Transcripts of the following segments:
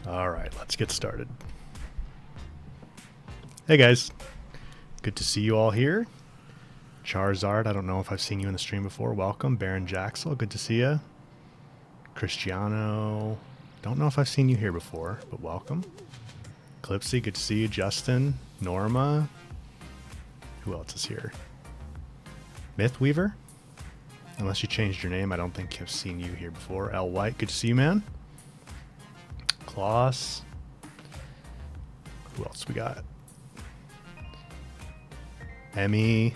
All right, let's get started. Hey guys, good to see you all here. Charizard, I don't know if I've seen you in the stream before. Welcome. Baron Jaxel, good to see you. Cristiano, don't know if I've seen you here before, but welcome. Clipsy, good to see you. Justin, Norma, who else is here? Mythweaver, unless you changed your name, I don't think I've seen you here before. L White, good to see you, man. Klaus, who else we got? Emmy,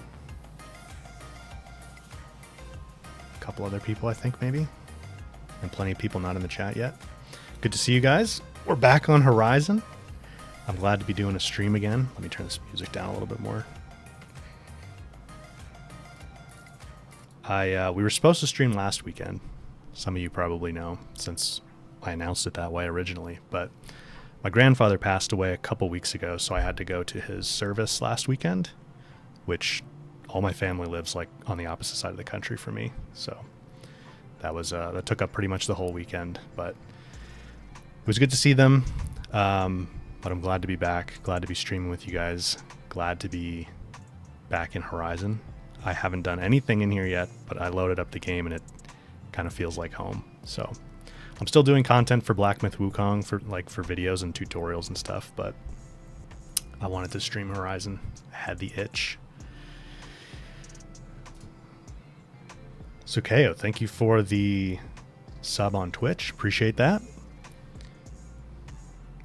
a couple other people, I think, maybe, and plenty of people not in the chat yet. Good to see you guys. We're back on Horizon. I'm glad to be doing a stream again. Let me turn this music down a little bit more. We were supposed to stream last weekend. Some of you probably know, since I announced it that way originally, but my grandfather passed away a couple weeks ago, so I had to go to his service last weekend, which all my family lives like on the opposite side of the country from me. So that took up pretty much the whole weekend, but it was good to see them. But I'm glad to be back, glad to be streaming with you guys, glad to be back in Horizon. I haven't done anything in here yet, but I loaded up the game and it kind of feels like home. So I'm still doing content for Black Myth Wukong for videos and tutorials and stuff, but I wanted to stream Horizon. I had the itch. Sukeo, thank you for the sub on Twitch. Appreciate that.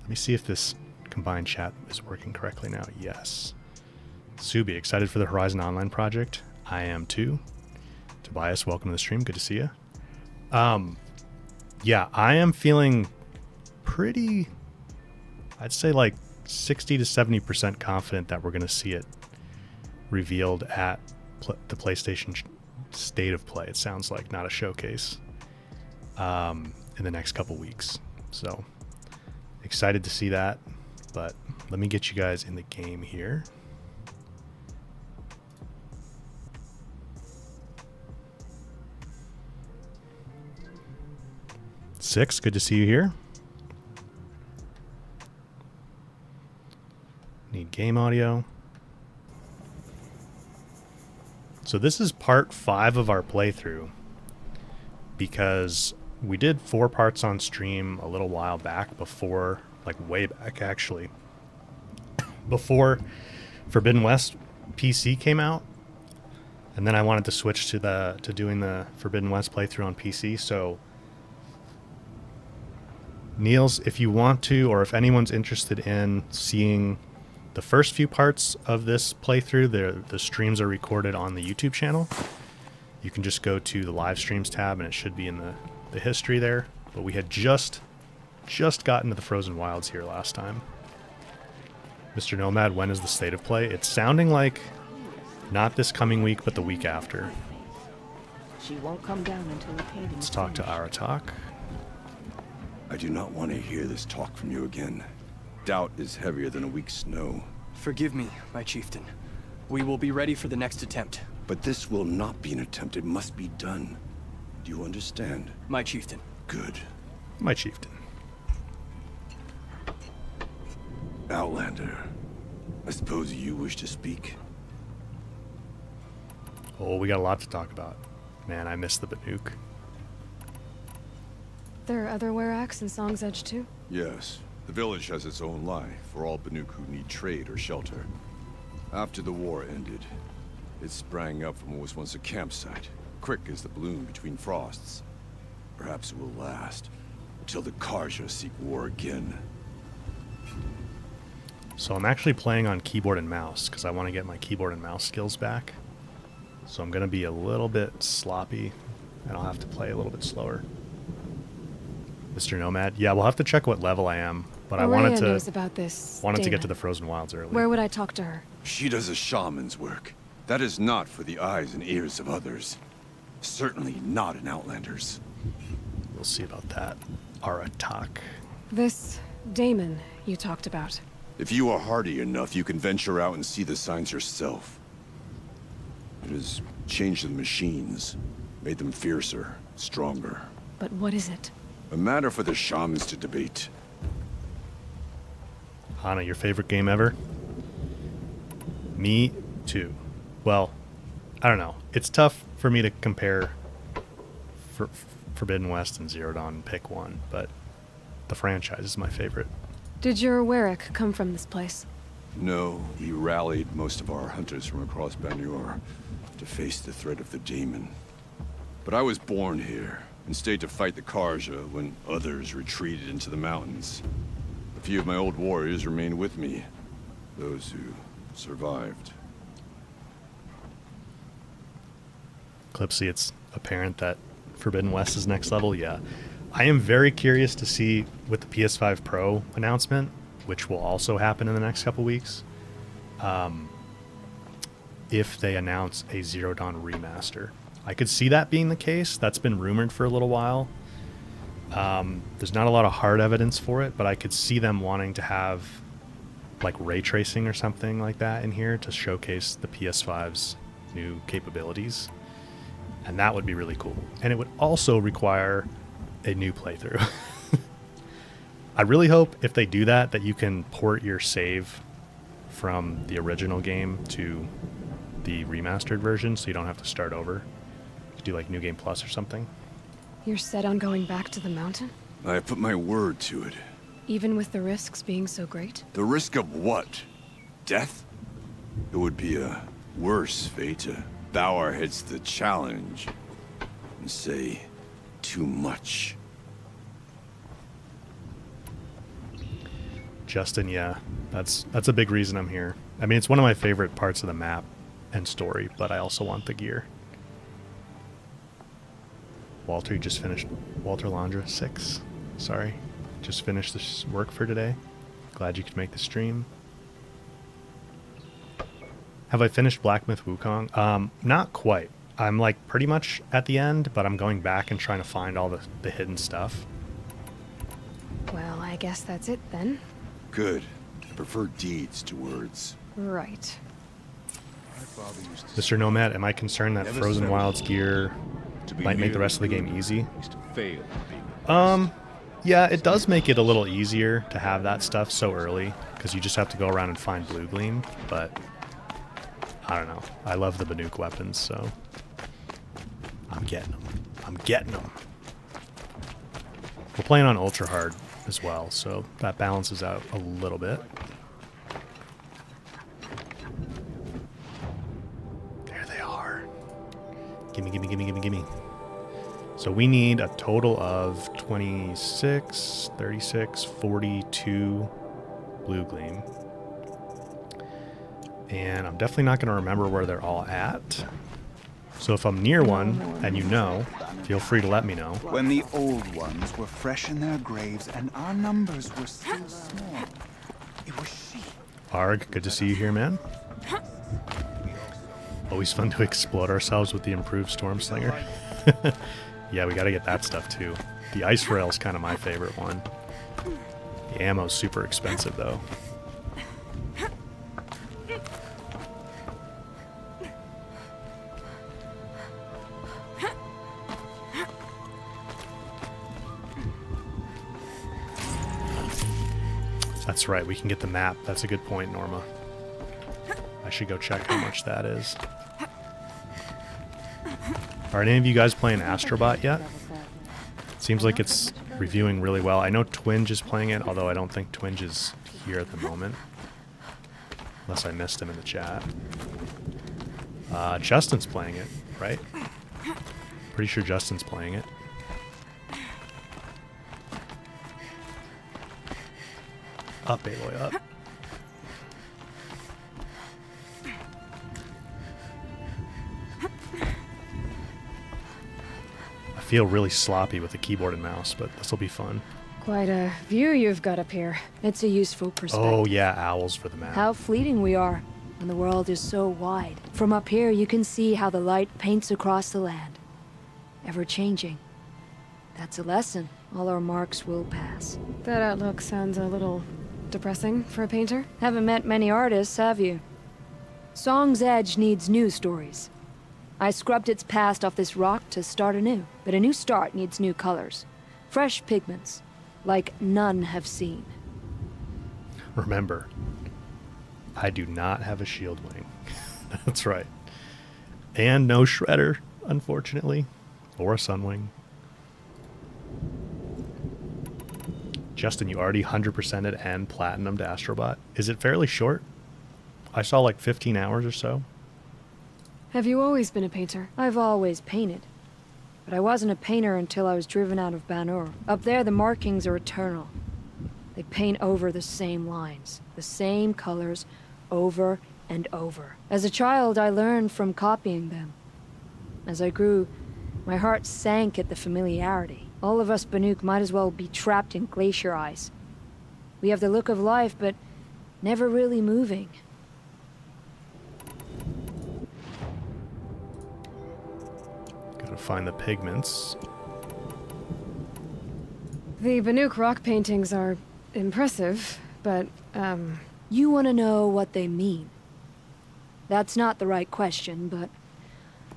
Let me see if this combined chat is working correctly now. Yes. Subi, excited for the Horizon Online project? I am too. Tobias, welcome to the stream. Good to see you. Yeah, I am feeling pretty, I'd say like 60 to 70% confident that we're going to see it revealed at the PlayStation State of Play. It sounds like, not a showcase, in the next couple weeks. So excited to see that, but let me get you guys in the game here. Six, good to see you here. Need game audio. So this is part 5 of our playthrough, because we did 4 parts on stream a little while back, before, like way back actually, before Forbidden West PC came out, and then I wanted to switch to doing the Forbidden West playthrough on PC. So Niels, if you want to, or if anyone's interested in seeing the first few parts of this playthrough, the streams are recorded on the YouTube channel. You can just go to the live streams tab and it should be in the history there. But we had just gotten to the Frozen Wilds here last time. Mr. Nomad, when is the State of Play? It's sounding like not this coming week, but the week after. She won't come down until the painting. Let's talk to Arktix. I do not want to hear this talk from you again. Doubt is heavier than a week's snow. Forgive me, my chieftain. We will be ready for the next attempt. But this will not be an attempt. It must be done. Do you understand? My chieftain. Good. My chieftain. Outlander, I suppose you wish to speak? Oh, we got a lot to talk about. Man, I missed the Banuk. There are other Weraks in Song's Edge too? Yes. The village has its own life for all Banuk who need trade or shelter. After the war ended, it sprang up from what was once a campsite, quick as the bloom between frosts. Perhaps it will last until the Karja seek war again. So I'm actually playing on keyboard and mouse because I want to get my keyboard and mouse skills back. So I'm going to be a little bit sloppy and I'll have to play a little bit slower. Mr. Nomad, yeah, we'll have to check what level I am, but I wanted knows about this, to get to the Frozen Wilds early. Where would I talk to her? She does a shaman's work. That is not for the eyes and ears of others. Certainly not an Outlander's. We'll see about that. Arktix. This Damon you talked about. If you are hardy enough, you can venture out and see the signs yourself. It has changed the machines, made them fiercer, stronger. But what is it? A matter for the shamans to debate. Hana, your favorite game ever? Me too. Well, I don't know. It's tough for me to compare Forbidden West and Zero Dawn and pick one, but the franchise is my favorite. Did your Warwick come from this place? No, we rallied most of our hunters from across Banur to face the threat of the demon. But I was born here and stayed to fight the Karja when others retreated into the mountains. A few of my old warriors remained with me, those who survived. Clipsy, it's apparent that Forbidden West is next level. Yeah. I am very curious to see with the PS5 Pro announcement, which will also happen in the next couple weeks, if they announce a Zero Dawn remaster. I could see that being the case. That's been rumored for a little while. There's not a lot of hard evidence for it, but I could see them wanting to have like ray tracing or something like that in here to showcase the PS5's new capabilities. And that would be really cool. And it would also require a new playthrough. I really hope if they do that, that you can port your save from the original game to the remastered version so you don't have to start over. Do like New Game Plus or something. You're set on going back to the mountain? I have put my word to it. Even with the risks being so great? The risk of what? Death? It would be a worse fate to bow our heads to the challenge and say too much. Justin, yeah, that's a big reason I'm here. I mean, it's one of my favorite parts of the map and story, but I also want the gear. Walter, you just finished Walter Landra 6. Sorry. Just finished this work for today. Glad you could make the stream. Have I finished Black Myth Wukong? Not quite. I'm like pretty much at the end, but I'm going back and trying to find all the hidden stuff. Well, I guess that's it then. Good. I prefer deeds to words. Right. Mr. Nomad, am I concerned that Frozen Wilds gear might make the rest of the game easy? Yeah, it does make it a little easier to have that stuff so early, because you just have to go around and find Blue Gleam, but I don't know. I love the Banuk weapons, so I'm getting them. I'm getting them. We're playing on Ultra Hard as well, so that balances out a little bit. There they are. Gimme, gimme, gimme, gimme, gimme. So we need a total of 26, 36, 42 Blue Gleam. And I'm definitely not going to remember where they're all at. So if I'm near one, and you know, feel free to let me know. When the old ones were fresh in their graves and our numbers were still small, it was she. Arg, good to see you here, man. Always fun to explode ourselves with the improved Storm Slinger. Yeah, we got to get that stuff too. The Ice Rail's kind of my favorite one. The ammo's super expensive though. That's right, we can get the map. That's a good point, Norma. I should go check how much that is. Are any of you guys playing Astrobot yet? Seems like it's reviewing really well. I know Twinge is playing it, although I don't think Twinge is here at the moment. Unless I missed him in the chat. Justin's playing it, right? Pretty sure Justin's playing it. Up, Aloy, up. I feel really sloppy with the keyboard and mouse, but this will be fun. Quite a view you've got up here. It's a useful perspective. Oh yeah, owls for the map. How fleeting we are when the world is so wide. From up here, you can see how the light paints across the land. Ever changing. That's a lesson. All our marks will pass. That outlook sounds a little depressing for a painter. Haven't met many artists, have you? Song's Edge needs new stories. I scrubbed its past off this rock to start anew, but a new start needs new colors. Fresh pigments, like none have seen. Remember, I do not have a shield wing. That's right. And no shredder, unfortunately. Or a sunwing. Justin, you already 100%ed and platinumed Astrobot. Is it fairly short? I saw like 15 hours or so. Have you always been a painter? I've always painted. But I wasn't a painter until I was driven out of Banur. Up there, the markings are eternal. They paint over the same lines, the same colors, over and over. As a child, I learned from copying them. As I grew, my heart sank at the familiarity. All of us Banuk might as well be trapped in glacier ice. We have the look of life, but never really moving. Gotta find the pigments. The Banuk rock paintings are impressive, but, You want to know what they mean? That's not the right question, but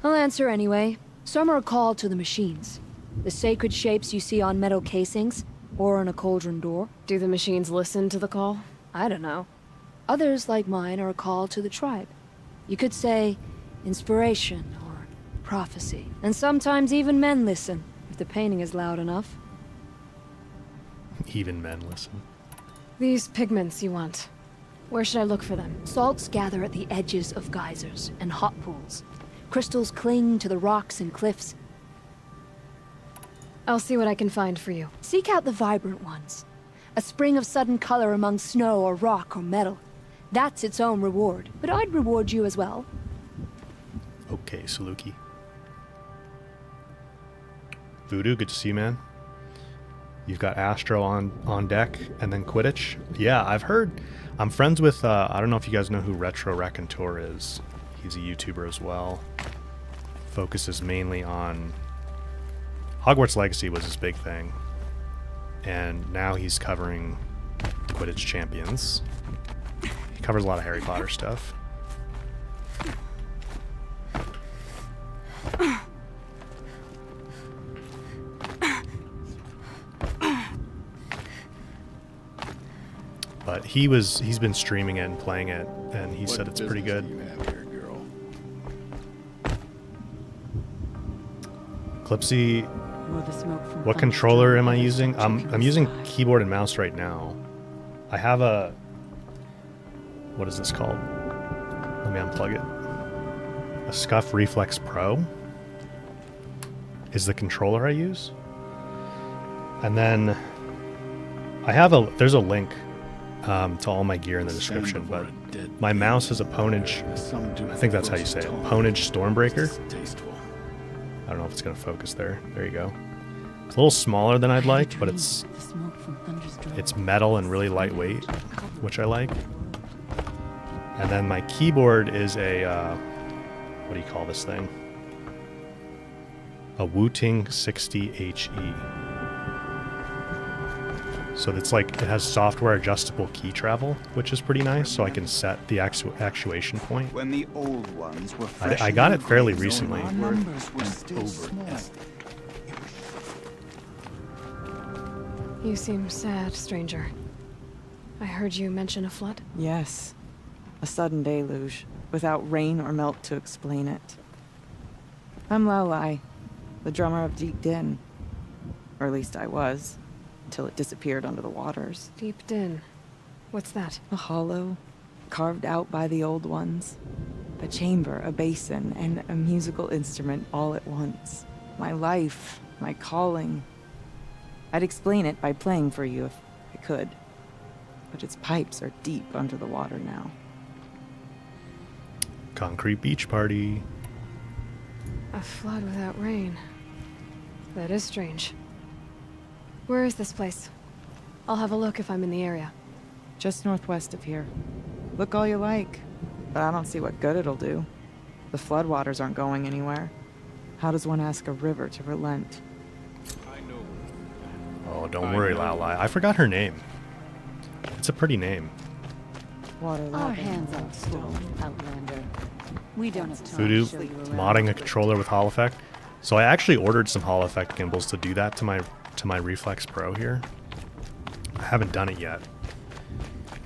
I'll answer anyway. Some are called to the machines. The sacred shapes you see on metal casings, or on a cauldron door. do the machines listen to the call? I don't know. Others, like mine, are called to the tribe. You could say inspiration or prophecy. And sometimes even men listen, if the painting is loud enough. Even men listen. These pigments you want. Where should I look for them? Salts gather at the edges of geysers and hot pools. Crystals cling to the rocks and cliffs. I'll see what I can find for you. Seek out the vibrant ones. A spring of sudden color among snow or rock or metal. That's its own reward. But I'd reward you as well. Okay, Saluki. Voodoo, good to see you, man. You've got Astro on deck, and then Quidditch. Yeah, I've heard. I'm friends with, I don't know if you guys know who Retro Raconteur is. He's a YouTuber as well. Focuses mainly on... Hogwarts Legacy was his big thing. And now he's covering Quidditch Champions. He covers a lot of Harry Potter stuff. But he's been streaming it and playing it, and he said it's pretty good. Clipsy, what controller am I using? I'm using keyboard and mouse right now. I have a... What is this called? Let me unplug it. A Scuff Reflex Pro is the controller I use. And then I have there's a link to all my gear in the description, but my mouse is a Ponage, I think that's how you say it, Ponage Stormbreaker. I don't know if it's going to focus there. There you go. It's a little smaller than I'd like, but it's metal and really lightweight, which I like. And then my keyboard is a, what do you call this thing? A Wooting 60HE. So it's like, it has software adjustable key travel, which is pretty nice, so I can set the actuation point. When the old ones were fresh I got it fairly recently. our numbers were still small. You seem sad, stranger. I heard you mention a flood. Yes. A sudden deluge, without rain or melt to explain it. I'm Laolai, the drummer of Deep Din. Or at least I was, until it disappeared under the waters. Deep Din. What's that? A hollow, carved out by the old ones. A chamber, a basin, and a musical instrument all at once. My life, my calling. I'd explain it by playing for you if I could. But its pipes are deep under the water now. Concrete beach party. A flood without rain. That is strange. Where is this place? I'll have a look if I'm in the area. Just northwest of here. Look all you like, but I don't see what good it'll do. The floodwaters aren't going anywhere. How does one ask a river to relent? Oh, don't worry, Laolai. I forgot her name. It's a pretty name. Water Our loving. hands are full, Outlander. We don't have time Voodoo, to show you around. modding a controller with Hall Effect. So I actually ordered some Hall Effect gimbals to do that to my Reflex Pro here. I haven't done it yet.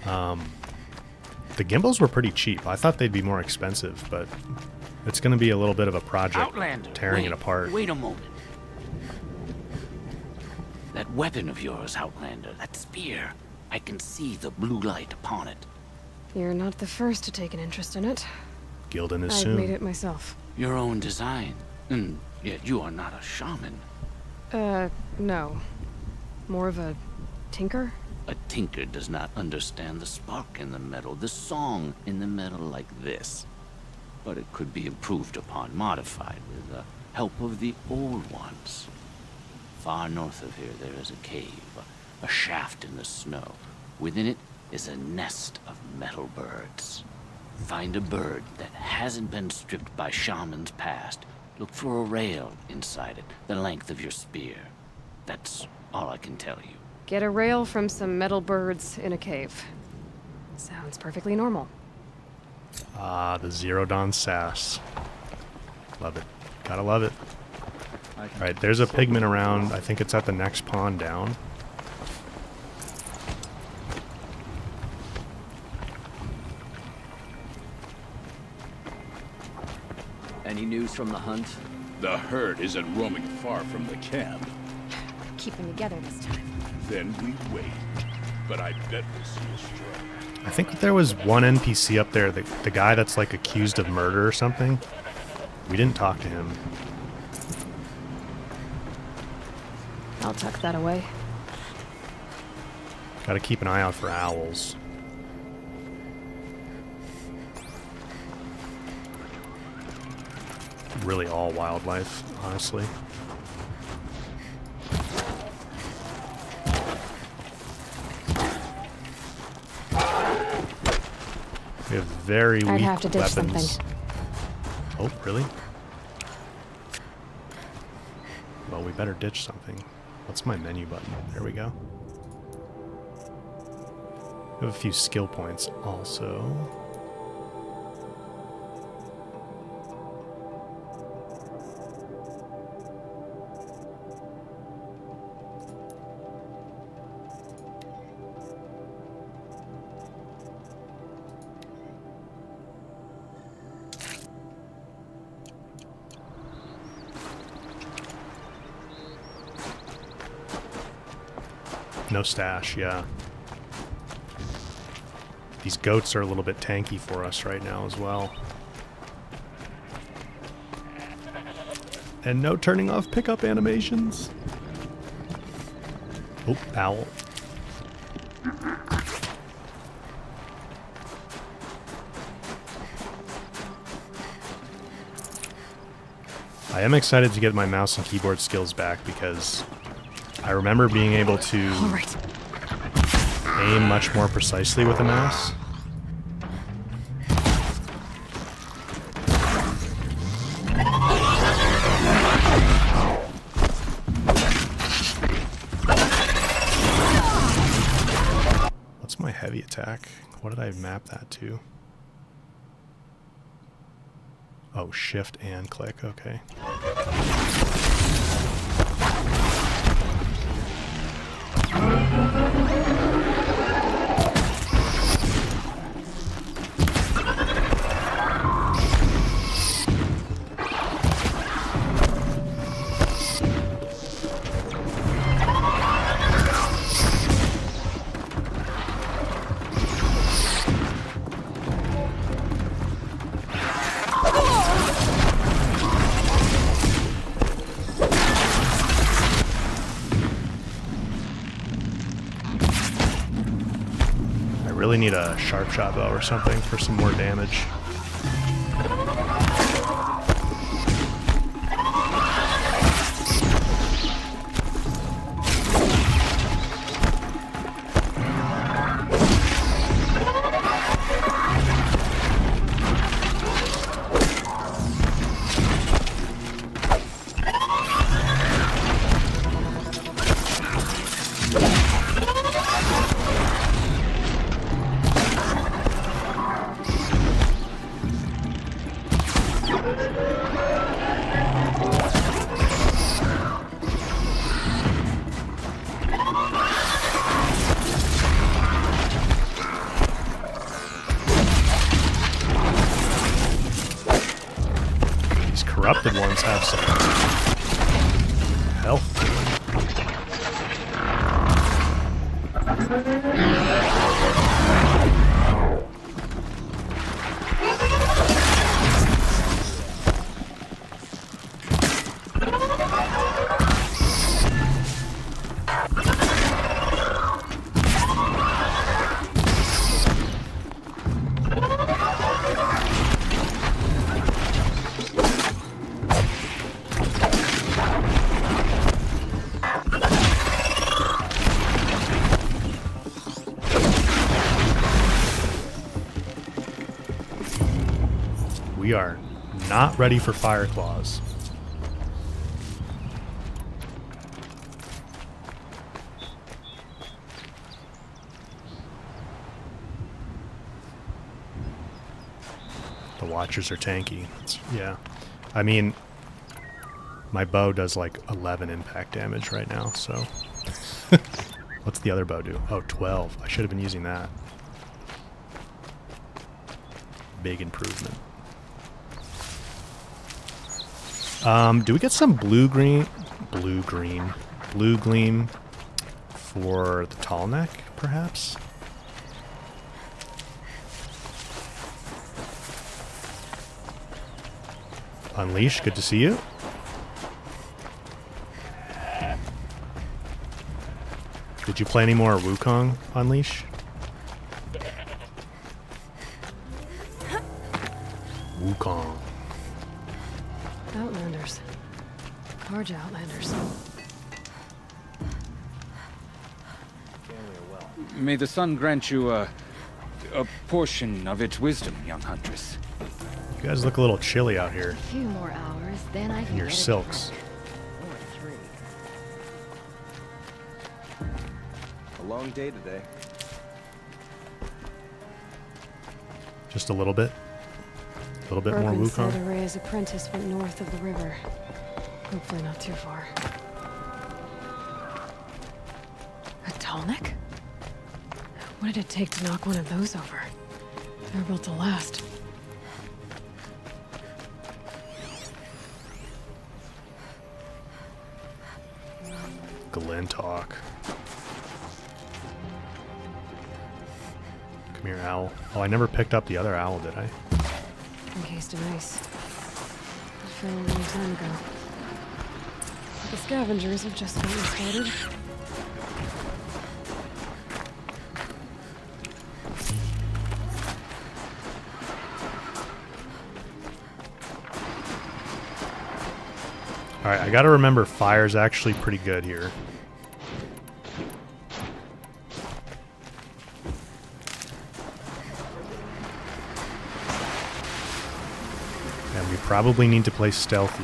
The gimbals were pretty cheap. I thought they'd be more expensive, but it's going to be a little bit of a project Outlander, tearing wait, it apart. Wait a moment. That weapon of yours, Outlander, that spear. I can see the blue light upon it. You're not the first to take an interest in it. Gildan is I've soon. made it myself. Your own design. And yet you are not a shaman. No. More of a tinker? A tinker does not understand the spark in the metal, the song in the metal like this. But it could be improved upon, modified with the help of the old ones. Far north of here there is a cave, a shaft in the snow. Within it is a nest of metal birds. Find a bird that hasn't been stripped by shamans past. Look for a rail inside it, the length of your spear. That's all I can tell you. Get a rail from some metal birds in a cave. Sounds perfectly normal. Ah, the Zero Dawn sass. Love it. Gotta love it. Alright, there's a pigment around. I think it's at the next pond down. Any news from the hunt? The herd isn't roaming far from the camp. Keep them together this time. Then we wait. But I bet we'll see a strike. I think there was one NPC up there, the guy that's like accused of murder or something. We didn't talk to him. I'll tuck that away. Gotta keep an eye out for owls. Really all wildlife, honestly. We have very weak I'd have to ditch weapons. something. Oh, really? Well, we better ditch something. What's my menu button? There we go. We have a few skill points also. No stash, yeah. These goats are a little bit tanky for us right now as well. And no turning off pickup animations. Oh, owl. I am excited to get my mouse and keyboard skills back because I remember being able to aim much more precisely with a mouse. What's my heavy attack? What did I map that to? Oh, shift and click, okay. Really need a sharp shot bow or something for some more damage. We are not ready for fire claws. The Watchers are tanky. Yeah. I mean, my bow does like 11 impact damage right now, so... What's the other bow do? Oh, 12. I should have been using that. Big improvement. Do we get some blue gleam for the tall neck, perhaps? Unleash, good to see you. Did you play any more Wukong Unleash? Wukong. Outlanders. Large Outlanders. May the sun grant you a portion of its wisdom, young huntress. You guys look a little chilly out here. A few more hours, then I can In your get a silks. Or 3. A long day today. Just a little bit? A little bit more Urban said Wukong? Araya's apprentice went north of the river. Hopefully not too far. A tall neck? What did it take to knock one of those over? They're built to last. Glintalk. Come here, owl. Oh, I never picked up the other owl, did I? Encased in ice. It fell a long time ago. The scavengers have just gotten started. Alright, I gotta remember fire's actually pretty good here. And we probably need to play stealthy.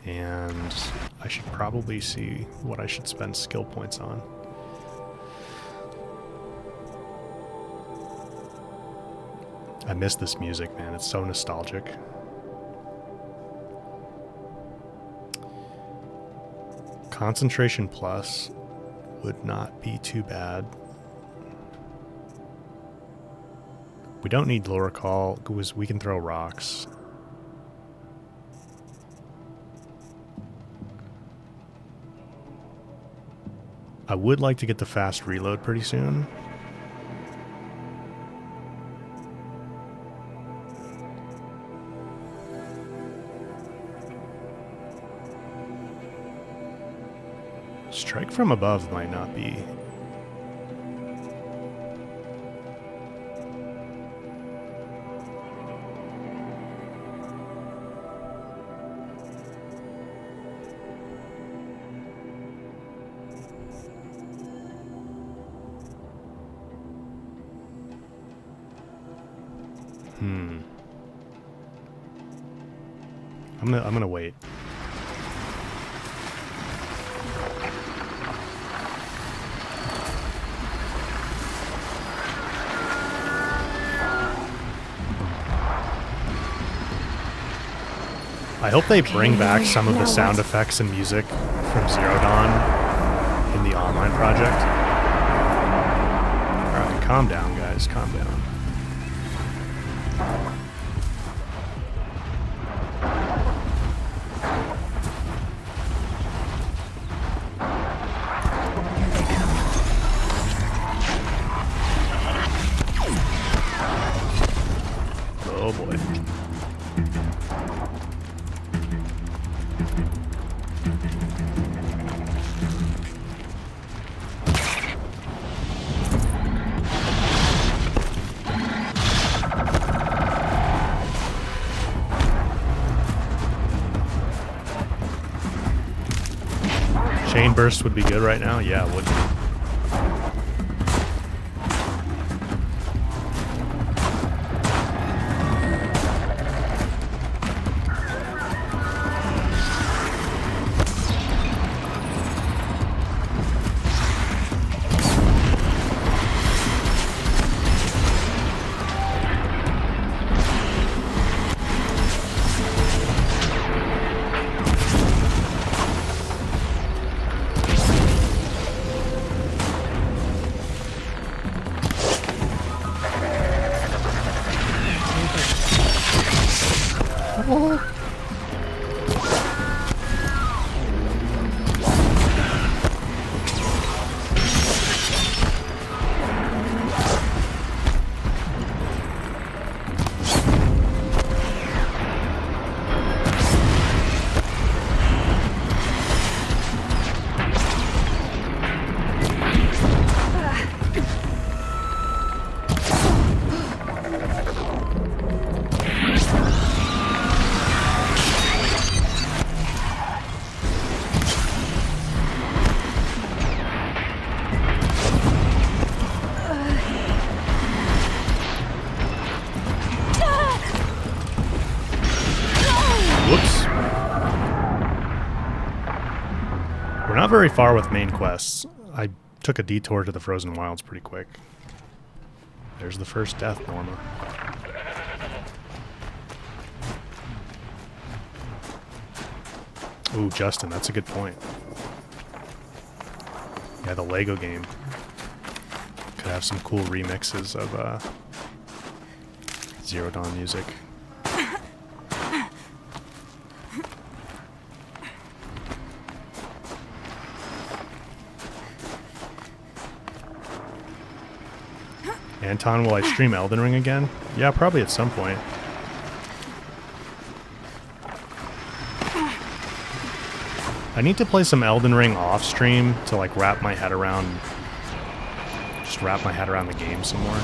And I should probably see what I should spend skill points on. I miss this music, man. It's so nostalgic. Concentration plus would not be too bad. We don't need lure call because we can throw rocks. I would like to get the fast reload pretty soon. Strike from above might not be. I'm gonna wait. I hope they bring back some of the sound effects and music from Zero Dawn in the online project. Alright, calm down, guys. Calm down. Oh boy. Chain burst would be good right now. Yeah, it would be. Whoops. We're not very far with main quests. I took a detour to the Frozen Wilds pretty quick. There's the first death, Norma. Ooh, Justin, that's a good point. Yeah, the Lego game could have some cool remixes of Zero Dawn music. Anton, will I stream Elden Ring again? Yeah, probably at some point. I need to play some Elden Ring off stream to like wrap my head around the game some more.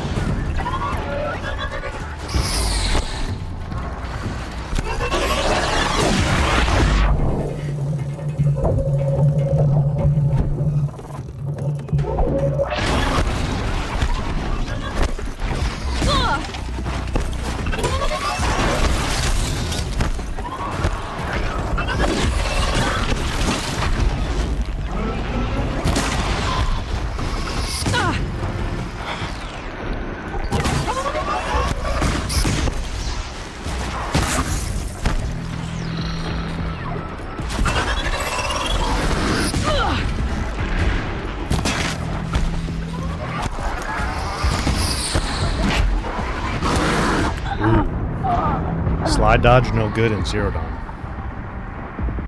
Slide dodge, no good in Zero Dawn.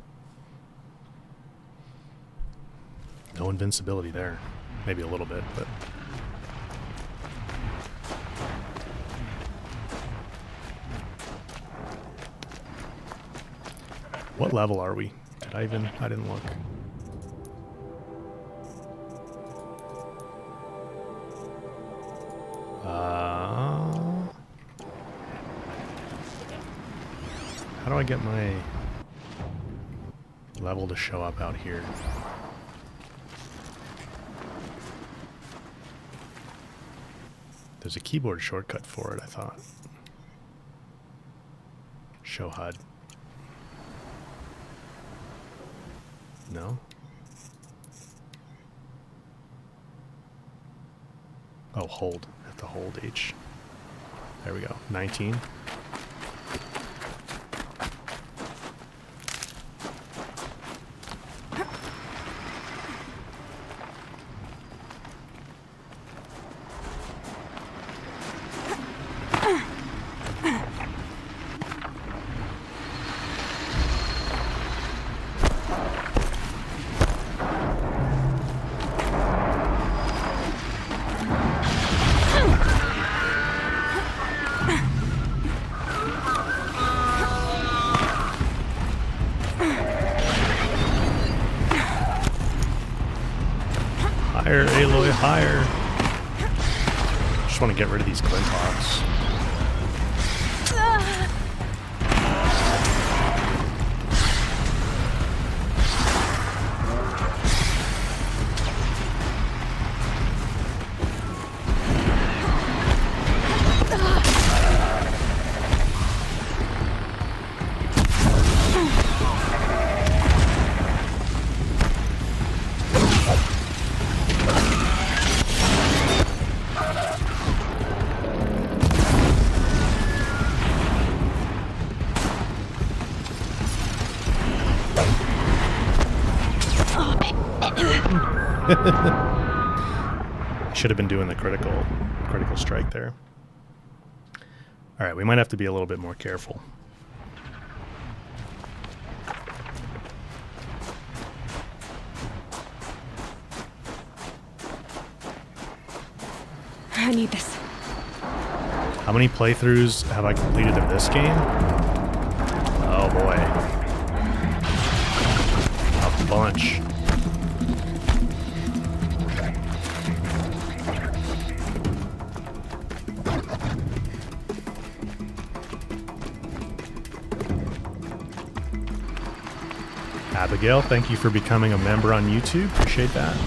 No invincibility there. Maybe a little bit, but... What level are we? I didn't look. How do I get my level to show up out here? There's a keyboard shortcut for it, I thought. Show HUD. No? Oh, hold. I have to hold H. There we go. 19. Higher, Aloy, higher. Just want to get rid of these Clintox. Should have been doing the critical strike there. All right, we might have to be a little bit more careful. I need this. How many playthroughs have I completed of this game? Oh boy. A bunch. Abigail, thank you for becoming a member on YouTube. Appreciate that.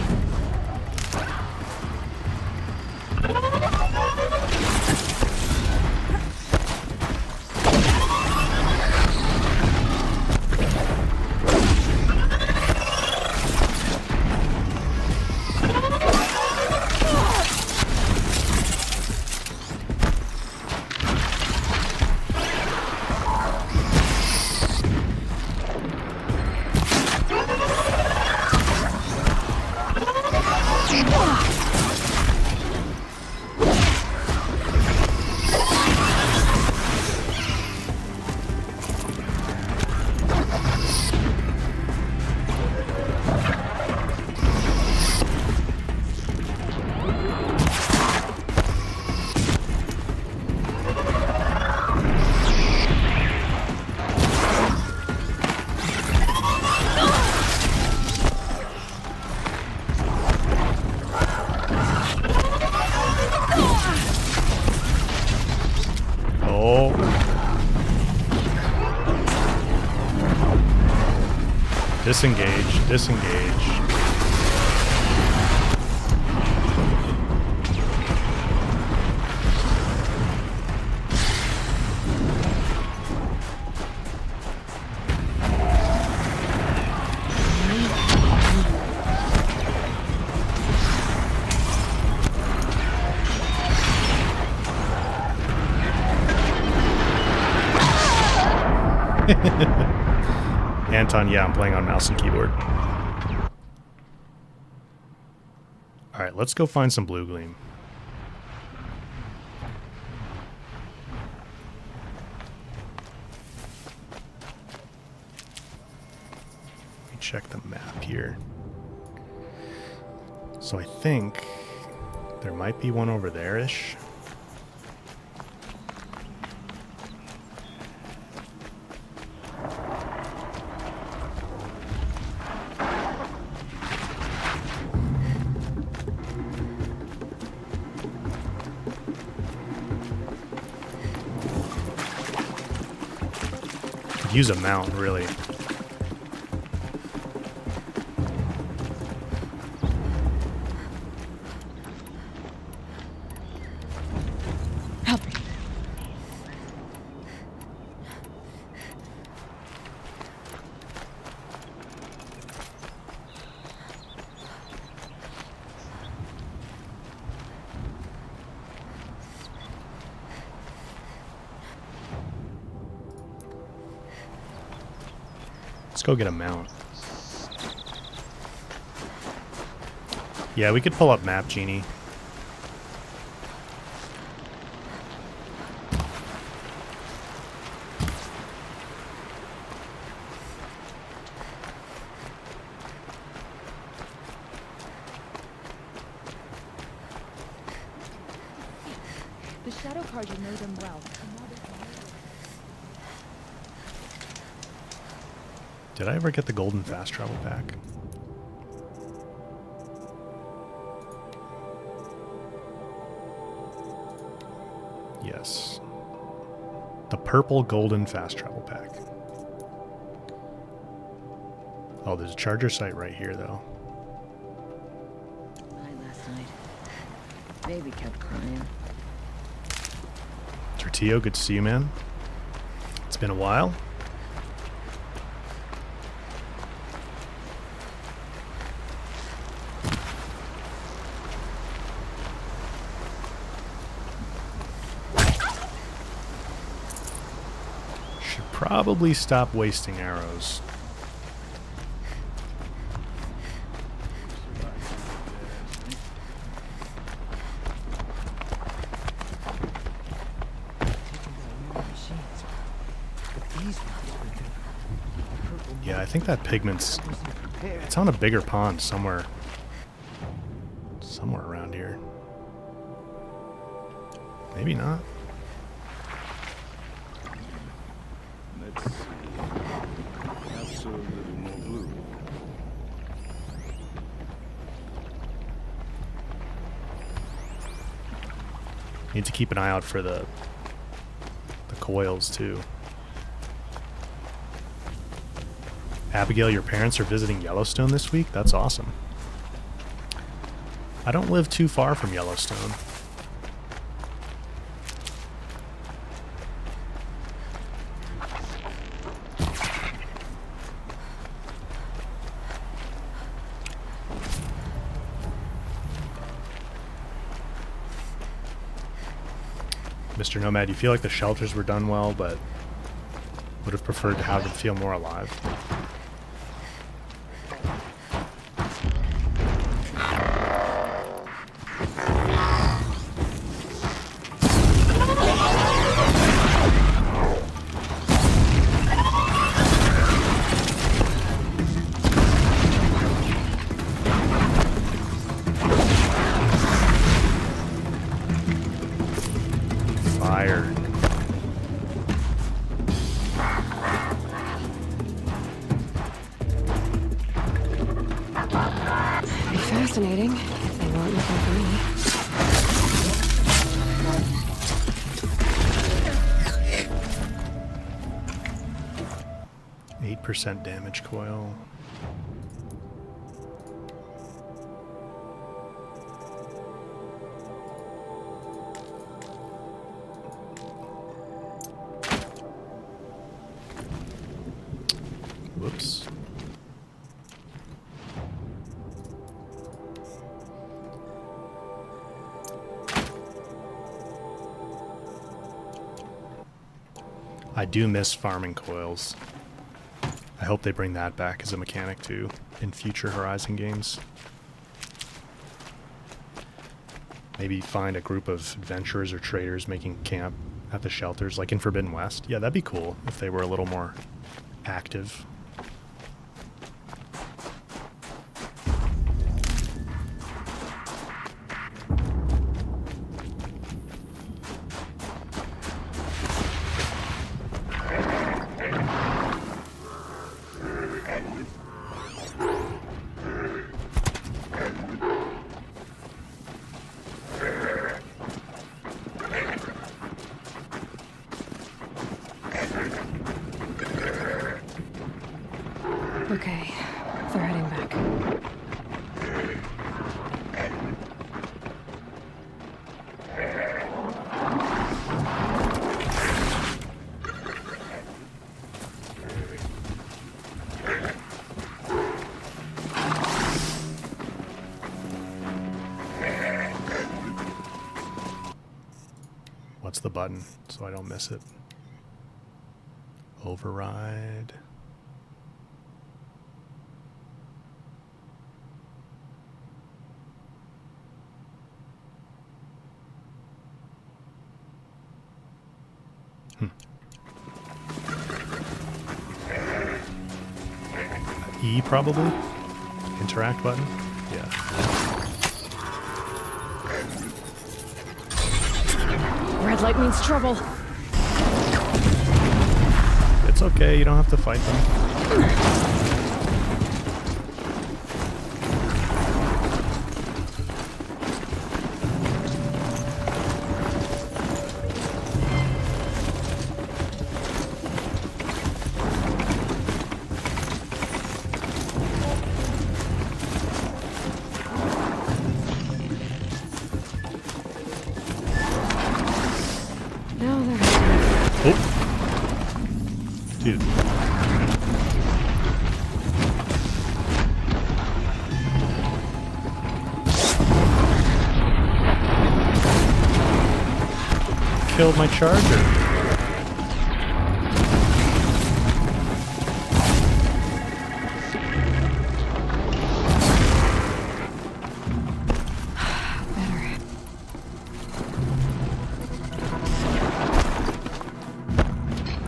Disengage, disengage. Anton, yeah, I'm playing on mouse and keyboard. Alright, let's go find some blue gleam. Let me check the map here. So I think there might be one over there-ish. Use a mount, really. Help me. Let's go get a mount. Yeah, we could pull up Map Genie. The shadow card, you know them well. Did I ever get the golden fast travel pack? Yes. The purple golden fast travel pack. Oh, there's a charger site right here, though. Night last night. Baby kept crying. Tortillo, good to see you, man. It's been a while. Probably stop wasting arrows. Yeah, I think that pigment's... It's on a bigger pond somewhere. Somewhere around here. Maybe not. Let's see. Perhaps a little more blue. Need to keep an eye out for the coils too. Abigail, your parents are visiting Yellowstone this week? That's awesome. I don't live too far from Yellowstone. Mr. Nomad, you feel like the shelters were done well, but would have preferred to have them feel more alive. Fire. Be fascinating if they weren't looking for me. 8% damage coil. Whoops. I do miss farming coils. I hope they bring that back as a mechanic too in future Horizon games. Maybe find a group of adventurers or traders making camp at the shelters, like in Forbidden West. Yeah, that'd be cool if they were a little more active. Okay, they're heading back. What's the button so I don't miss it? Override. E probably? Interact button? Yeah. Red light means trouble. It's okay, you don't have to fight them. Now they're heading. Oh. Dude. Killed my charger.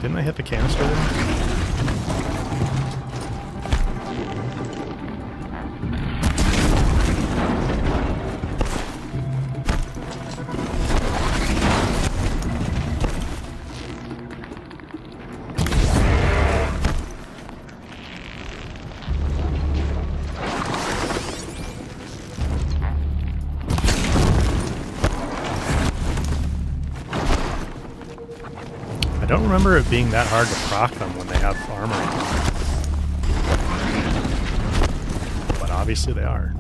Didn't I hit the canister there? remember it being that hard to proc them when they have armor on. But obviously they are.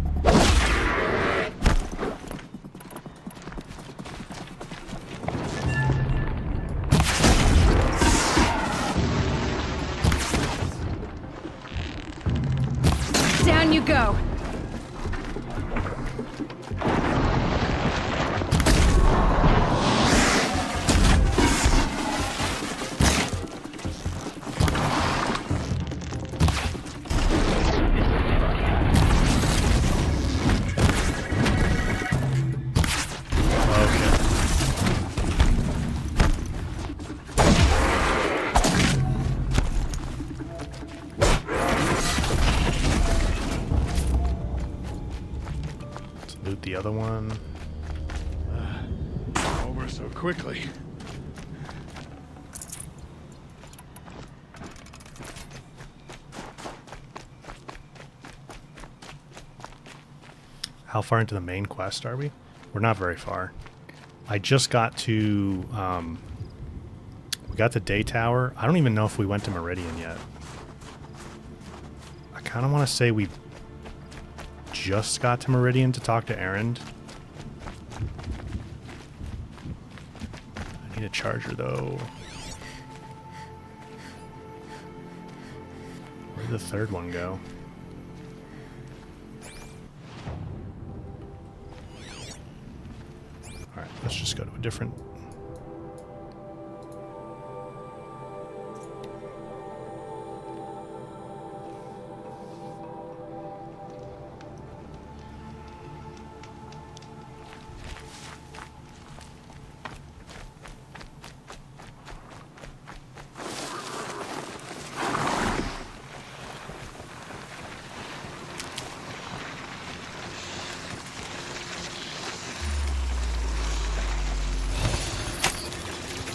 Down you go. The other one. Over so quickly. How far into the main quest are we? We're not very far. I just got to, we got to Day Tower. I don't even know if we went to Meridian yet. I kind of want to say we just got to Meridian to talk to Erend. I need a charger though. Where did the third one go? Alright, let's just go to a different...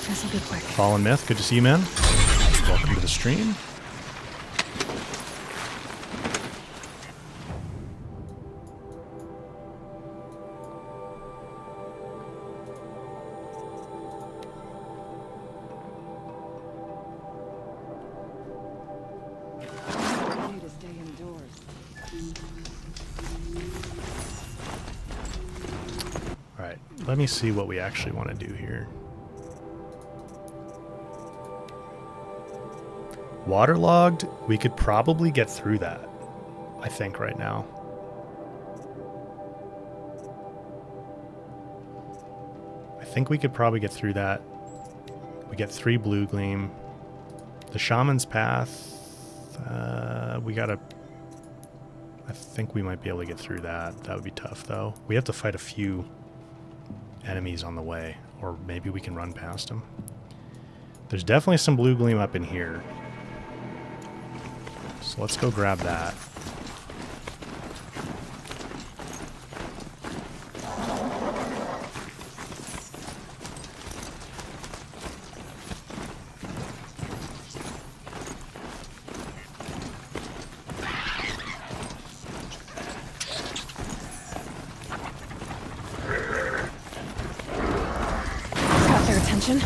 This'll be quick. Fallen Myth, good to see you, man. Welcome to the stream. Alright, let me see what we actually want to do here. Waterlogged, we could probably get through that, I think, right now. I think we could probably get through that. We get 3 Blue Gleam. The Shaman's Path, we gotta... I think we might be able to get through that. That would be tough, though. We have to fight a few enemies on the way, or maybe we can run past them. There's definitely some Blue Gleam up in here. So let's go grab that. Got their attention.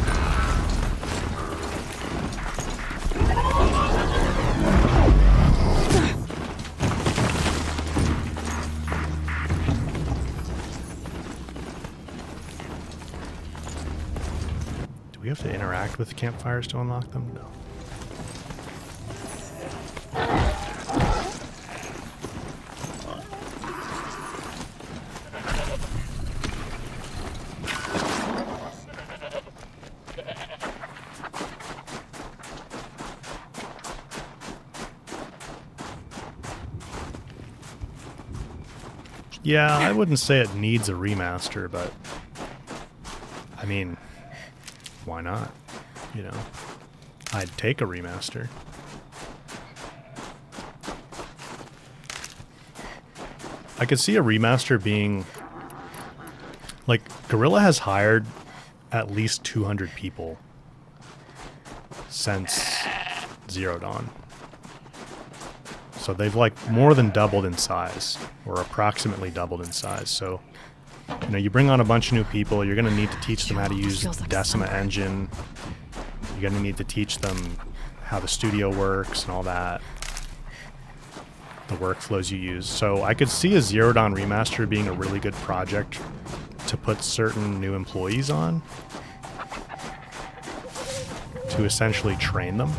We have to interact with campfires to unlock them? No. Yeah, I wouldn't say it needs a remaster, but I mean, why not? You know, I'd take a remaster. I could see a remaster being like, Guerrilla has hired at least 200 people since Zero Dawn. So they've like more than doubled in size, or approximately doubled in size. So, you know, you bring on a bunch of new people, you're going to need to teach them how to use the Decima engine. You're going to need to teach them how the studio works and all that. The workflows you use. So I could see a Zero Dawn remaster being a really good project to put certain new employees on, to essentially train them.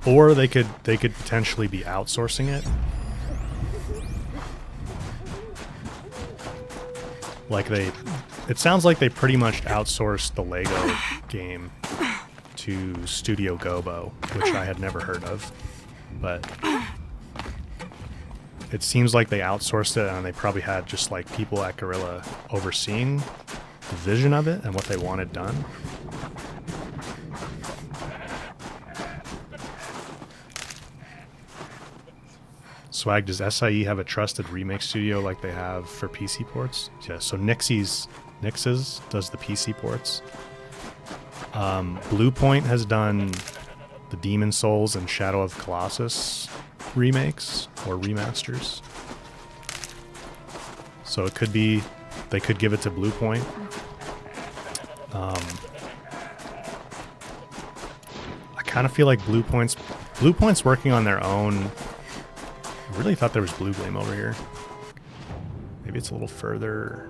Or they could potentially be outsourcing it. Like it sounds like they pretty much outsourced the Lego game to Studio Gobo, which I had never heard of. But it seems like they outsourced it, and they probably had just like people at Guerrilla overseeing the vision of it and what they wanted done. Swag, does SIE have a trusted remake studio like they have for PC ports? Yeah, so Nix's does the PC ports. Bluepoint has done the Demon Souls and Shadow of Colossus remakes or remasters. So it could be they could give it to Bluepoint. I kind of feel like Bluepoint's working on their own. I really thought there was Blue Gleam over here. Maybe it's a little further.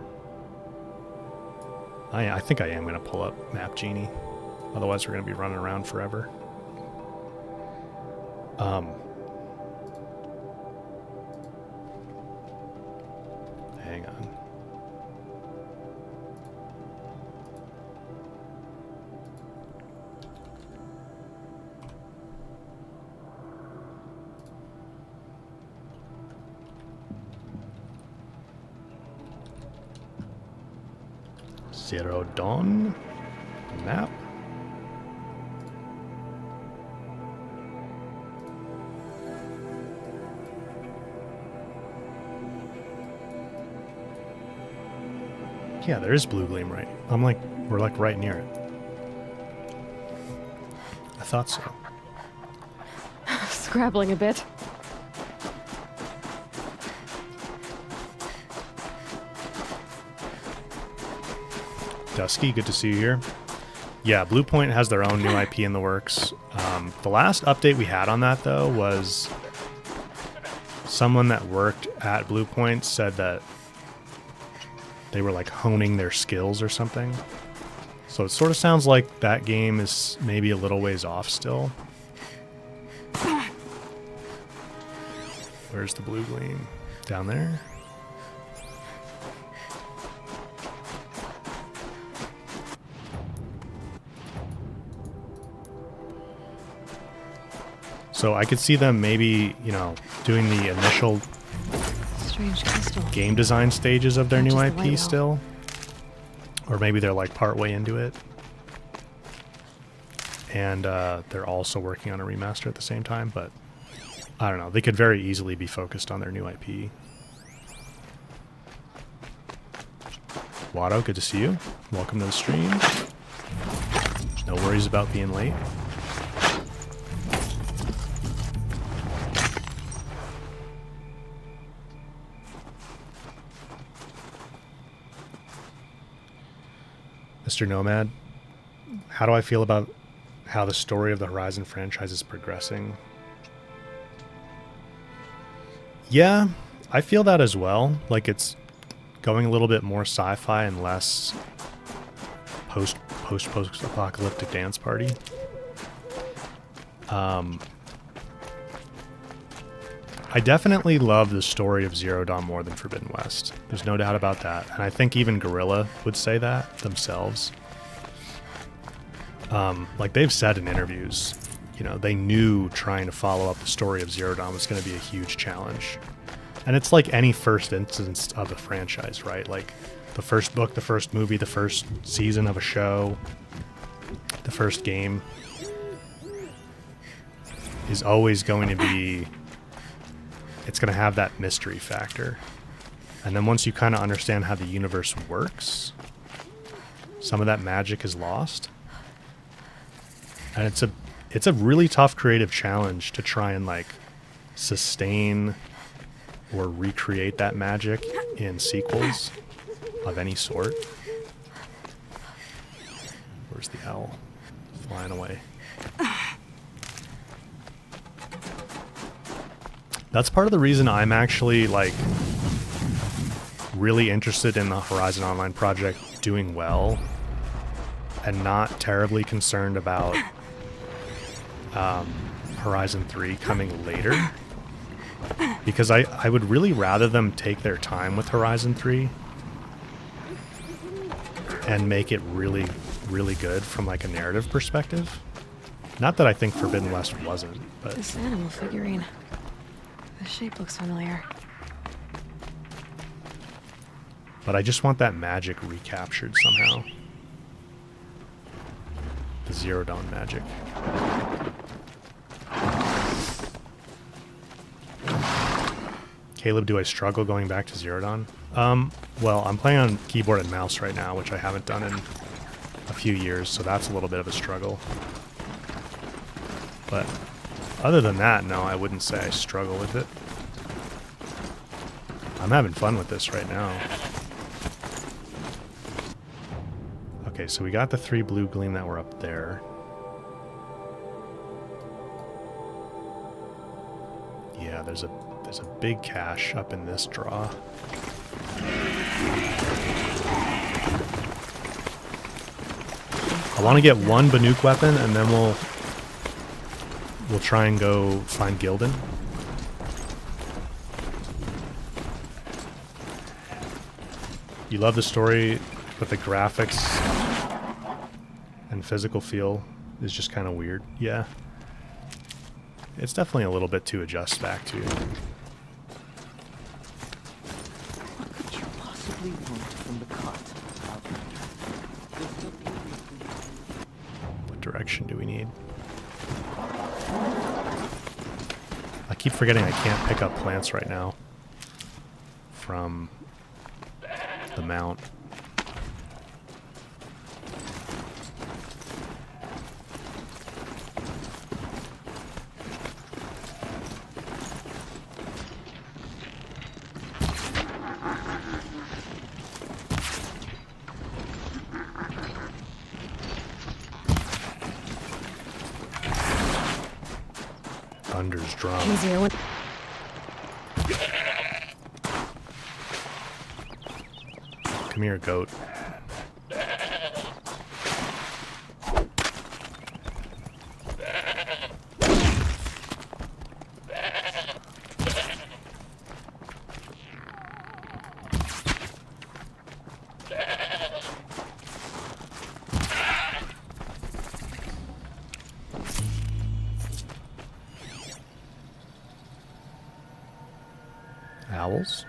I think I am going to pull up Map Genie. Otherwise, we're going to be running around forever. Hang on. Zero Dawn map. Yeah, there is Blue Gleam, right? We're like right near it. I thought so. Scrabbling a bit. Dusky, good to see you here. Yeah, Bluepoint has their own new IP in the works. The last update we had on that, though, was someone that worked at Bluepoint said that they were like honing their skills or something. So it sort of sounds like that game is maybe a little ways off still. Where's the Blue Gleam? Down there? So I could see them maybe, doing the initial Strange crystal. game design stages of their Not new just the IP light still. Or maybe they're like part way into it. And they're also working on a remaster at the same time, but I don't know. They could very easily be focused on their new IP. Watto, good to see you. Welcome to the stream. No worries about being late. Mr. Nomad, how do I feel about how the story of the Horizon franchise is progressing? Yeah, I feel that as well. Like it's going a little bit more sci-fi and less post-apocalyptic dance party. I definitely love the story of Zero Dawn more than Forbidden West. There's no doubt about that. And I think even Guerrilla would say that themselves. Like they've said in interviews, they knew trying to follow up the story of Zero Dawn was going to be a huge challenge. And it's like any first instance of a franchise, right? Like the first book, the first movie, the first season of a show, the first game is always going to be... It's going to have that mystery factor. And then once you kind of understand how the universe works, some of that magic is lost. And it's a really tough creative challenge to try and like sustain or recreate that magic in sequels of any sort. Where's the owl? Flying away. That's part of the reason I'm actually, like, really interested in the Horizon Online project doing well and not terribly concerned about Horizon 3 coming later. Because I would really rather them take their time with Horizon 3 and make it really, really good from, like, a narrative perspective. Not that I think Forbidden West wasn't, but... This animal figurine. The shape looks familiar. But I just want that magic recaptured somehow. The Zero Dawn magic. Caleb, do I struggle going back to Zero Dawn? Well, I'm playing on keyboard and mouse right now, which I haven't done in a few years, so that's a little bit of a struggle. But other than that, no, I wouldn't say I struggle with it. I'm having fun with this right now. Okay, so we got the 3 blue gleam that were up there. Yeah, there's a big cache up in this draw. I want to get one Banuk weapon, and then we'll try and go find Gildan. You love the story, but the graphics and physical feel is just kind of weird. Yeah. It's definitely a little bit to adjust back to. What could you possibly want from the cart? What direction do we need? I keep forgetting I can't pick up plants right now from the mount. Thunder's drum. Easier when... Come here, goat. Owls?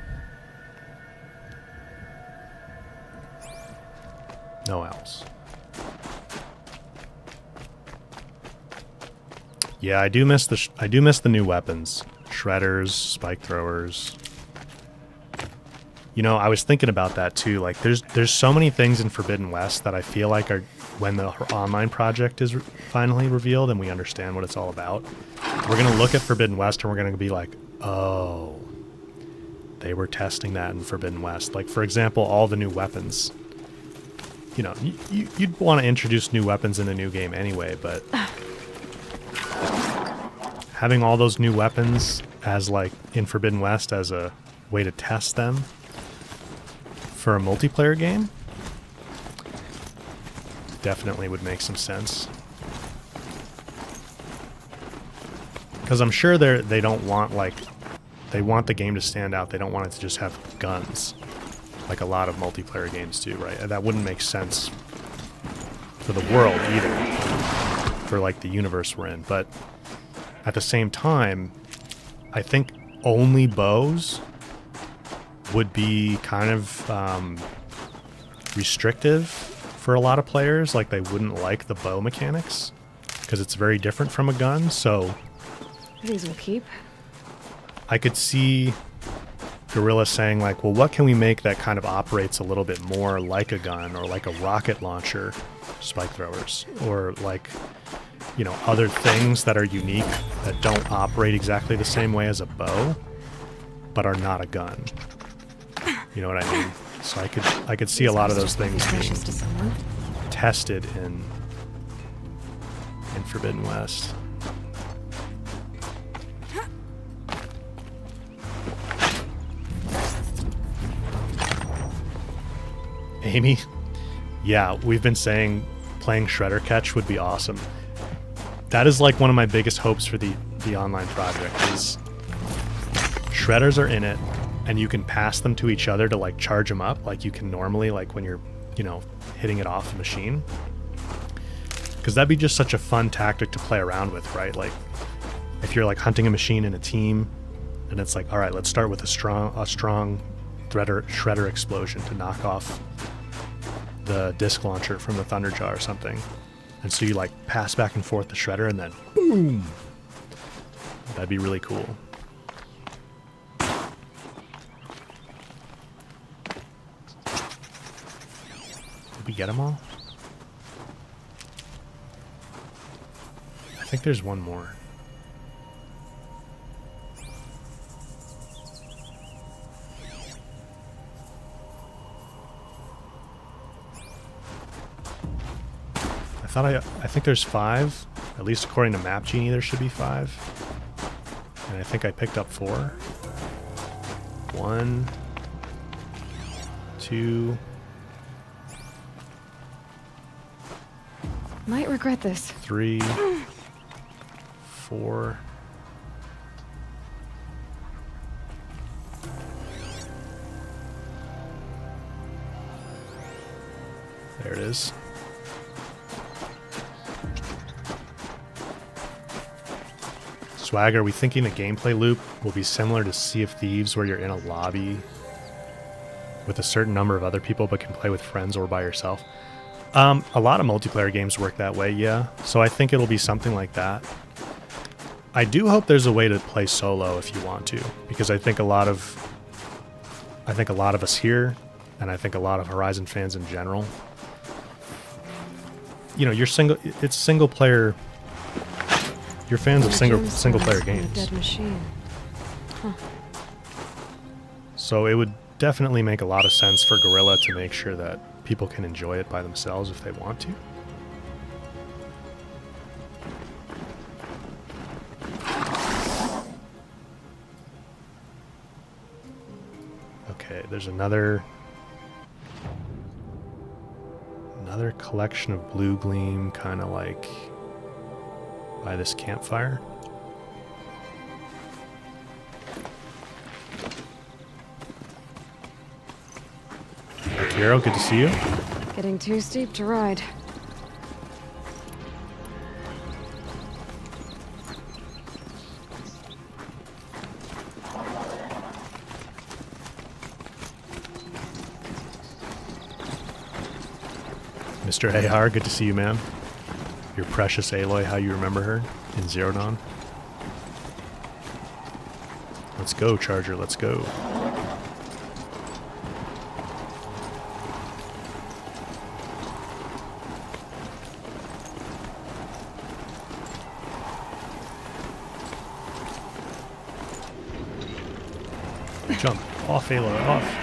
No owls. Yeah, I do miss the new weapons. Shredders, spike throwers. You know, I was thinking about that too. Like, there's so many things in Forbidden West that I feel like are, when the online project is finally revealed and we understand what it's all about, we're gonna look at Forbidden West and we're gonna be like, oh, they were testing that in Forbidden West. Like, for example, all the new weapons. You know, you'd want to introduce new weapons in a new game anyway, but having all those new weapons as, like, in Forbidden West as a way to test them for a multiplayer game definitely would make some sense. Because I'm sure they don't want, like, they want the game to stand out. They don't want it to just have guns, like a lot of multiplayer games do, right? That wouldn't make sense for the world either, for, like, the universe we're in. But at the same time, I think only bows would be kind of restrictive for a lot of players. Like, they wouldn't like the bow mechanics because it's very different from a gun. So These will keep. I could see Guerrilla saying, like, well, what can we make that kind of operates a little bit more like a gun, or like a rocket launcher, spike throwers, or, like, you know, other things that are unique that don't operate exactly the same way as a bow, but are not a gun. You know what I mean? So I could see a lot of those things being tested in Forbidden West. Amy? Yeah, we've been saying playing Shredder Catch would be awesome. That is like one of my biggest hopes for the online project is Shredders are in it, and you can pass them to each other to like charge them up like you can normally, like when you're, you know, hitting it off the machine. Because that'd be just such a fun tactic to play around with, right? Like if you're like hunting a machine in a team, and it's like, all right, let's start with a strong shredder explosion to knock off the disc launcher from the Thunderjaw or something. And so you like pass back and forth the shredder and then boom. That'd be really cool. Did we get them all? I think there's one more. I think there's 5. At least according to Map Genie, there should be 5. And I think I picked up 4. 1, 2. Might regret this. 3, 4. There it is. Swag, are we thinking the gameplay loop will be similar to Sea of Thieves, where you're in a lobby with a certain number of other people but can play with friends or by yourself? A lot of multiplayer games work that way, yeah. So I think it'll be something like that. I do hope there's a way to play solo if you want to, because I think a lot of us here, and I think a lot of Horizon fans in general, you know, it's single player. You're fans of single player games. Dead machine. Huh. So it would definitely make a lot of sense for Guerrilla to make sure that people can enjoy it by themselves if they want to. Okay, there's another collection of blue gleam, kind of like by this campfire. Akiro, good to see you. Getting too steep to ride. Mr. AR, good to see you, man. Your precious Aloy, how you remember her in Zero Dawn. Let's go, Charger, let's go. Jump off, Aloy, off.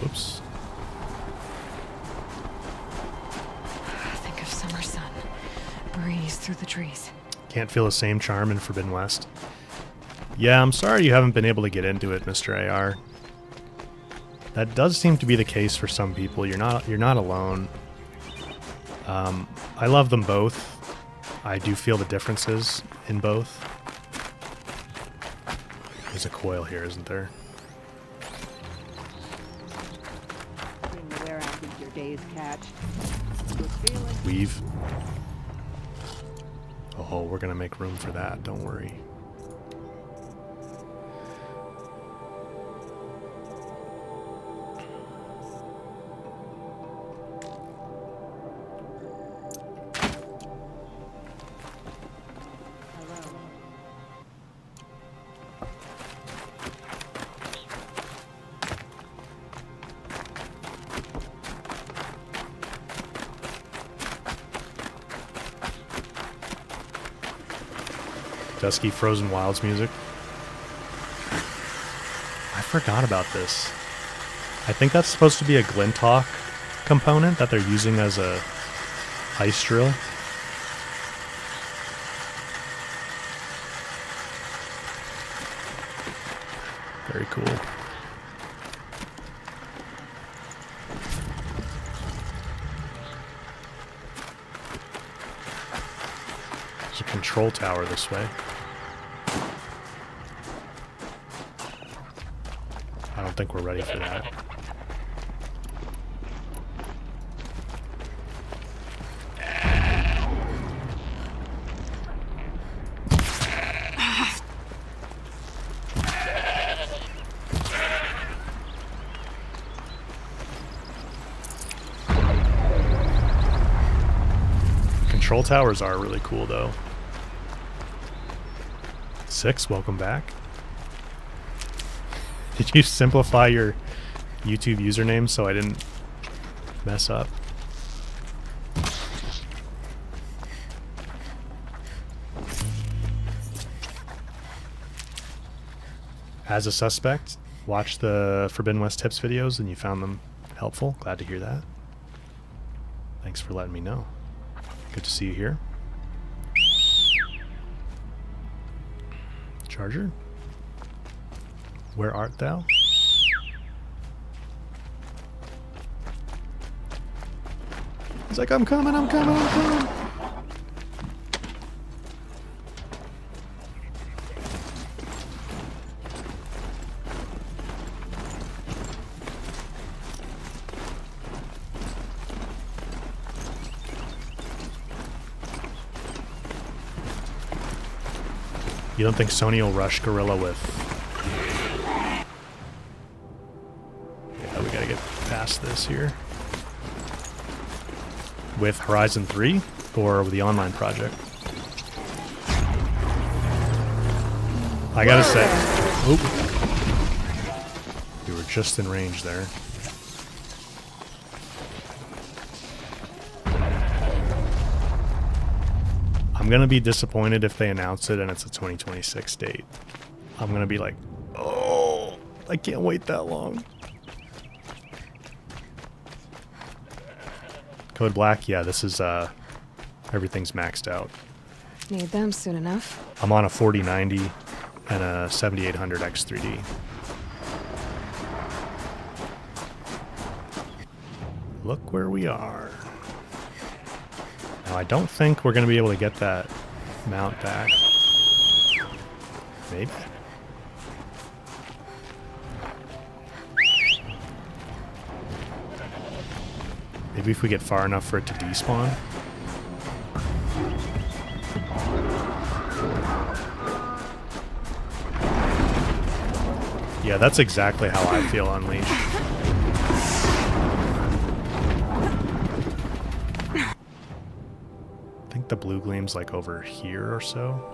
Whoops. Think of summer sun. Breeze through the trees. Can't feel the same charm in Forbidden West. Yeah, I'm sorry you haven't been able to get into it, Mr. AR. That does seem to be the case for some people. You're not alone. I love them both. I do feel the differences in both. There's a coil here, isn't there? Where I think your days catch. Weave. Oh, we're gonna make room for that, don't worry. Dusky Frozen Wilds music. I forgot about this. I think that's supposed to be a Glinthawk component that they're using as a ice drill. Very cool. There's a control tower this way. I don't think we're ready for that. Control towers are really cool, though. 6, welcome back. Did you simplify your YouTube username so I didn't mess up? As a suspect, watch the Forbidden West tips videos and you found them helpful. Glad to hear that. Thanks for letting me know. Good to see you here. Charger? Where art thou? He's like, I'm coming, I'm coming, I'm coming. You don't think Sony will rush Gorilla with... Yeah, we gotta get past this here. With Horizon 3 or the online project? I gotta say... Oop. We were just in range there. I'm gonna be disappointed if they announce it and it's a 2026 date. I'm gonna be like, oh, I can't wait that long. Code Black, yeah, this is, everything's maxed out. Need them soon enough. I'm on a 4090 and a 7800 X3D. Look where we are. Now, I don't think we're going to be able to get that mount back. Maybe. Maybe if we get far enough for it to despawn. Yeah, that's exactly how I feel Unleashed. I think the blue gleam's like over here or so.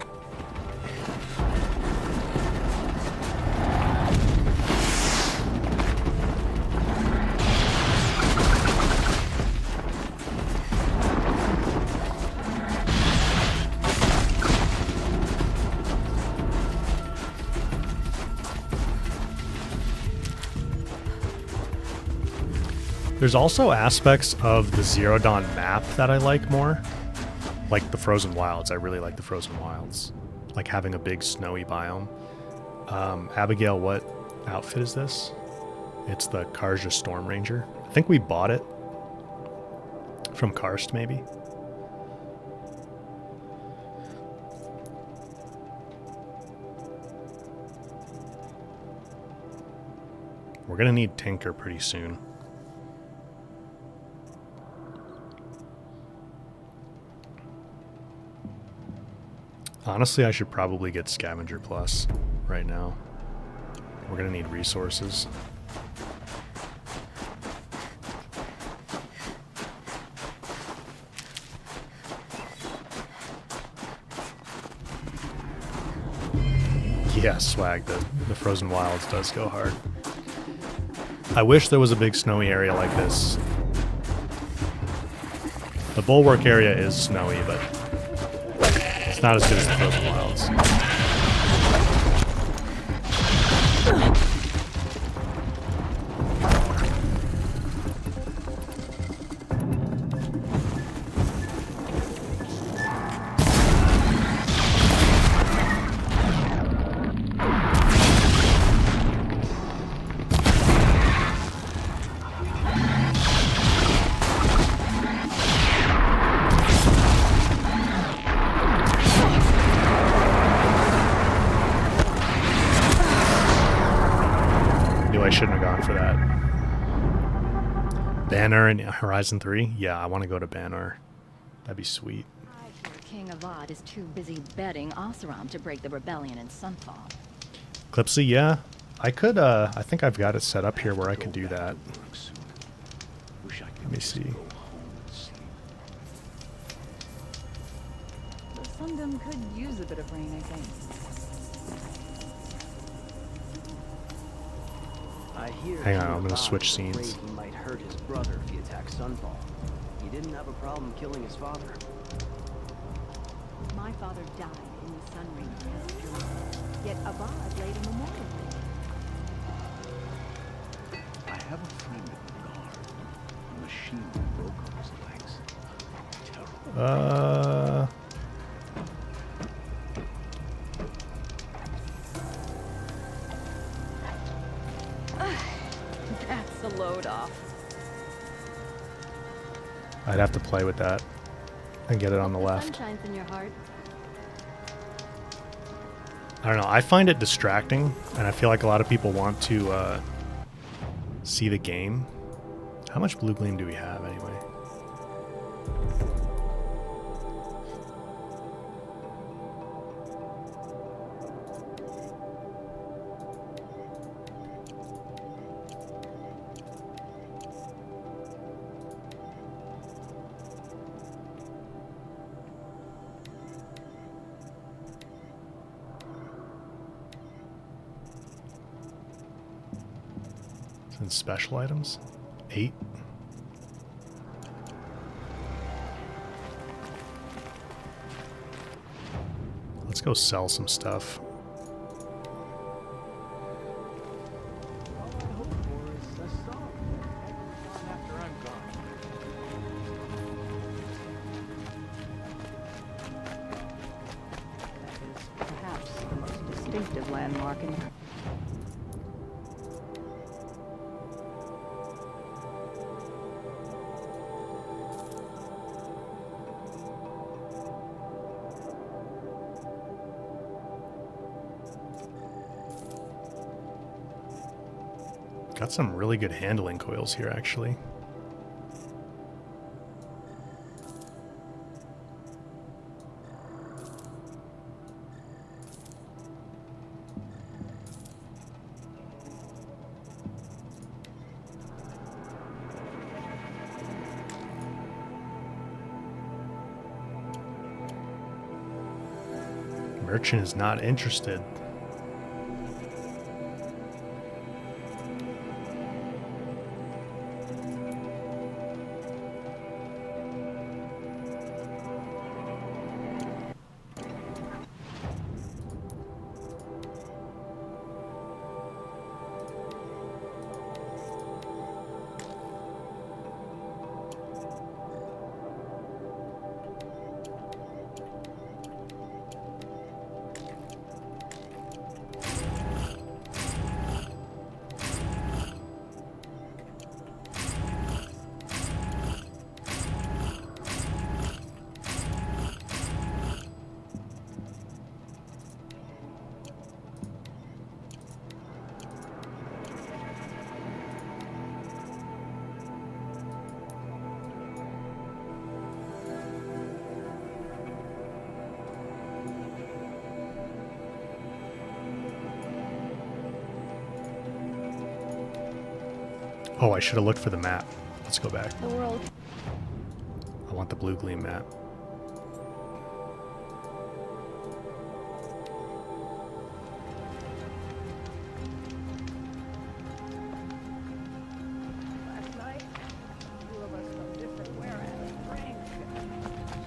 There's also aspects of the Zero Dawn map that I like more. Like the Frozen Wilds. I really like the Frozen Wilds. Like having a big snowy biome. Abigail, what outfit is this? It's the Karja Storm Ranger. I think we bought it from Karst, maybe. We're gonna need Tinker pretty soon. Honestly, I should probably get Scavenger Plus right now. We're gonna need resources. Yeah, swag. The Frozen Wilds does go hard. I wish there was a big snowy area like this. The Bulwark area is snowy, but it's not as good as the Frozen Wilds. I shouldn't have gone for that. Banner in Horizon 3? Yeah, I want to go to Banner. That'd be sweet. King Avad is too busy bedding Oseram to break the rebellion in Sunfall. Clipsy, yeah. I could, I think I've got it set up here where I could do that. Let me see. The Sundom could use a bit of rain, I think. I hear Hang on, King I'm gonna Avad switch was afraid scenes. He might hurt his brother if he attacked Sunfall. He didn't have a problem killing his father. My father died in the Sun Ring test drill. Yet Avad laid a memorial. I have a friend in the guard. A machine that broke on his legs. Terrible. That's a load off. I'd have to play with that and get it on the left. Sun shines in your heart. I don't know. I find it distracting, and I feel like a lot of people want to see the game. How much blue gleam do we have anyway? And special items? 8. Let's go sell some stuff. All I hope for is a song. After I'm gone. That is perhaps the most distinctive landmark in Got some really good handling coils here, actually. Merchant is not interested. Oh, I should have looked for the map. Let's go back. the world. I want the blue gleam map. Last night, two of us from different warehouses drank,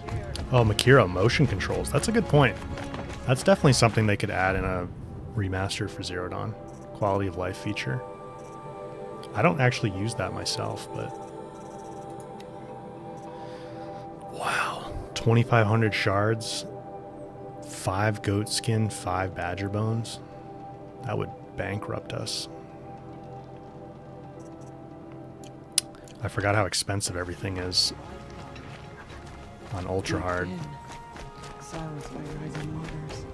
shared a Oh, Makiro motion controls. That's a good point. That's definitely something they could add in a remaster for Zero Dawn. Quality of life feature. I don't actually use that myself, but... Wow. 2,500 shards. 5 goat skin, 5 badger bones. That would bankrupt us. I forgot how expensive everything is on ultra hard. Silenced by rising waters.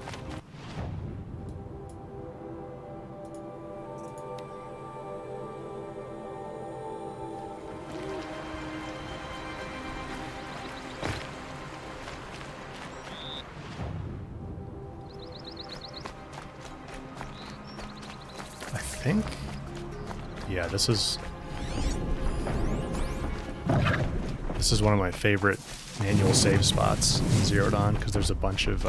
I think, yeah, this is one of my favorite manual save spots in Zero Dawn because there's a bunch of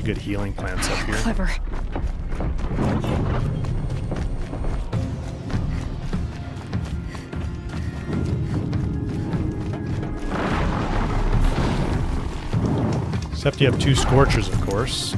good healing plants up here. Clever. Except you have 2 Scorchers, of course.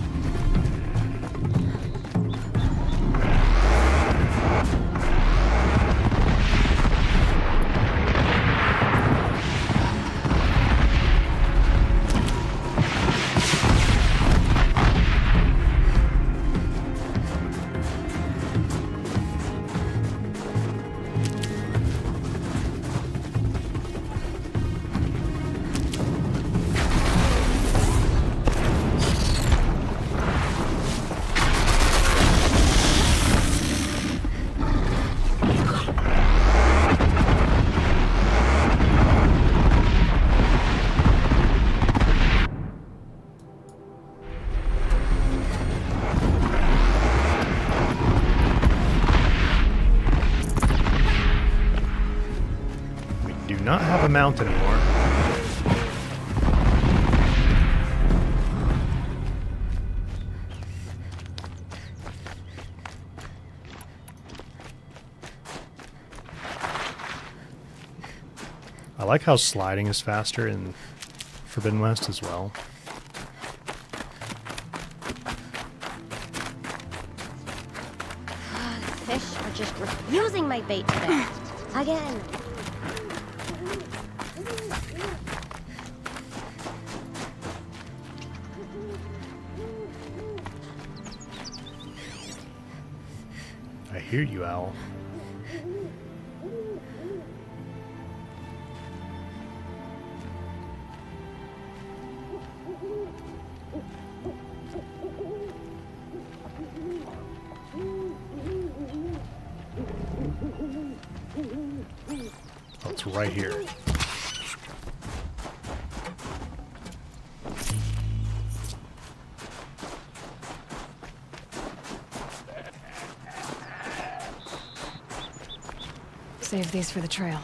Not have a mount anymore. I like how sliding is faster in Forbidden West as well. The fish are just refusing my bait today. Again. I hear you, Owl. Oh, it's right here. Save these for the trail.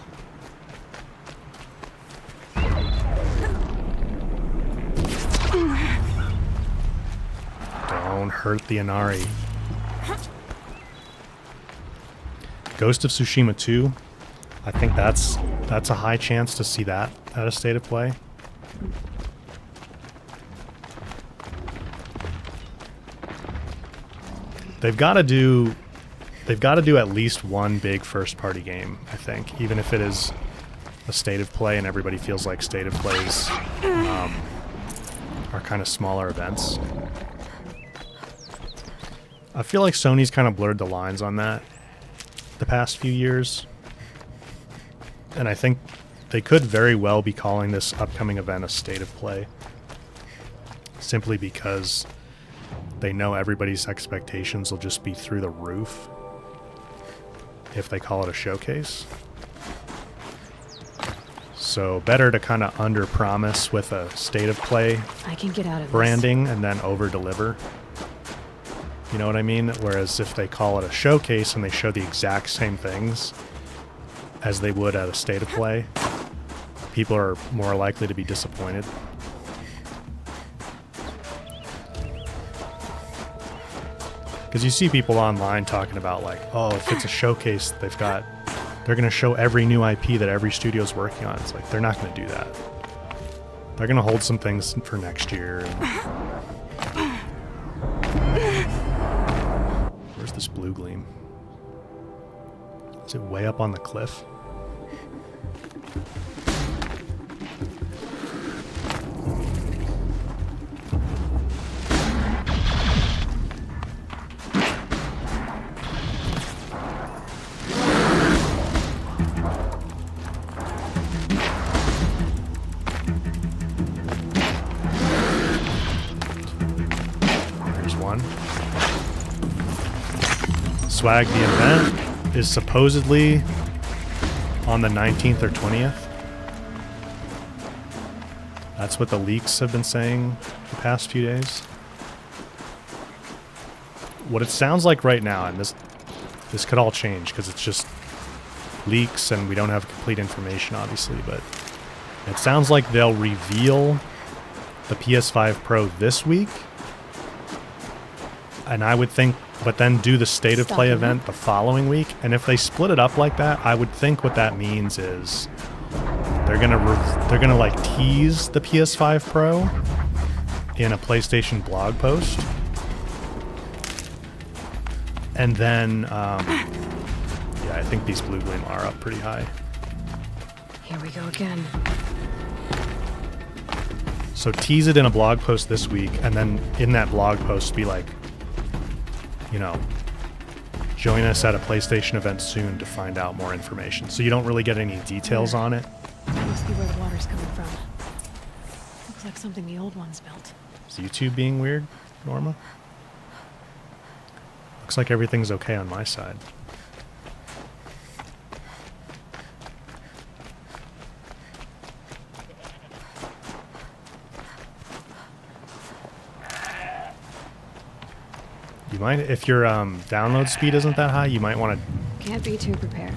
Don't hurt the Inari. Ghost of Tsushima 2. I think that's a high chance to see that at a state of play. They've got to do at least one big first-party game, I think, even if it is a state of play and everybody feels like state of plays are kind of smaller events. I feel like Sony's kind of blurred the lines on that the past few years. And I think they could very well be calling this upcoming event a state of play. Simply because they know everybody's expectations will just be through the roof if they call it a showcase. So better to kind of under-promise with a state of play I can get out of branding and then over-deliver. You know what I mean? Whereas if they call it a showcase and they show the exact same things as they would at a state of play, people are more likely to be disappointed. Because you see people online talking about like, oh, if it's a showcase, they've got they're going to show every new IP that every studio's working on. It's like, they're not going to do that. They're going to hold some things for next year. And... Where's this blue gleam? Is it way up on the cliff? Swag, the event is supposedly on the 19th or 20th. That's what the leaks have been saying the past few days. What it sounds like right now, and this could all change because it's just leaks and we don't have complete information obviously, but it sounds like they'll reveal the PS5 Pro this week. And I would think, but then do the State of Play event the following week. And if they split it up like that, I would think what that means is they're gonna like tease the PS5 Pro in a PlayStation blog post, and then yeah, I think these blue gleam are up pretty high. Here we go again. So tease it in a blog post this week, and then in that blog post be like, you know, join us at a PlayStation event soon to find out more information. So you don't really get any details on it. That must be where the water's coming from. Looks like something the old ones built. Is YouTube being weird, Norma? Looks like everything's okay on my side. You might, if your download speed isn't that high, you might want to... Can't be too prepared.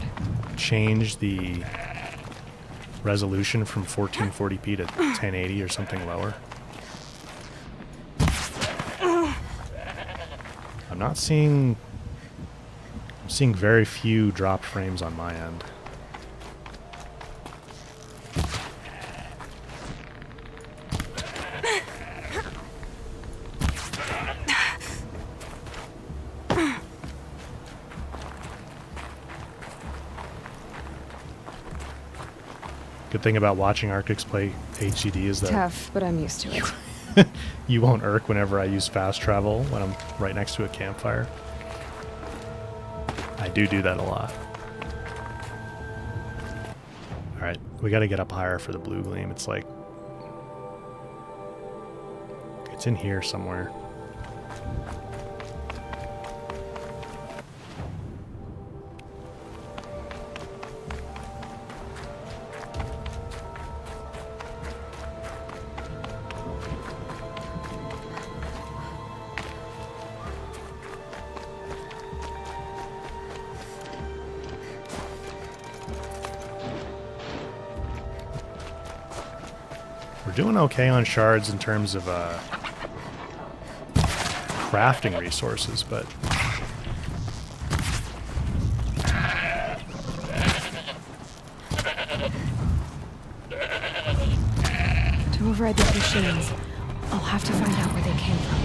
Change the resolution from 1440p to 1080 or something lower. I'm seeing very few dropped frames on my end. Good thing about watching Arktix play HDD is that tough, but I'm used to it. You won't irk whenever I use fast travel when I'm right next to a campfire. I do that a lot. Alright, we gotta get up higher for the blue gleam. It's like... it's in here somewhere. Doing okay on shards in terms of crafting resources, but to override these machines, I'll have to find out where they came from.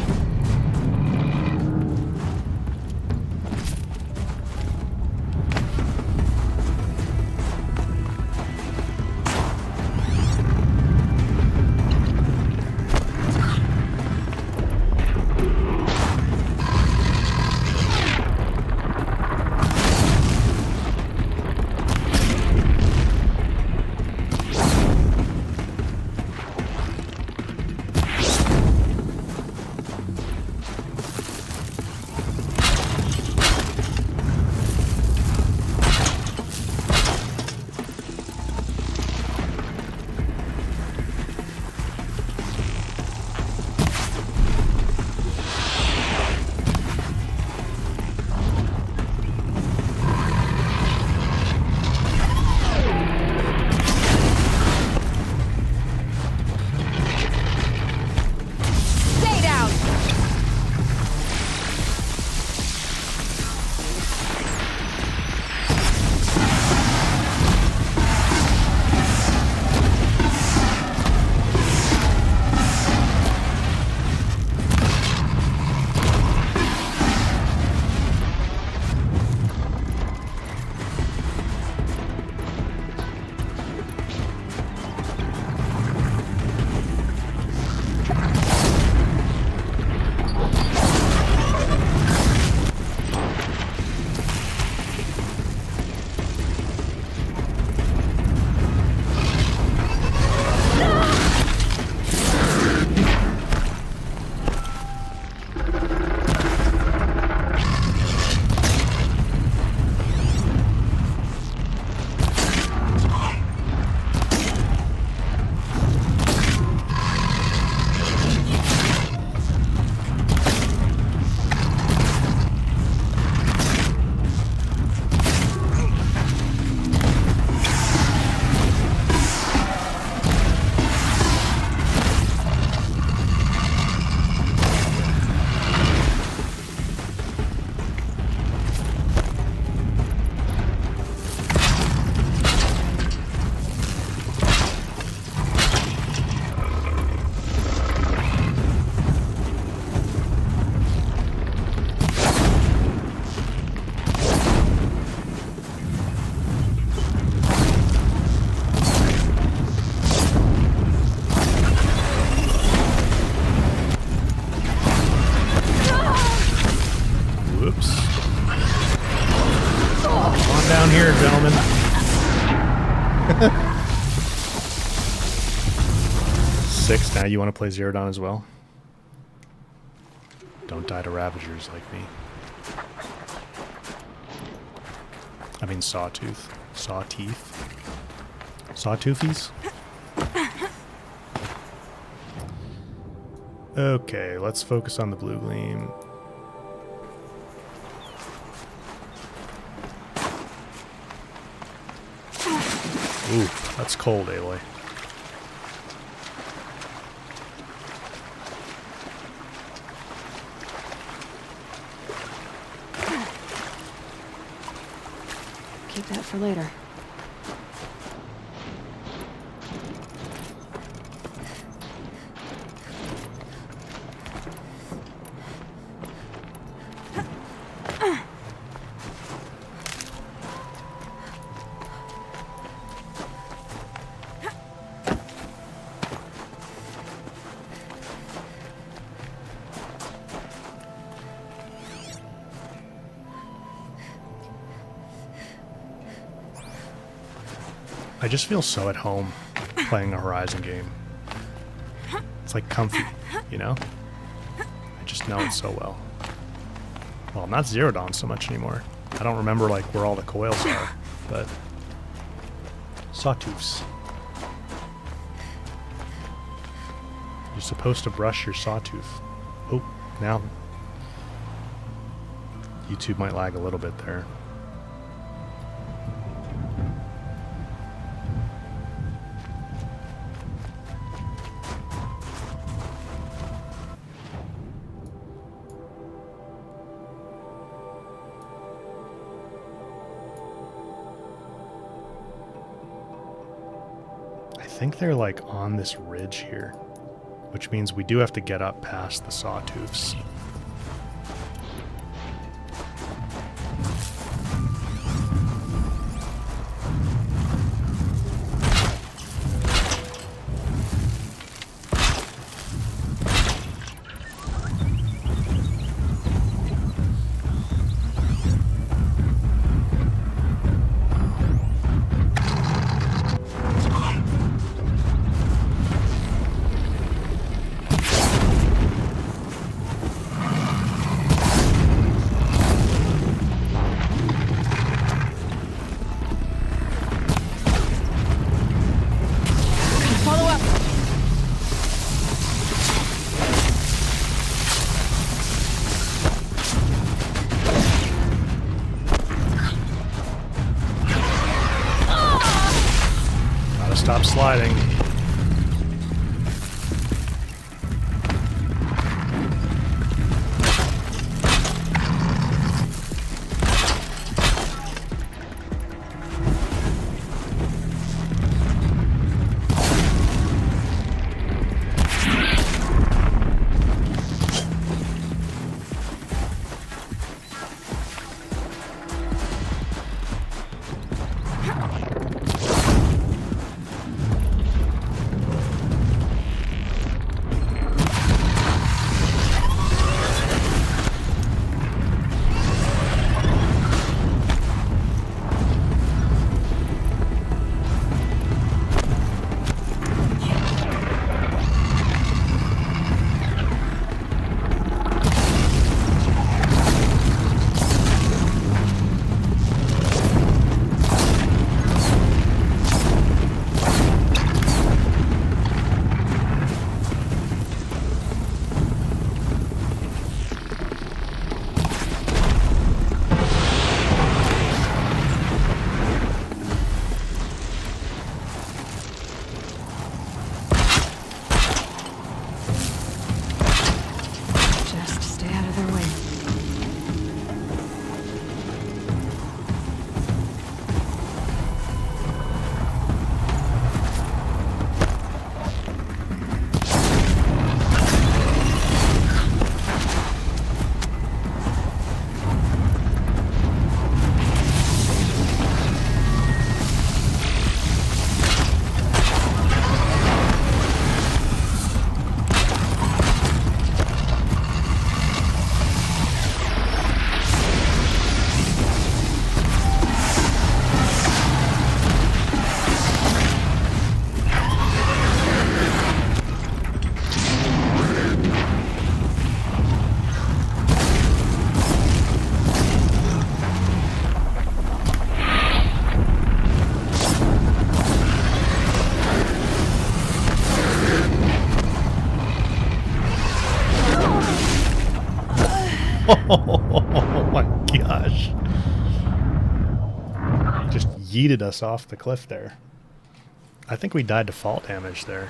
6, now you want to play Zero Dawn as well? Don't die to Ravagers like me. I mean Sawtooth. Sawteeth. Sawtoothies? Okay, let's focus on the blue gleam. Ooh, that's cold, Aloy. Keep that for later. I just feel so at home playing a Horizon game. It's like comfy, you know? I just know it so well. Well, not Zero Dawn so much anymore. I don't remember like where all the coils are, but sawtooths. You're supposed to brush your sawtooth. Oh, now YouTube might lag a little bit there. I think they're like on this ridge here, which means we do have to get up past the sawtooths. Stop sliding. Oh my gosh. Just yeeted us off the cliff there. I think we died to fall damage there.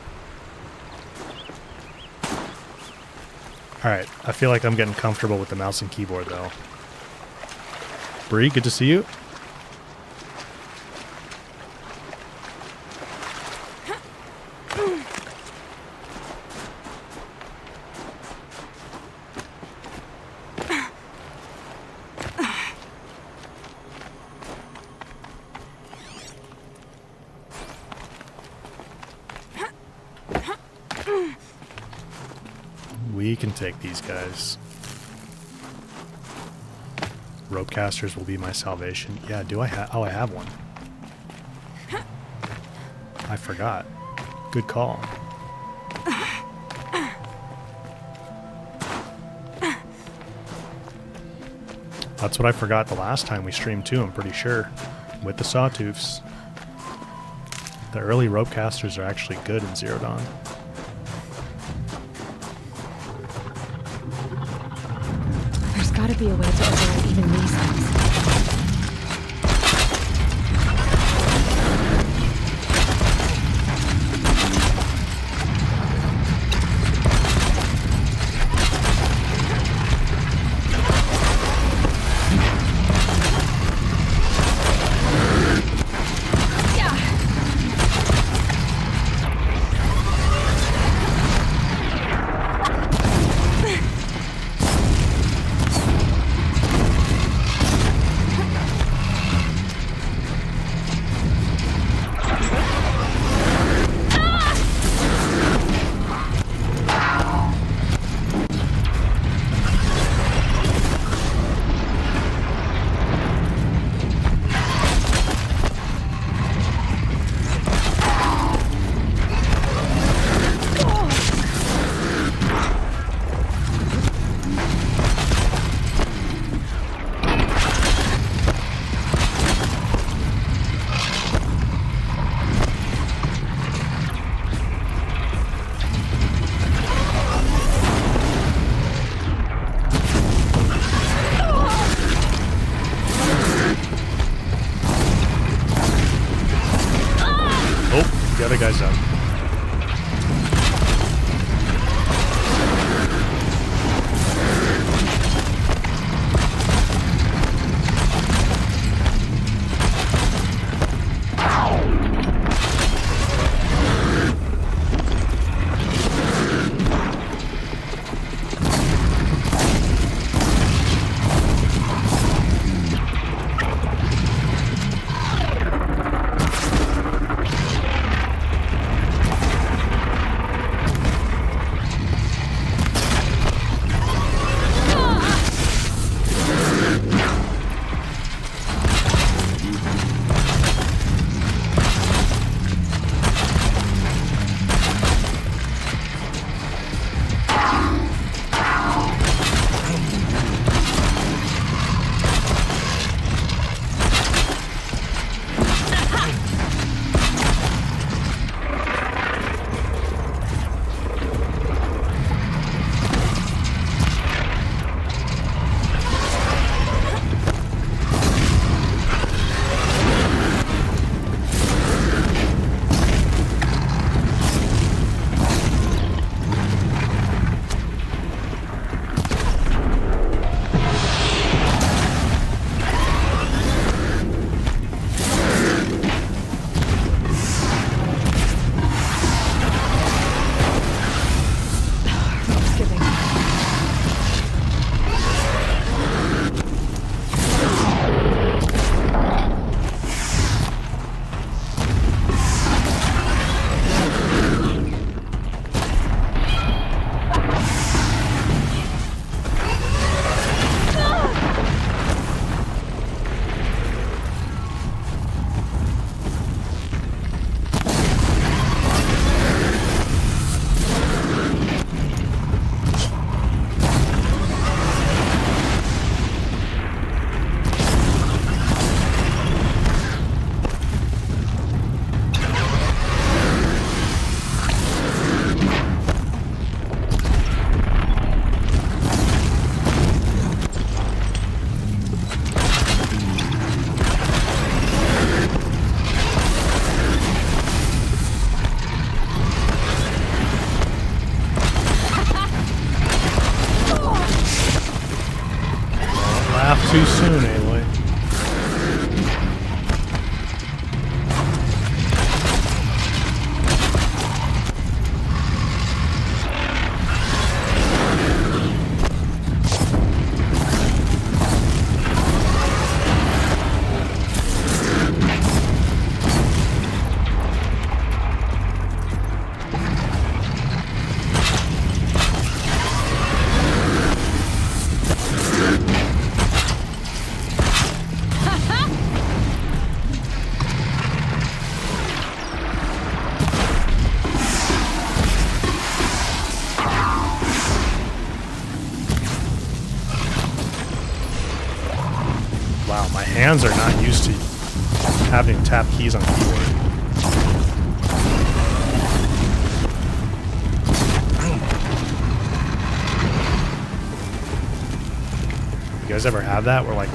Alright, I feel like I'm getting comfortable with the mouse and keyboard though. Bree, good to see you. We can take these guys. Rope casters will be my salvation. Yeah, do I have... Oh, I have one. I forgot. Good call. That's what I forgot the last time we streamed too, I'm pretty sure. With the sawtooths. The early rope casters are actually good in Zero Dawn. There's gotta be a way to override even these things. The other guy's up. too soon, Aloy. Wow, my hands are not used to having tap keys on keyboard. You guys ever have that where like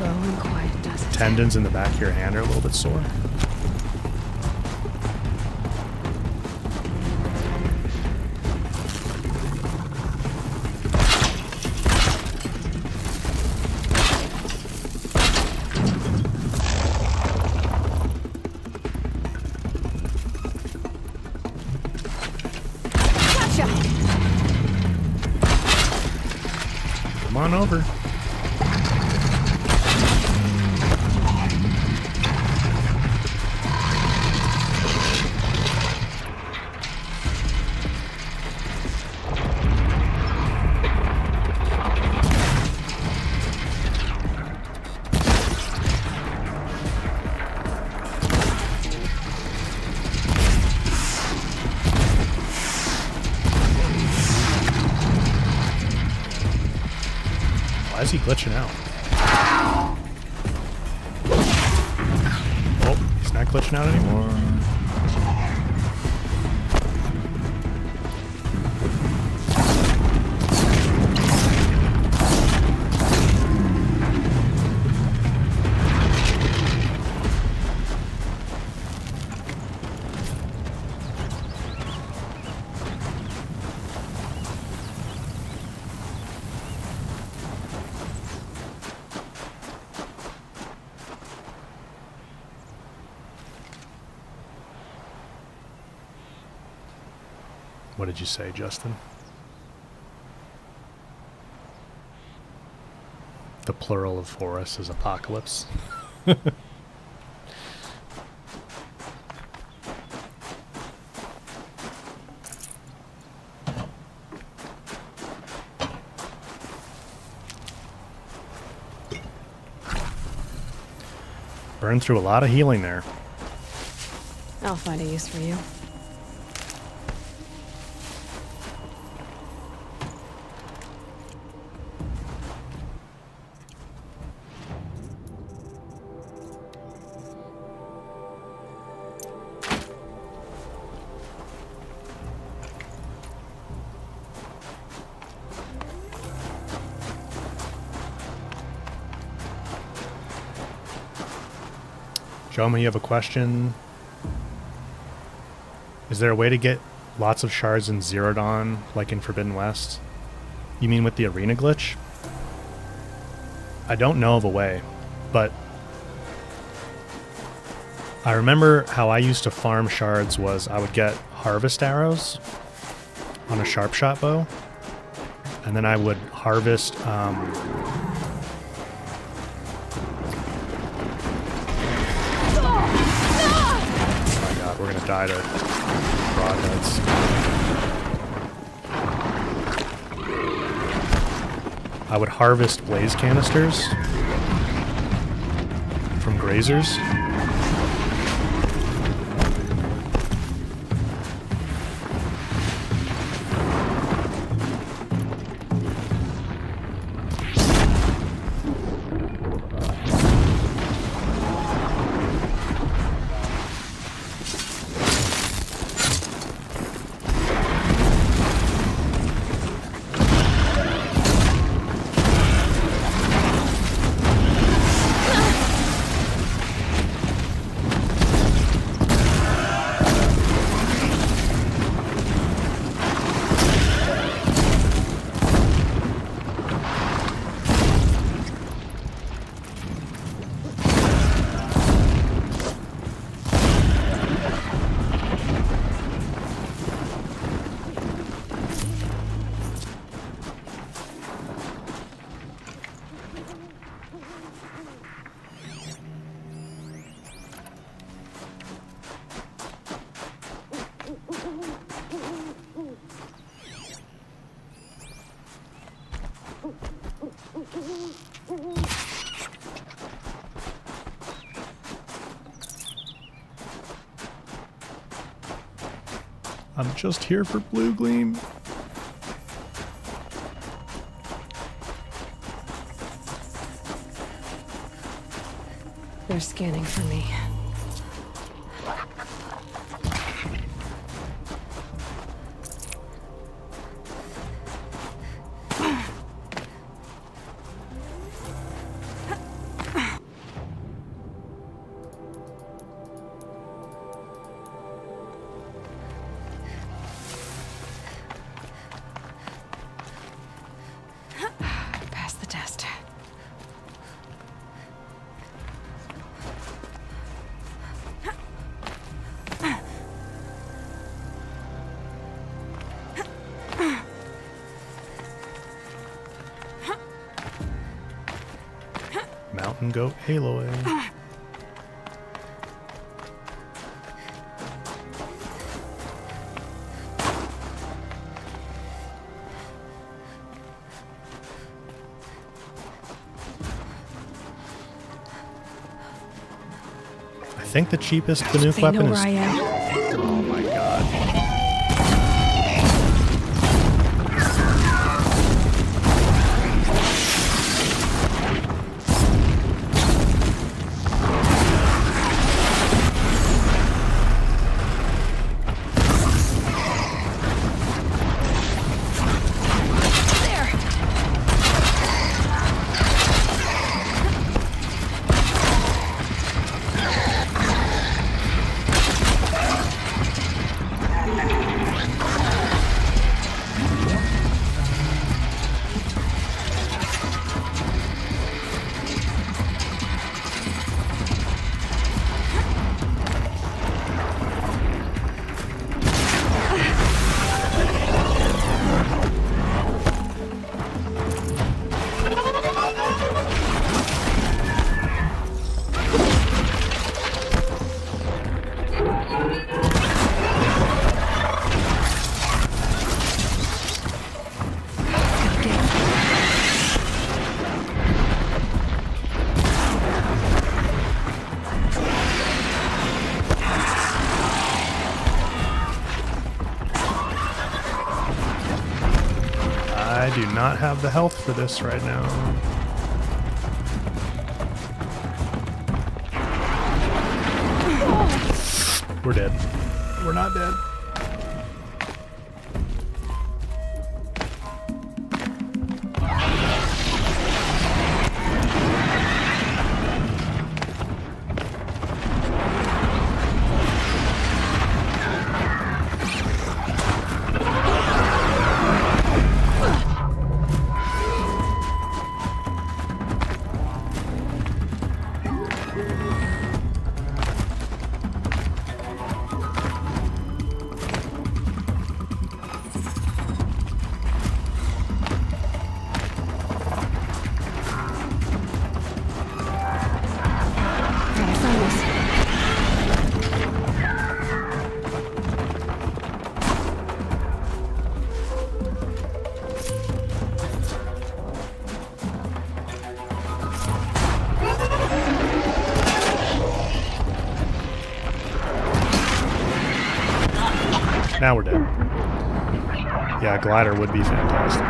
Low and quiet does it. tendons in the back of your hand are a little bit sore? Come on over. Why is he glitching out? Oh, he's not glitching out anymore. What did you say, Justin? The plural of Horus is apocalypse. Burned through a lot of healing there. I'll find a use for you. Joma, you have a question? Is there a way to get lots of shards in Zero Dawn, like in Forbidden West? You mean with the arena glitch? I don't know of a way, but I remember how I used to farm shards was I would get harvest arrows on a sharp shot bow, and then I would harvest we're gonna die to broadheads. I would harvest blaze canisters from grazers. I'm just here for Blue Gleam. They're scanning for me. Pass the test. Mountain Goat Aloy. I think the cheapest Banuk weapon is... Oh my god. I do not have the health for this right now. We're dead. We're not dead. Now we're dead. Yeah, a glider would be fantastic.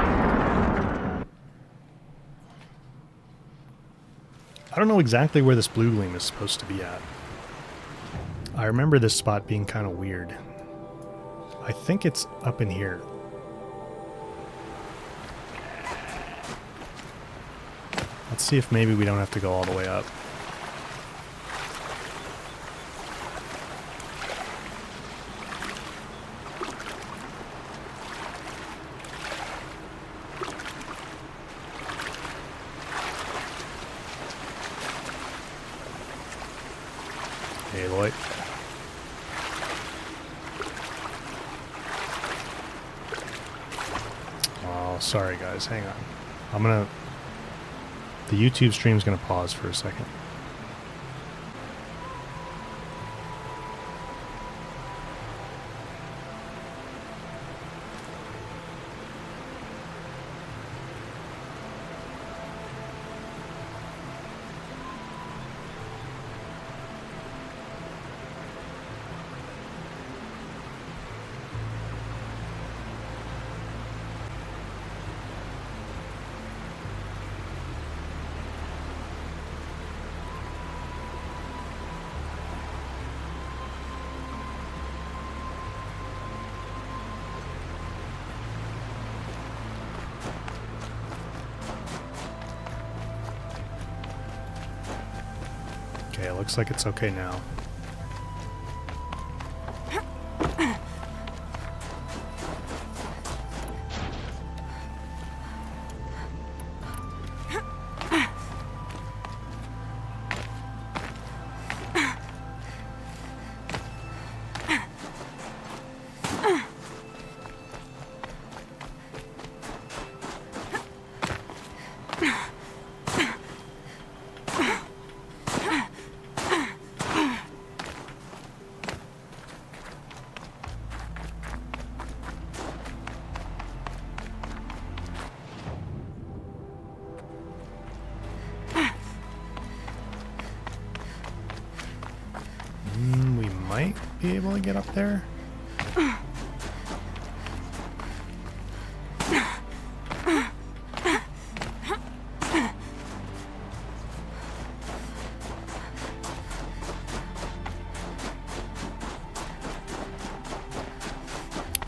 I don't know exactly where this blue gleam is supposed to be at. I remember this spot being kind of weird. I think it's up in here. Let's see if maybe we don't have to go all the way up. Aloy. Oh, sorry guys, hang on. The YouTube stream's gonna pause for a second. looks like it's okay now. We might be able to get up there.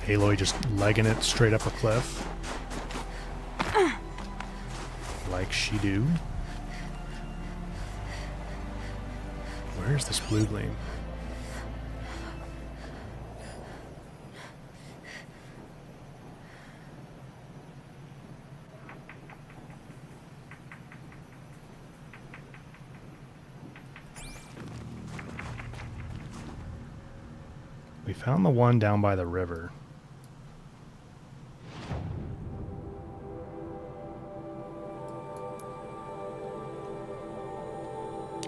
Aloy just legging it straight up a cliff. Like she do. Where's this blue gleam? We found the one down by the river.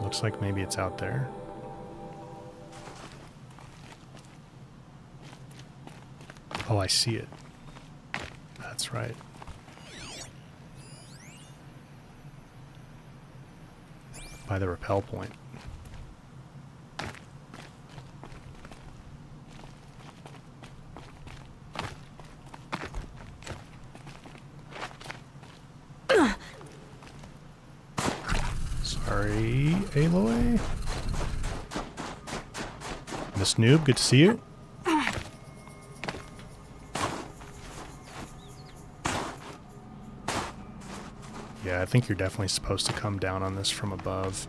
Looks like maybe it's out there. Oh, I see it. That's right. By the rappel point. Sorry, Aloy. Miss Noob, good to see you. Yeah, I think you're definitely supposed to come down on this from above.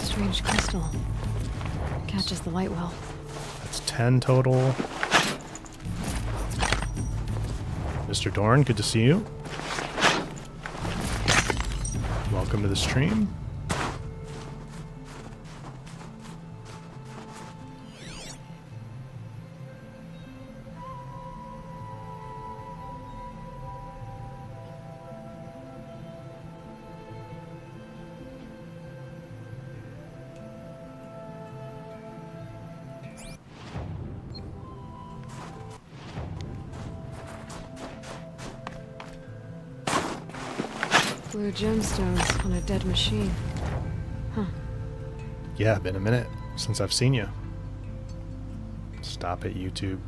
Strange crystal. Catches the light well. That's 10 total. Mr. Dorn, good to see you. Welcome to the stream. Blue gemstones on a dead machine. Huh. Yeah, been a minute since I've seen you. Stop it, YouTube.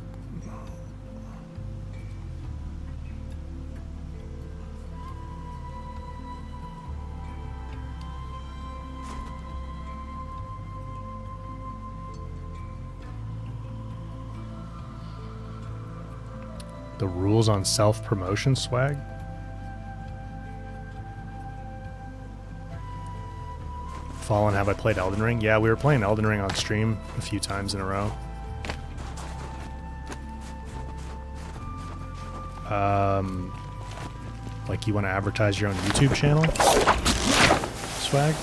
The rules on self-promotion swag? Fallen, have I played Elden Ring? Yeah, we were playing Elden Ring on stream a few times in a row. Like you want to advertise your own YouTube channel? Swag?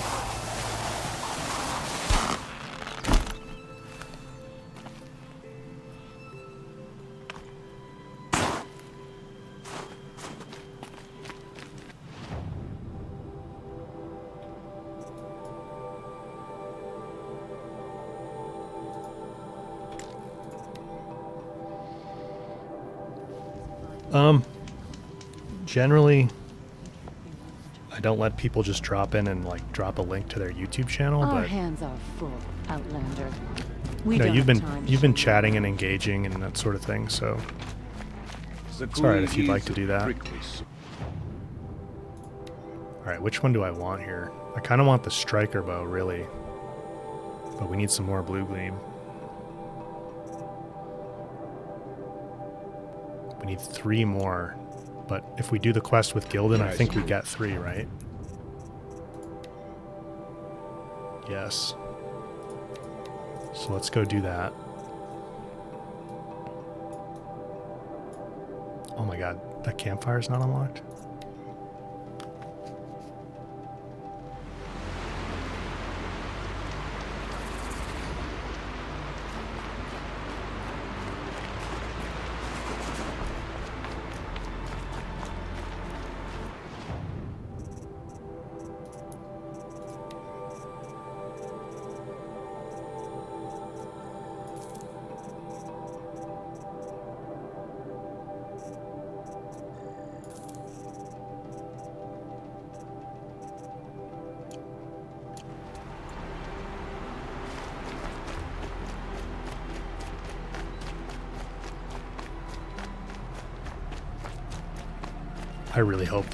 Generally, I don't let people just drop in and like drop a link to their YouTube channel. Our But hands are full, Outlander. you've been chatting and engaging and that sort of thing, so it's alright if you'd like to do that. Alright, which one do I want here? I kind of want the striker bow, really, but we need some more blue gleam. We need 3 more. But if we do the quest with Gildan, I think we get 3, right? Yes. So let's go do that. Oh my god, that campfire is not unlocked? I really hope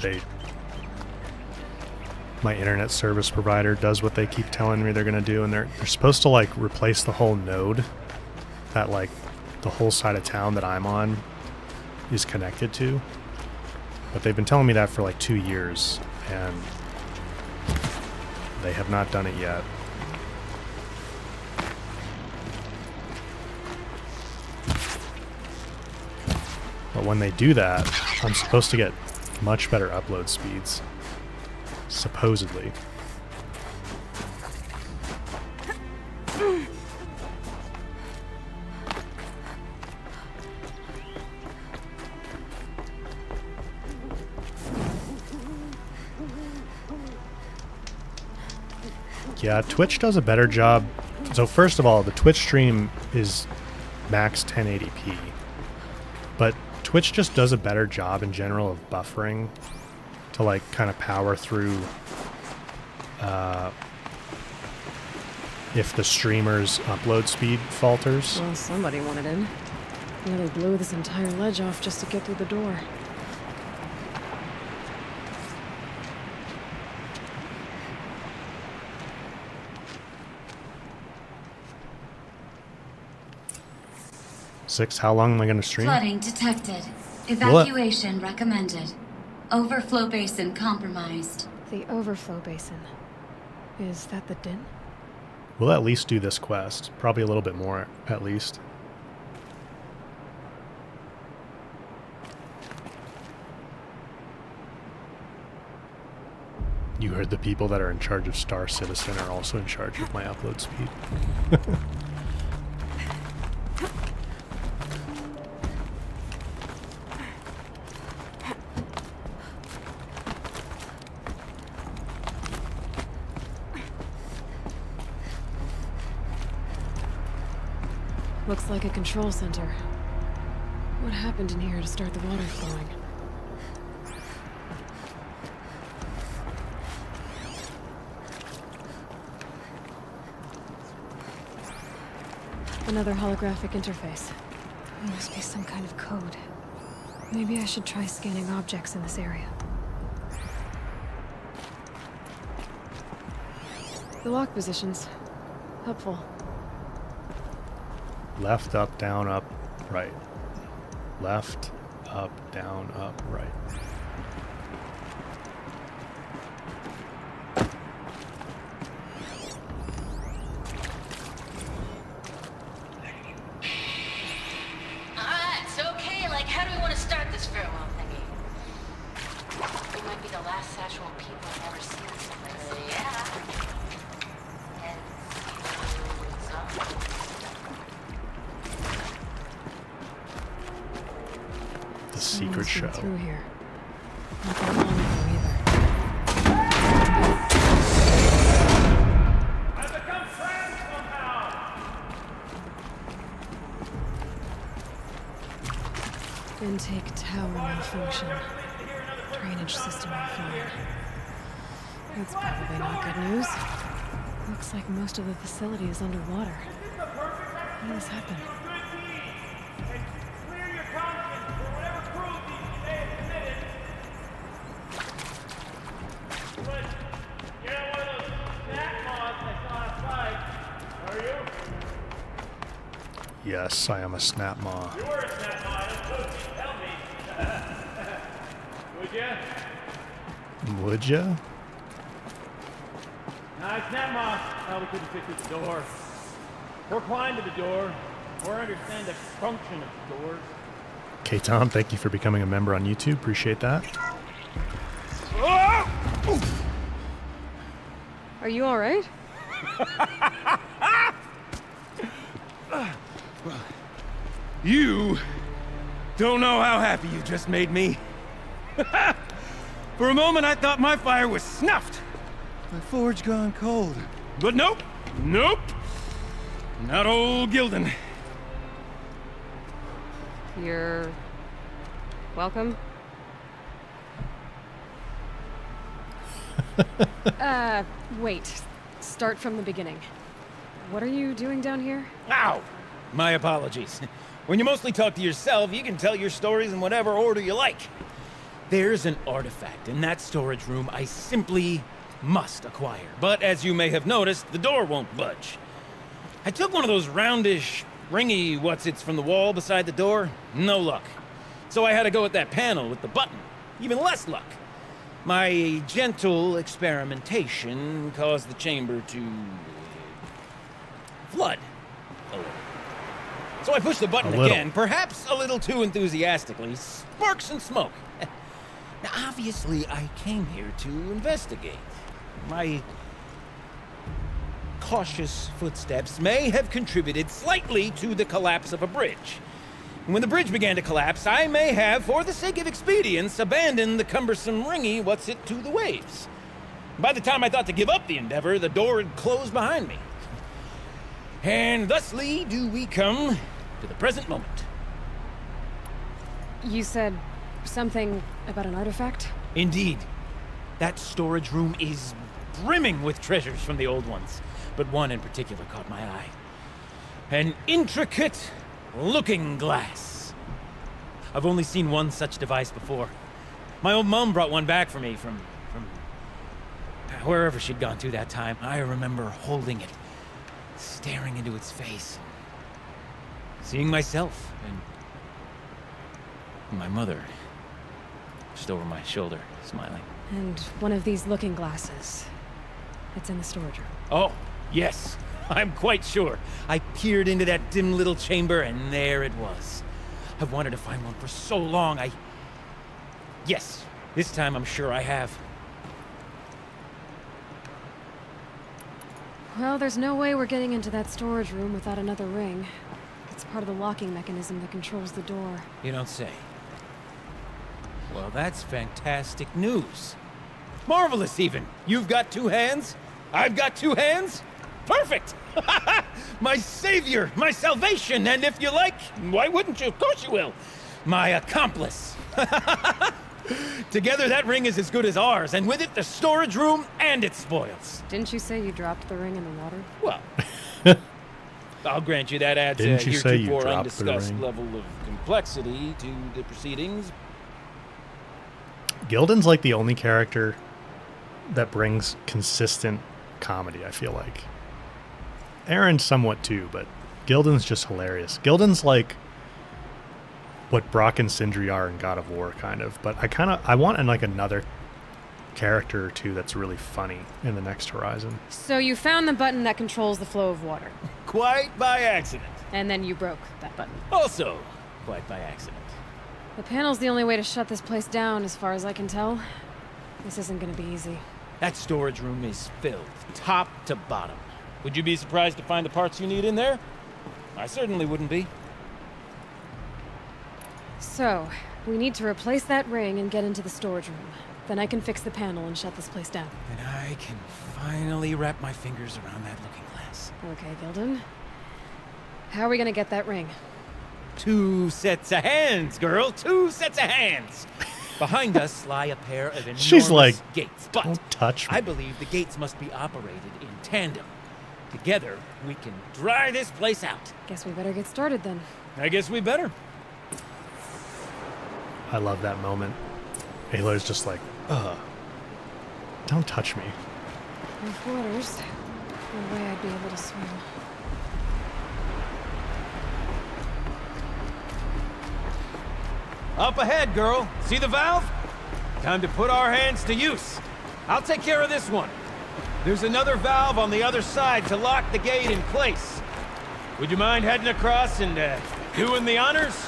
my internet service provider does what they keep telling me they're going to do, and they're supposed to like replace the whole node that like the whole side of town that I'm on is connected to. But they've been telling me that for like 2 years, and they have not done it yet. But when they do that, I'm supposed to get much better upload speeds. Supposedly. Yeah, Twitch does a better job. So first of all, the Twitch stream is max 1080p. But Twitch just does a better job in general of buffering to like kind of power through if the streamer's upload speed falters. Well, somebody wanted in. Nearly blew this entire ledge off just to get through the door. Six, how long am I going to stream? Flooding detected. Evacuation recommended. Overflow basin compromised. The overflow basin. Is that the din? We'll at least do this quest. Probably a little bit more, at least. You heard the people that are in charge of Star Citizen are also in charge of my upload speed. Looks like a control center. What happened in here to start the water flowing? Another holographic interface. There must be some kind of code. Maybe I should try scanning objects in this area. The lock positions. Helpful. Left, up, down, up, right. Left, up, down, up, right. It's okay. Like, how do we want to start this farewell thingy? We might be the last Satchel people to ever see this place. Yeah. And The secret show. Through here. Not that long ago either. I've become friends somehow. Intake tower malfunction. Drainage system offline. That's probably not good news. Looks like most of the facility is underwater. How did this happen? Yes, I am a snap maw. You were a snap maw. Don't tell me. ya? Would ya? Nah, Snap Moss probably couldn't fit through the door. Or climb to the door. Or understand the function of the doors. Okay, Tom, thank you for becoming a member on YouTube. Appreciate that. Are you all right? You don't know how happy you just made me. For a moment, I thought my fire was snuffed. My forge gone cold. But nope, nope. Not old Gildan. You're welcome. Wait. Start from the beginning. What are you doing down here? Ow! My apologies. When you mostly talk to yourself, you can tell your stories in whatever order you like. There's an artifact in that storage room I simply must acquire. But as you may have noticed, the door won't budge. I took one of those roundish, ringy what's-its from the wall beside the door. No luck. So I had to go with that panel with the button. Even less luck. My gentle experimentation caused the chamber to flood a little. So I pushed the button again, perhaps a little too enthusiastically. Sparks and smoke. Now, obviously, I came here to investigate. My cautious footsteps may have contributed slightly to the collapse of a bridge. When the bridge began to collapse, I may have, for the sake of expedience, abandoned the cumbersome ringy what's-it to the waves. By the time I thought to give up the endeavor, the door had closed behind me. And thusly do we come to the present moment. You said something about an artifact? Indeed. That storage room is brimming with treasures from the old ones, but one in particular caught my eye. An intricate looking glass. I've only seen one such device before. My old mom brought one back for me from wherever she'd gone to that time. I remember holding it, staring into its face, seeing myself and my mother just over my shoulder, smiling. And one of these looking glasses. It's in the storage room. Oh, yes. I'm quite sure. I peered into that dim little chamber, and there it was. I've wanted to find one for so long, Yes, this time I'm sure I have. Well, there's no way we're getting into that storage room without another ring. It's part of the locking mechanism that controls the door. You don't say. Well, that's fantastic news. Marvelous, even. You've got two hands. I've got two hands. Perfect! My savior, my salvation, and if you like, why wouldn't you? Of course you will. My accomplice. Together, that ring is as good as ours, and with it, the storage room and its spoils. Didn't you say you dropped the ring in the water? Well, I'll grant you that adds Didn't a you say you heretofore dropped the undiscussed ring? level of complexity to the proceedings. Gildan's like the only character that brings consistent comedy, I feel like. Aaron's somewhat too, but Gildan's just hilarious. Gildan's like what Brock and Sindri are in God of War, kind of. But I want like another character or two that's really funny in the next Horizon. So you found the button that controls the flow of water. Quite by accident. And then you broke that button. Also, quite by accident. The panel's the only way to shut this place down, as far as I can tell. This isn't gonna be easy. That storage room is filled, top to bottom. Would you be surprised to find the parts you need in there? I certainly wouldn't be. So, we need to replace that ring and get into the storage room. Then I can fix the panel and shut this place down. And I can finally wrap my fingers around that looking glass. Okay, Gildan. How are we gonna get that ring? 2 sets of hands, girl. 2 sets of hands. Behind us lie a pair of enormous She's like, gates. But don't touch me. I believe the gates must be operated in tandem. Together, we can dry this place out. Guess we better get started then. I guess we better. I love that moment. Aloy's just like, don't touch me. Rough waters. No way I'd be able to swim. Up ahead, girl. See the valve? Time to put our hands to use. I'll take care of this one. There's another valve on the other side to lock the gate in place. Would you mind heading across and doing the honors?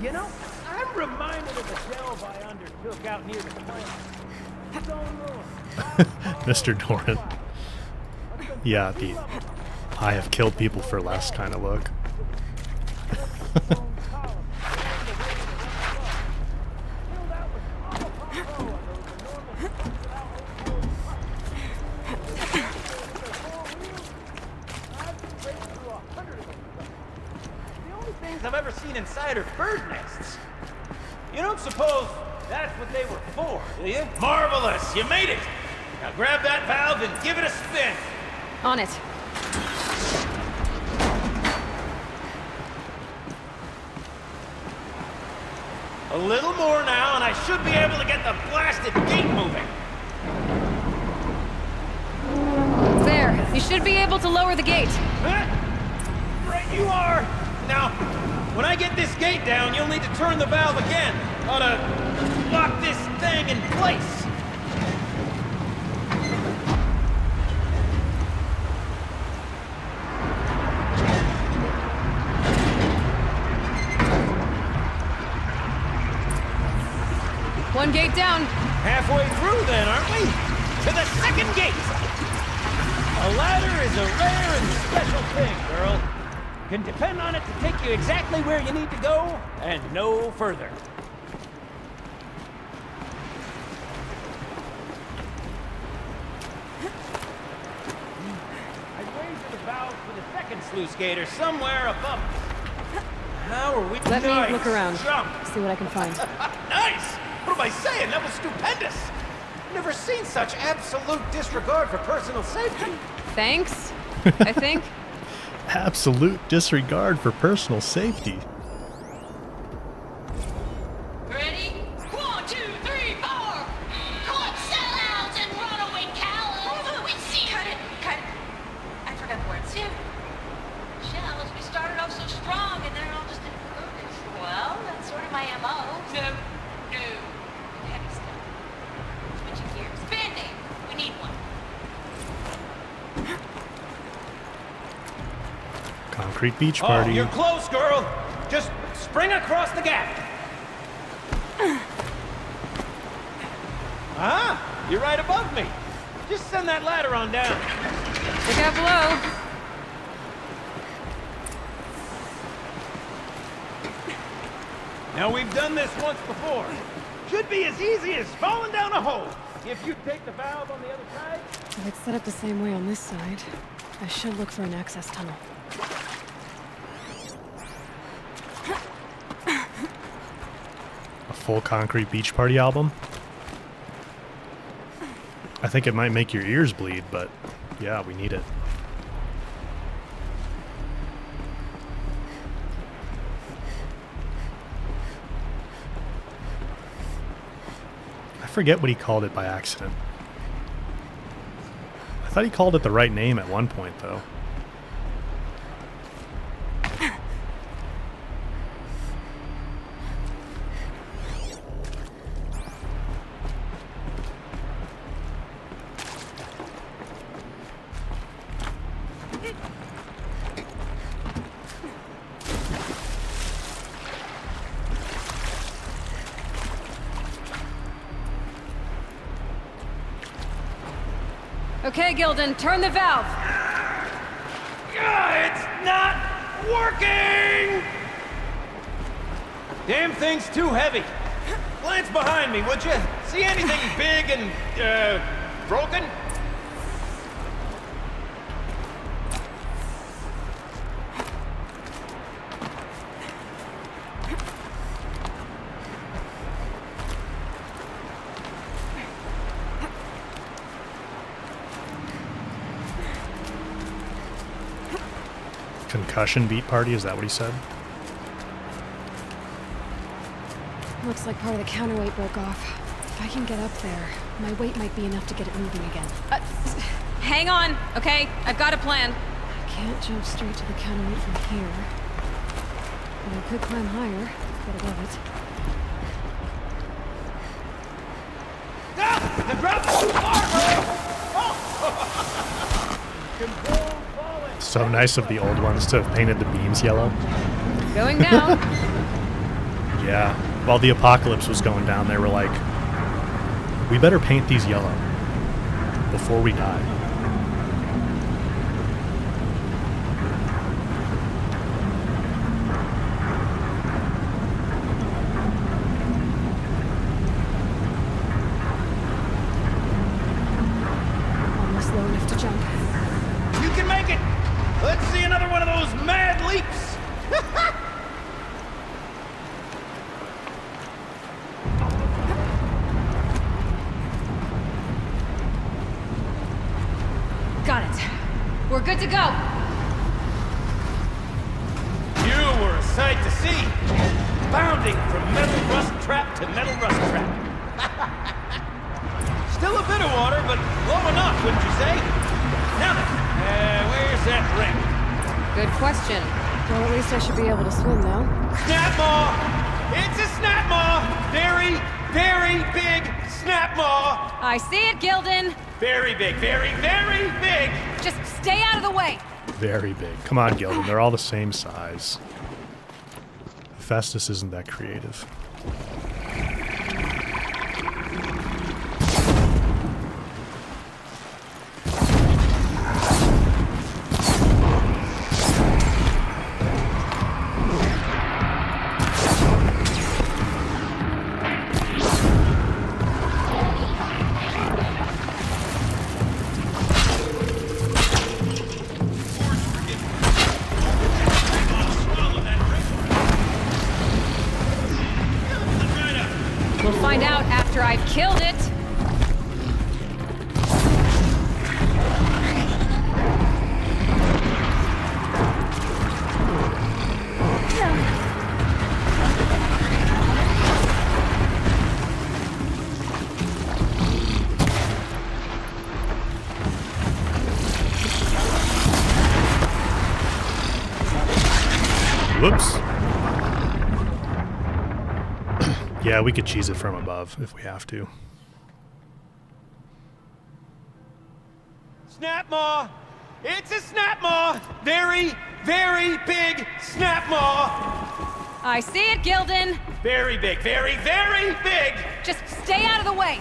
You know, I'm reminded of the delve I undertook out near the plant. Stone Ruin. Mr. Doran. Yeah, the I have killed people for less kind of look. I've ever seen inside are bird nests. You don't suppose that's what they were for, do you? Marvelous! You made it! Now grab that valve and give it a spin. On it. A little more now, and I should be able to get the blasted gate moving. There. You should be able to lower the gate. Right you are! Now, when I get this gate down, you'll need to turn the valve again. Ought to lock this thing in place. One gate down. Halfway through then, aren't we? To the second gate! A ladder is a rare and special thing, girl. Can depend on it to take you exactly where you need to go, and no further. I raised the valve for the second sluice gate or somewhere above us. How are we? Let me look around. Jump. See what I can find. Nice! What am I saying? That was stupendous! Never seen such absolute disregard for personal safety. Thanks, I think. Absolute disregard for personal safety. Ready? 1, 2, 3, 4! Caught sellouts and runaway cowards! We see... Cut it! I forgot the words. Shells, we started off so strong and they're all just in focus. Well, that's sort of my MO. No. Heavy stuff. Switching gears. Band-aid. We need one. Concrete beach party. Oh, you're close, girl. Just spring across the gap. Ah, you're right above me. Just send that ladder on down. Look out below. Now, we've done this once before. Should be as easy as falling down a hole. If you take the valve on the other side... If it's set up the same way on this side, I should look for an access tunnel. A full concrete beach party album? I think it might make your ears bleed, but yeah, we need it. I forget what he called it by accident. I thought he called it the right name at one point, though. Okay, Gildan, turn the valve. It's not working! Damn thing's too heavy. Glance behind me, would you? See anything big and, broken? Concussion beat party, is that what he said? Looks like part of the counterweight broke off. If I can get up there, my weight might be enough to get it moving again. Hang on, okay? I've got a plan. I can't jump straight to the counterweight from here. But I could climb higher, get above it. So nice of the old ones to have painted the beams yellow. Going down. Yeah. While the apocalypse was going down, they were like, we better paint these yellow before we die. Almost low enough to jump. You can make it! Let's see another one of those mad leaps! Got it. We're good to go. You were a sight to see. Bounding from metal rust trap to metal rust trap. Still a bit of water, but low enough, wouldn't you say? Now then, where's that ring? Good question. Well, at least I should be able to swim now. Snap maw! It's a snap maw! Very, very big snap maw! I see it, Gildan. Very big, very, very big! Just stay out of the way. Very big. Come on, Gildan. They're all the same size. Festus isn't that creative. We'll find out after I've killed it. Whoops. Yeah, we could cheese it from above if we have to. Snap maw! It's a snap maw! Very, very big snap maw! I see it, Gildan. Very big, very, very big! Just stay out of the way.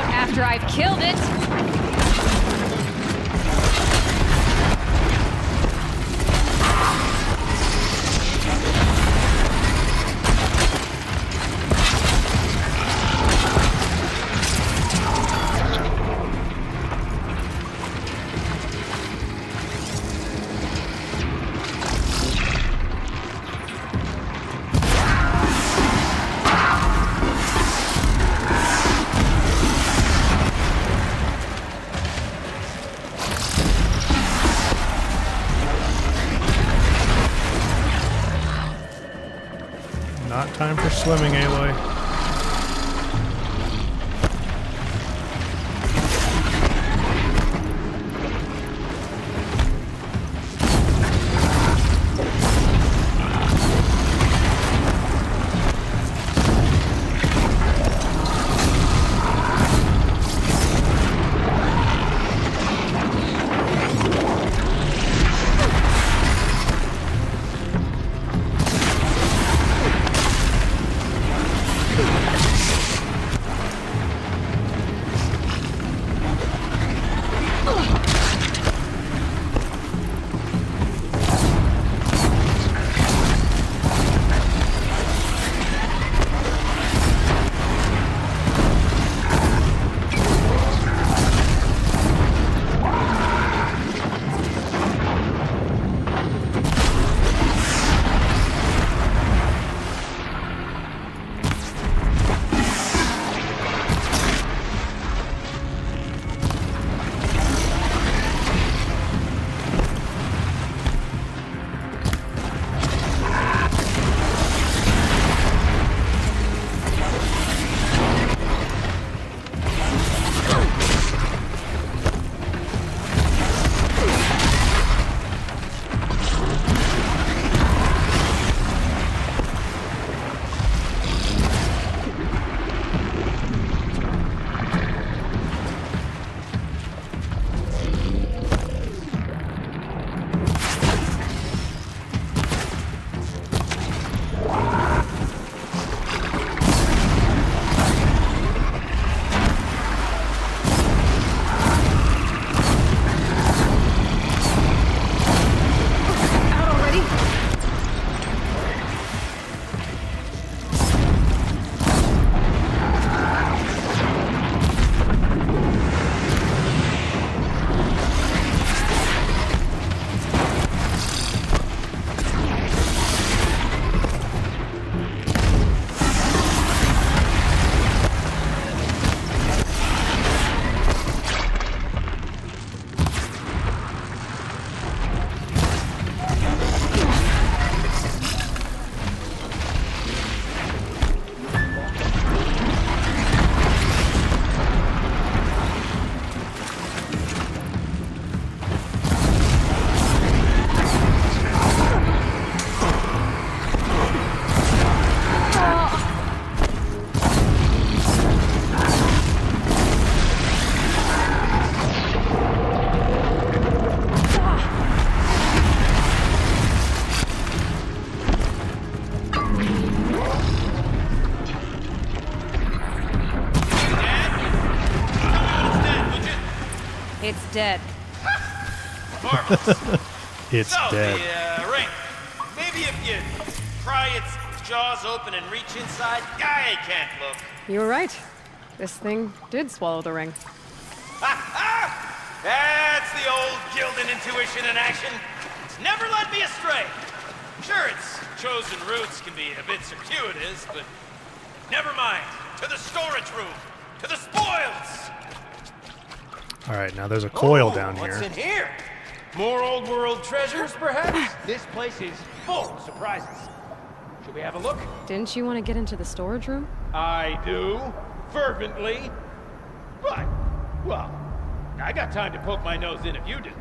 After I've killed it. Not time for swimming, Aloy. It's dead. Marvelous. It's so, dead. the ring. Maybe if you pry its jaws open and reach inside, I can't look. You were right. This thing did swallow the ring. That's the old Gildan intuition in action. It's never led me astray. Sure, its chosen routes can be a bit circuitous, but never mind. To the storage room. To the spoils. All right, now there's a coil down What's here. in here? More old world treasures, perhaps? This place is full of surprises. Should we have a look? Didn't you want to get into the storage room? I do. Fervently. But, well, I got time to poke my nose in if you do.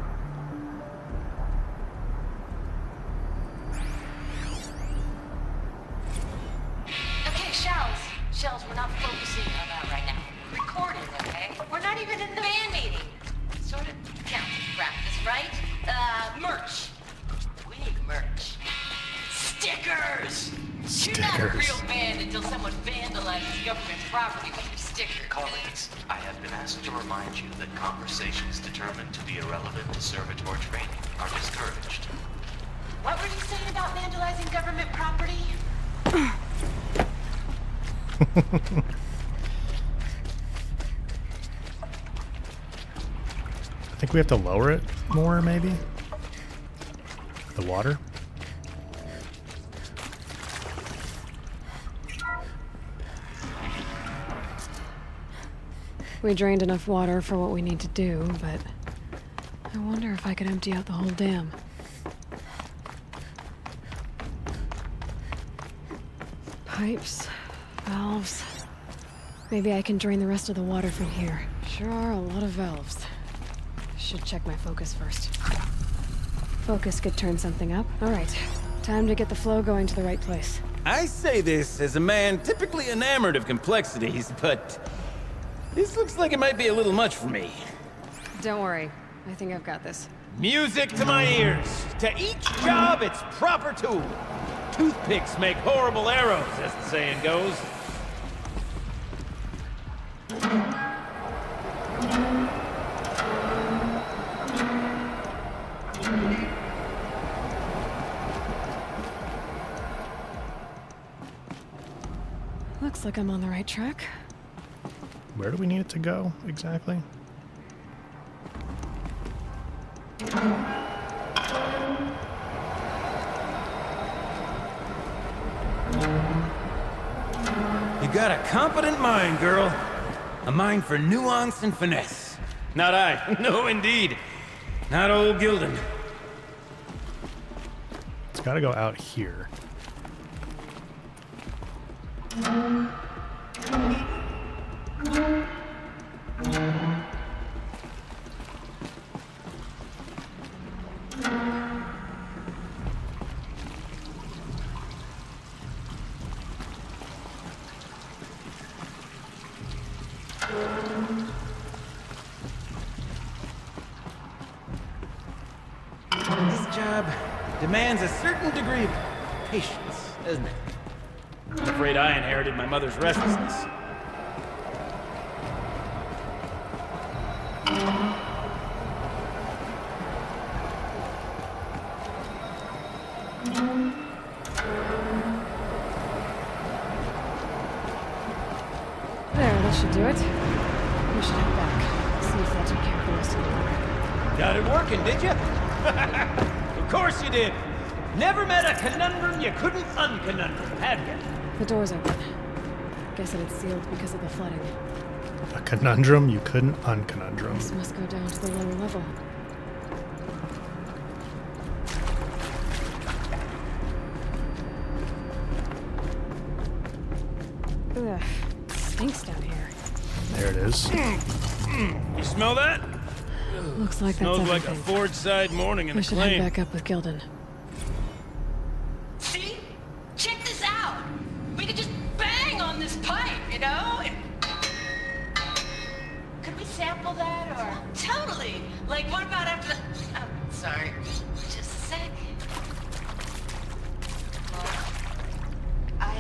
Okay, Shells. Shells, we're not focusing on that right now. Recording, okay? We're not even in the band meeting. Sort of counts as practice, right? Merch. We need merch. Stickers! You're not a real band until someone vandalizes government property with your sticker. Colleagues, I have been asked to remind you that conversations determined to be irrelevant to servitor training are discouraged. What were you saying about vandalizing government property? I think we have to lower it more, maybe? The water? We drained enough water for what we need to do, but I wonder if I could empty out the whole dam. Pipes, valves. Maybe I can drain the rest of the water from here. Sure are a lot of valves. Should check my focus first. Focus could turn something up. All right, time to get the flow going to the right place. I say this as a man typically enamored of complexities, but this looks like it might be a little much for me. Don't worry, I think I've got this. Music to my ears. To each job, its proper tool. Toothpicks make horrible arrows, as the saying goes. Looks like I'm on the right track. Where do we need it to go, exactly? You got a competent mind, girl. A mind for nuance and finesse. Not I. No, indeed. Not old Gildan. It's got to go out here. This job demands a certain degree of patience, doesn't it? I'm afraid I inherited my mother's restlessness. There, that should do it. We should head back. See if that took care of the rest of the water. Got it working, did you? Of course you did. Never met a conundrum you couldn't unconundrum, have you? The door's open. Guess it had sealed because of the flooding. A conundrum you couldn't unconundrum. This must go down to the lower level. Ugh, stinks down here. There it is. You smell that? Looks like that's Smells like a everything. Ford-side morning in We the should head claim. back up with Gildan. See? Check this out. We could just bang on this pipe, you know? Could we sample that or? Totally. Like, what about after the... Oh, sorry. Just a sec. Well, I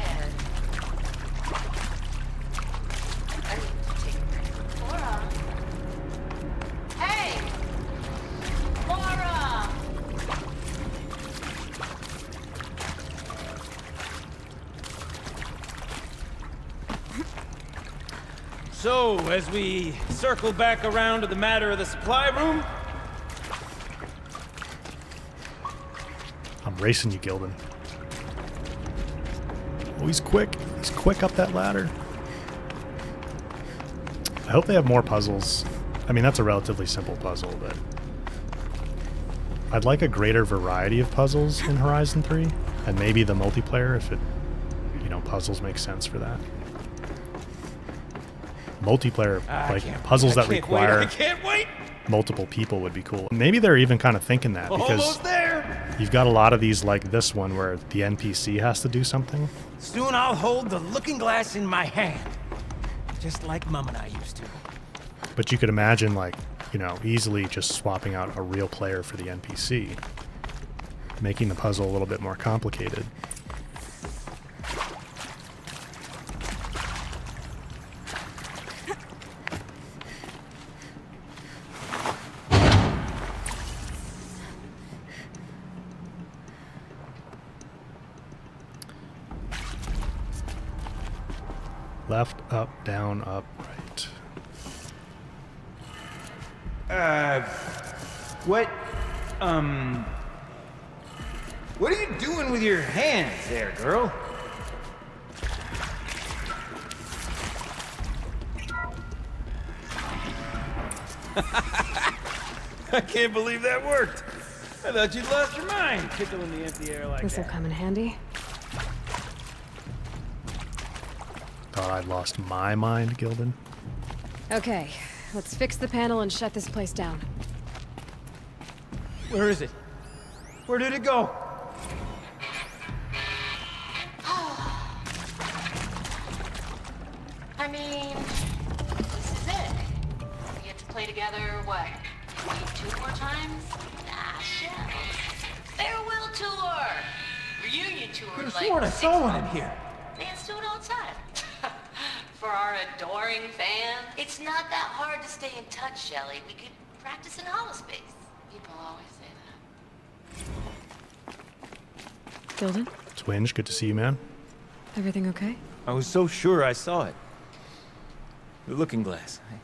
need to take a break. Laura. Hey! So, as we circle back around to the matter of the supply room... I'm racing you, Gildan. Oh, he's quick. He's quick up that ladder. I hope they have more puzzles. I mean, that's a relatively simple puzzle, but... I'd like a greater variety of puzzles in Horizon 3, and maybe the multiplayer if it, you know, puzzles make sense for that. Multiplayer, like puzzles that require multiple people would be cool. Maybe they're even kind of thinking that because you've got a lot of these like this one where the NPC has to do something. Soon I'll hold the looking glass in my hand, just like Mum and I used to. But you could imagine like, you know, easily just swapping out a real player for the NPC, making the puzzle a little bit more complicated. Left, up, down, up, right. What are you doing with your hands there, girl? I can't believe that worked. I thought you'd lost your mind, tickling the empty air like This'll that. come in handy. Thought I'd lost my mind, Gildan. Okay, let's fix the panel and shut this place down. Where is it? Where did it go? I mean, this is it. We get to play together, what, maybe 2 more times? Nah, shells. Farewell tour! Reunion tour, Could have like sworn I 6 saw one in months. here. Fans do it all the time. For our adoring fans, it's not that hard to stay in touch, Shelley. We could practice in holospace. People always say that. Gildan, Twinge, good to see you, man. everything okay? I was so sure I saw it. The looking glass. I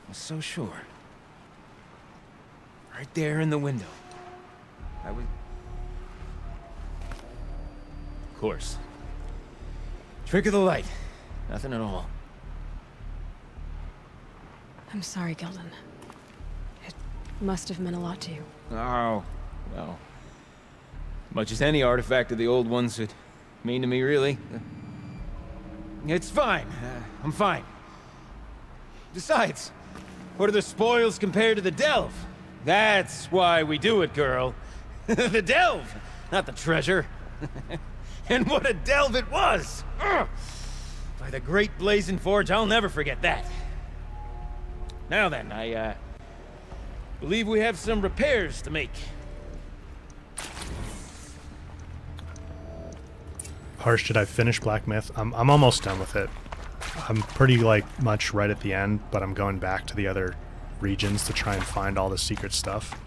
was so sure. Right there in the window. I was... Of course. Trick of the light. Nothing at all. I'm sorry, Gildan. It must have meant a lot to you. Oh, well. Much as any artifact of the old ones would mean to me, really. It's fine. I'm fine. Besides, what are the spoils compared to the delve? That's why we do it, girl. The delve, not the treasure. And what a delve it was! Ugh. By the great Blazing Forge, I'll never forget that. Now then, I believe we have some repairs to make. Harsh, did I finish Black Myth? I'm almost done with it. I'm pretty like much right at the end, but I'm going back to the other regions to try and find all the secret stuff.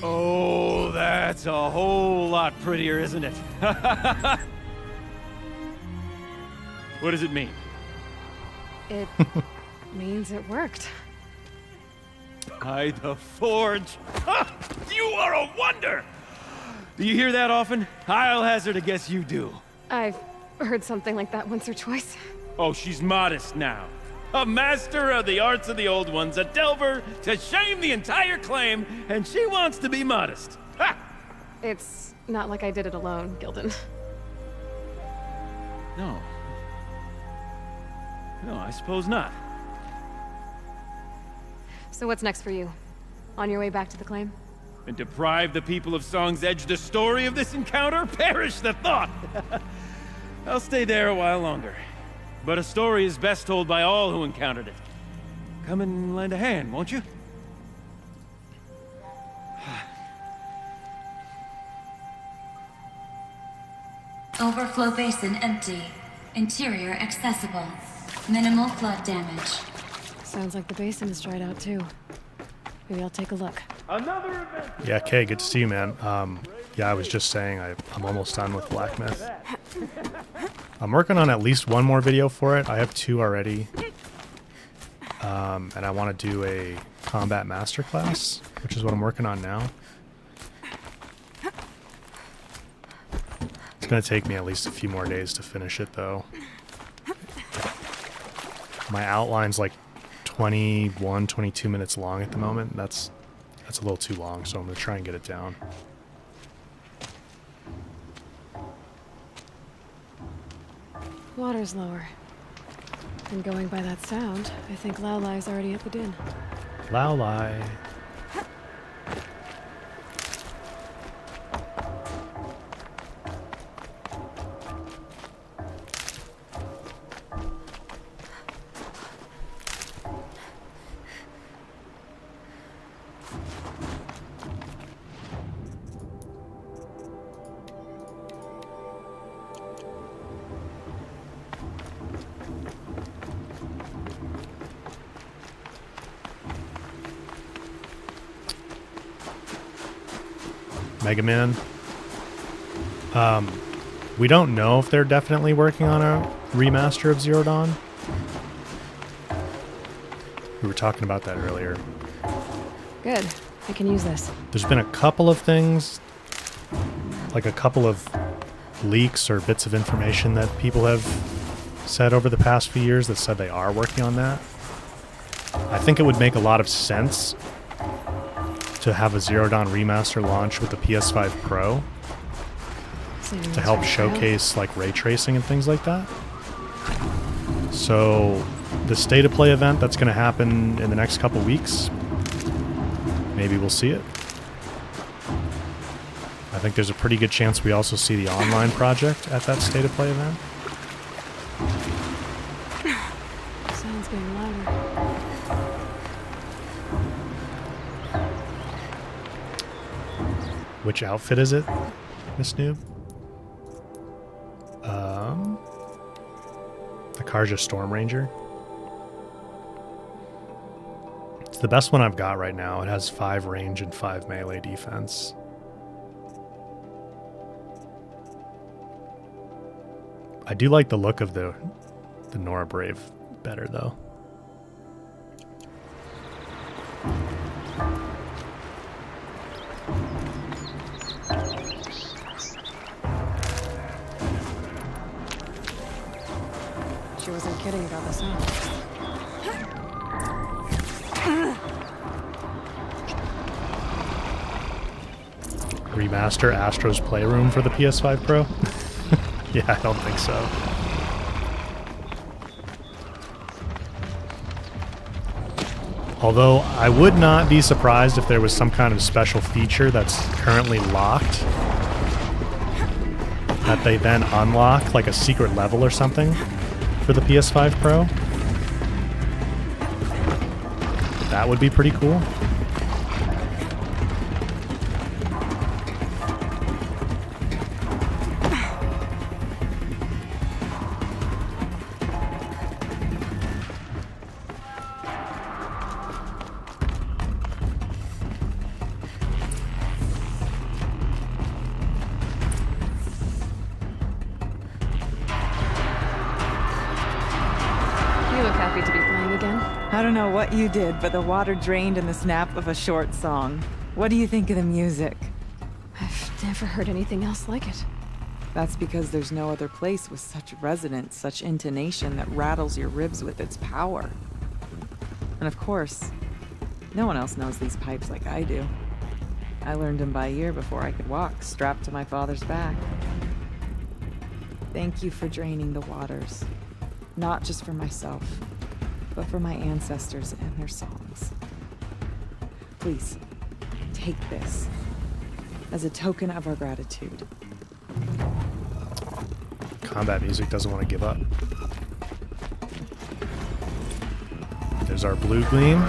Oh, that's a whole lot prettier, isn't it? What does it mean? It means it worked. By the Forge! Ha! You are a wonder! Do you hear that often? I'll hazard a guess you do. I've heard something like that once or twice. Oh, she's modest now. A master of the arts of the old ones, a delver to shame the entire claim, and she wants to be modest. Ha! It's not like I did it alone, Gildan. No. No, I suppose not. So what's next for you? On your way back to the claim? And deprive the people of Song's Edge the story of this encounter? Perish the thought! I'll stay there a while longer. But a story is best told by all who encountered it. Come and lend a hand, won't you? Overflow basin empty. Interior accessible. Minimal flood damage. Sounds like the basin is dried out too. Maybe I'll take a look. Yeah, Kay, good to see you, man. Yeah, I was just saying I'm almost done with Black Myth. I'm working on at least one more video for it. I have 2 already. And I want to do a combat masterclass, which is what I'm working on now. It's going to take me at least a few more days to finish it, though. My outline's like 21, 22 minutes long at the moment. That's a little too long, so I'm going to try and get it down. Water's lower. And going by that sound, I think Lao Lai's already at the din. Lao Lai. Mega Man. We don't know if they're definitely working on a remaster of Zero Dawn. We were talking about that earlier. Good. I can use this. There's been a couple of things, like a couple of leaks or bits of information that people have said over the past few years that said they are working on that. I think it would make a lot of sense to have a Zero Dawn remaster launch with the PS5 Pro to help showcase like ray tracing and things like that. So the State of Play event that's going to happen in the next couple weeks, maybe we'll see it. I think there's a pretty good chance we also see the online project at that State of Play event. Sound's getting louder. Which outfit is it, Miss Noob? The Karja Storm Ranger. It's the best one I've got right now. It has 5 range and 5 melee defense. I do like the look of the Nora Brave better, though. She wasn't kidding about the sound. Remaster Astro's Playroom for the PS5 Pro? Yeah, I don't think so. Although I would not be surprised if there was some kind of special feature that's currently locked that they then unlock, like a secret level or something for the PS5 Pro. That would be pretty cool. I don't know what you did, but the water drained in the snap of a short song. What do you think of the music? I've never heard anything else like it. That's because there's no other place with such resonance, such intonation that rattles your ribs with its power. And of course, no one else knows these pipes like I do. I learned them by ear before I could walk, strapped to my father's back. Thank you for draining the waters. Not just for myself, but for my ancestors and their songs. Please, take this as a token of our gratitude. Combat music doesn't want to give up. There's our blue gleam.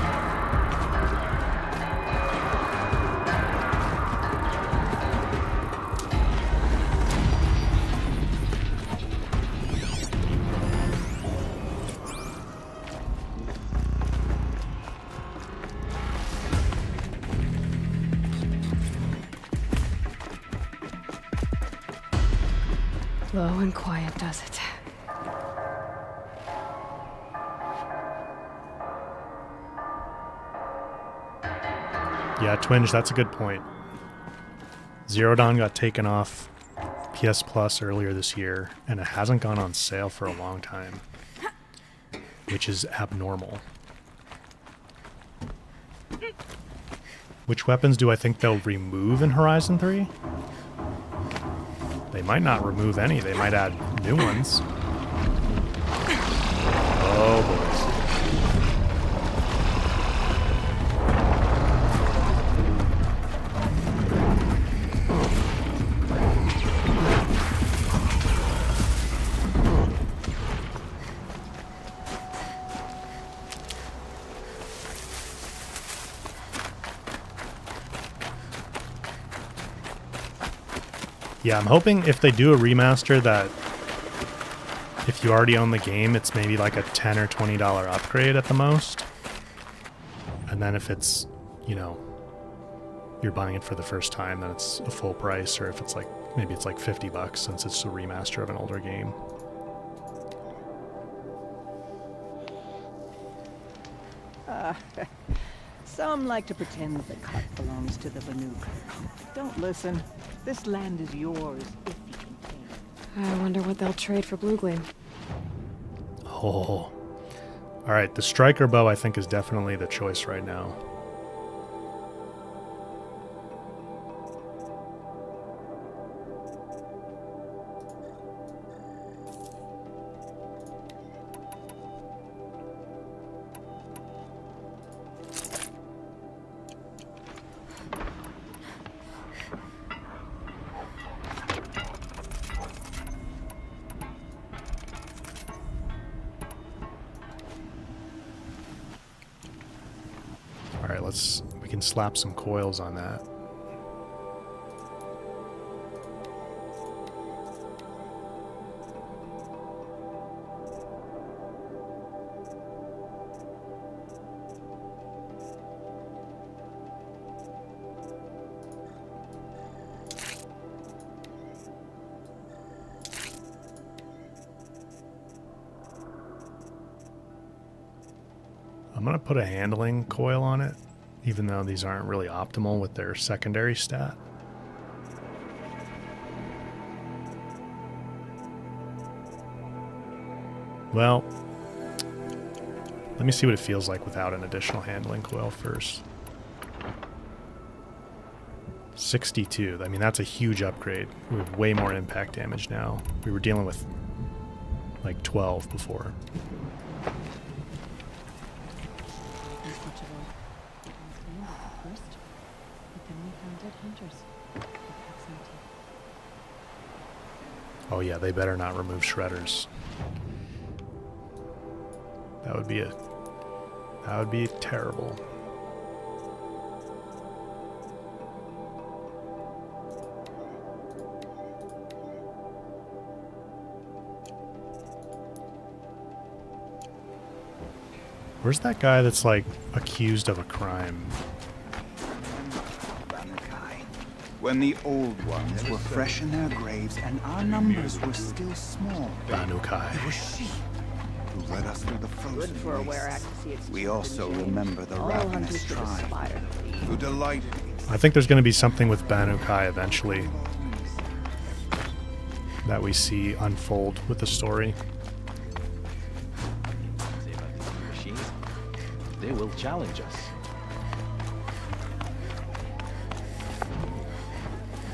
Slow and quiet does it. Yeah, Twinge, that's a good point. Zero Dawn got taken off PS Plus earlier this year, and it hasn't gone on sale for a long time, which is abnormal. Which weapons do I think they'll remove in Horizon 3? They might not remove any. They might add new ones. Oh, boys. Yeah, I'm hoping if they do a remaster that if you already own the game, it's maybe like a $10 or $20 upgrade at the most. And then if it's, you know, you're buying it for the first time, then it's a full price. Or if it's like, maybe it's like $50 since it's a remaster of an older game. Some like to pretend the cut belongs to the Banuk. Don't listen. This land is yours if you can claim it. I wonder what they'll trade for Blue Gleam. Oh. Alright, the Striker Bow I think is definitely the choice right now. We can slap some coils on that. I'm going to put a handling coil on it, even though these aren't really optimal with their secondary stat. Well, let me see what it feels like without an additional handling coil first. 62. I mean, that's a huge upgrade. We have way more impact damage now. We were dealing with like 12 before. Oh yeah, they better not remove shredders. That would be terrible. Where's that guy that's like accused of a crime? When the old ones were fresh in their graves and our numbers were still small. Banukai. It was she who led us through the frozen wastes. We also remember the ravenous tribe who delighted. I think there's going to be something with Banukai eventually that we see unfold with the story. They will challenge us.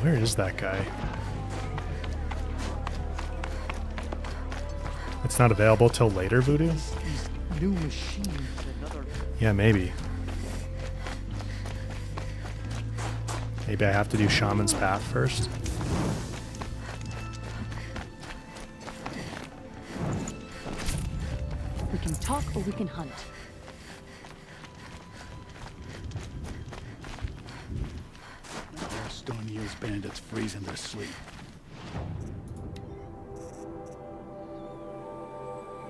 Where is that guy? It's not available till later, Voodoo? New machines. Yeah, maybe. Maybe I have to do Shaman's Path first. We can talk or we can hunt. Stonia's bandits freeze in their sleep.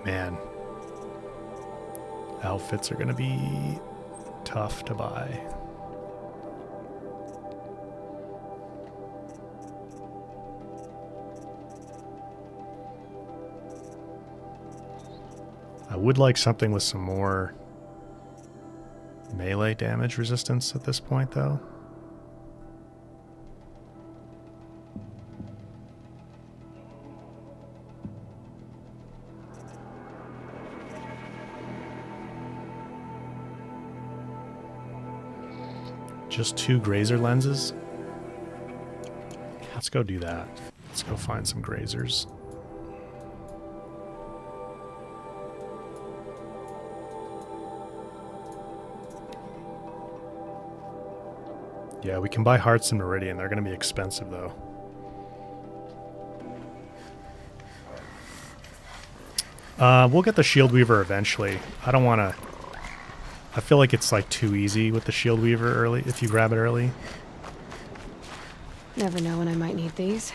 Man. Outfits are going to be tough to buy. I would like something with some more melee damage resistance at this point, though. Just 2 grazer lenses? Let's go do that. Let's go find some grazers. Yeah, we can buy hearts in Meridian. They're going to be expensive, though. We'll get the Shield Weaver eventually. I don't want to... I feel like it's like too easy with the Shield Weaver early, if you grab it early. Never know when I might need these.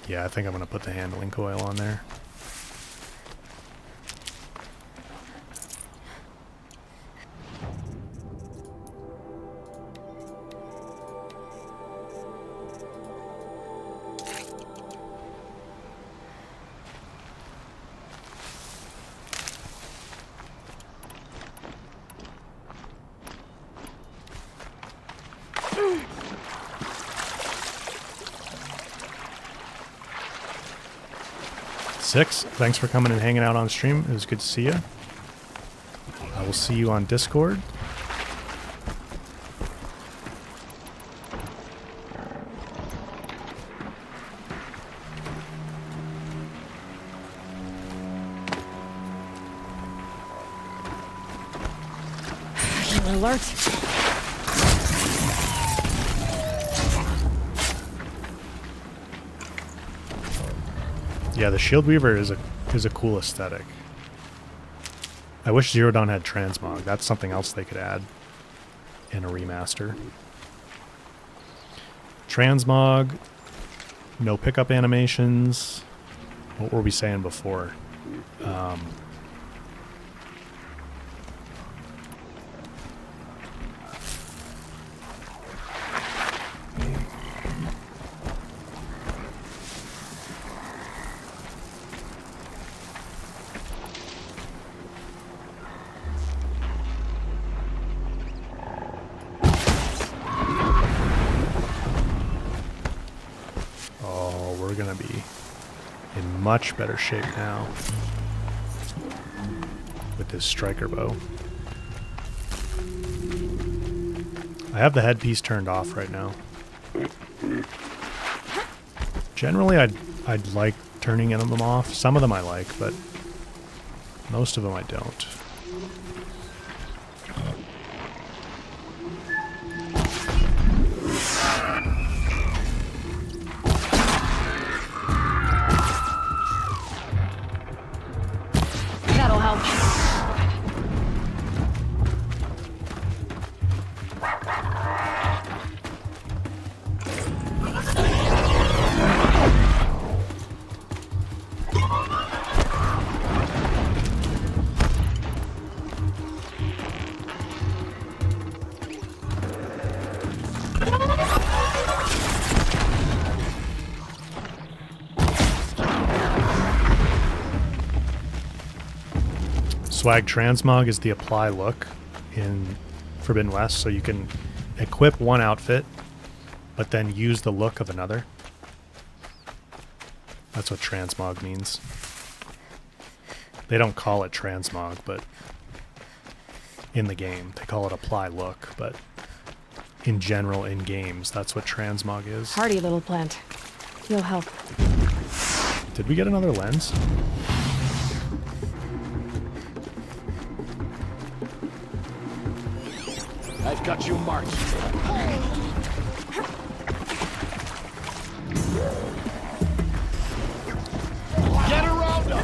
Yeah, I think I'm going to put the handling coil on there. Six, thanks for coming and hanging out on stream. It was good to see you. I will see you on Discord. Alert. Yeah, the Shield Weaver is a cool aesthetic. I wish Zero Dawn had transmog. That's something else they could add in a remaster. Transmog, no pickup animations. What were we saying before? Much better shape now with this striker bow. I have the headpiece turned off right now. Generally, I'd like turning them off. Some of them I like, but most of them I don't. Swag Transmog is the apply look in Forbidden West, so you can equip one outfit, but then use the look of another. That's what Transmog means. They don't call it Transmog, but in the game, they call it apply look, but in general, in games, that's what Transmog is. Hardy little plant. You'll help. Did we get another lens? I've got you marked. Get around him!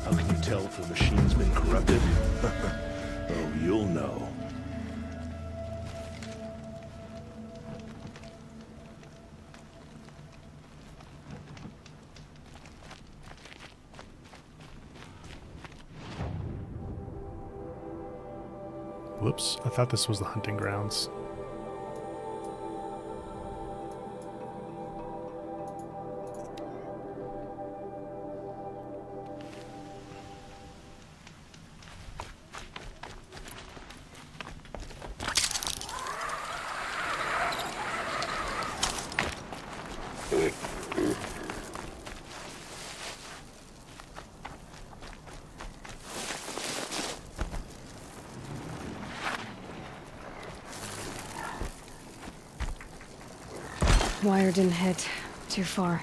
How can you tell if the machine's been corrupted? Oh, you'll know. Whoops, I thought this was the hunting grounds. Wire didn't hit. Too far.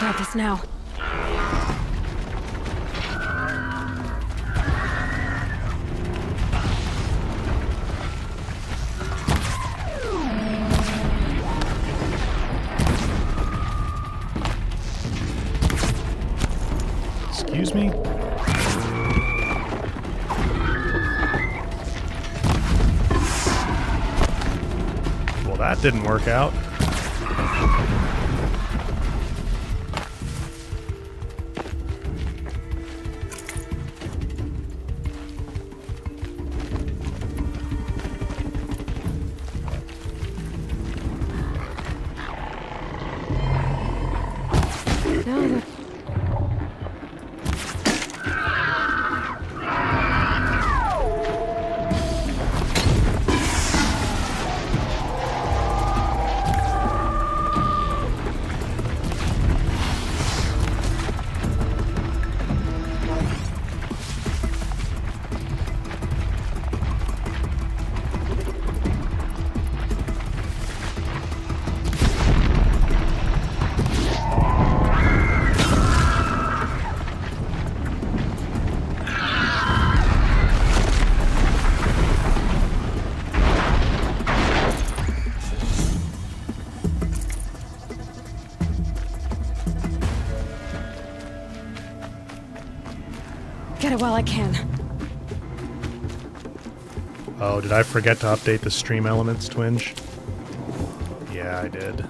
Got this now. Excuse me? Well, that didn't work out. Get it while I can. Oh, did I forget to update the stream elements, Twinge? Yeah, I did.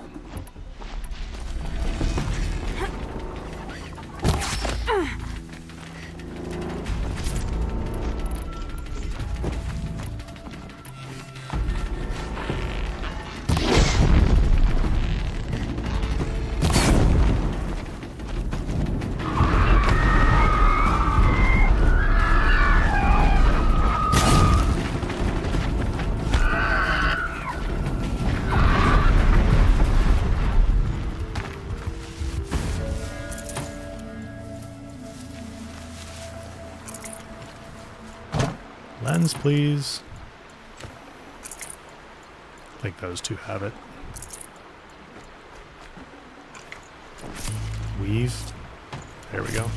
Lens, please. I think those two have it. Weave. There we go.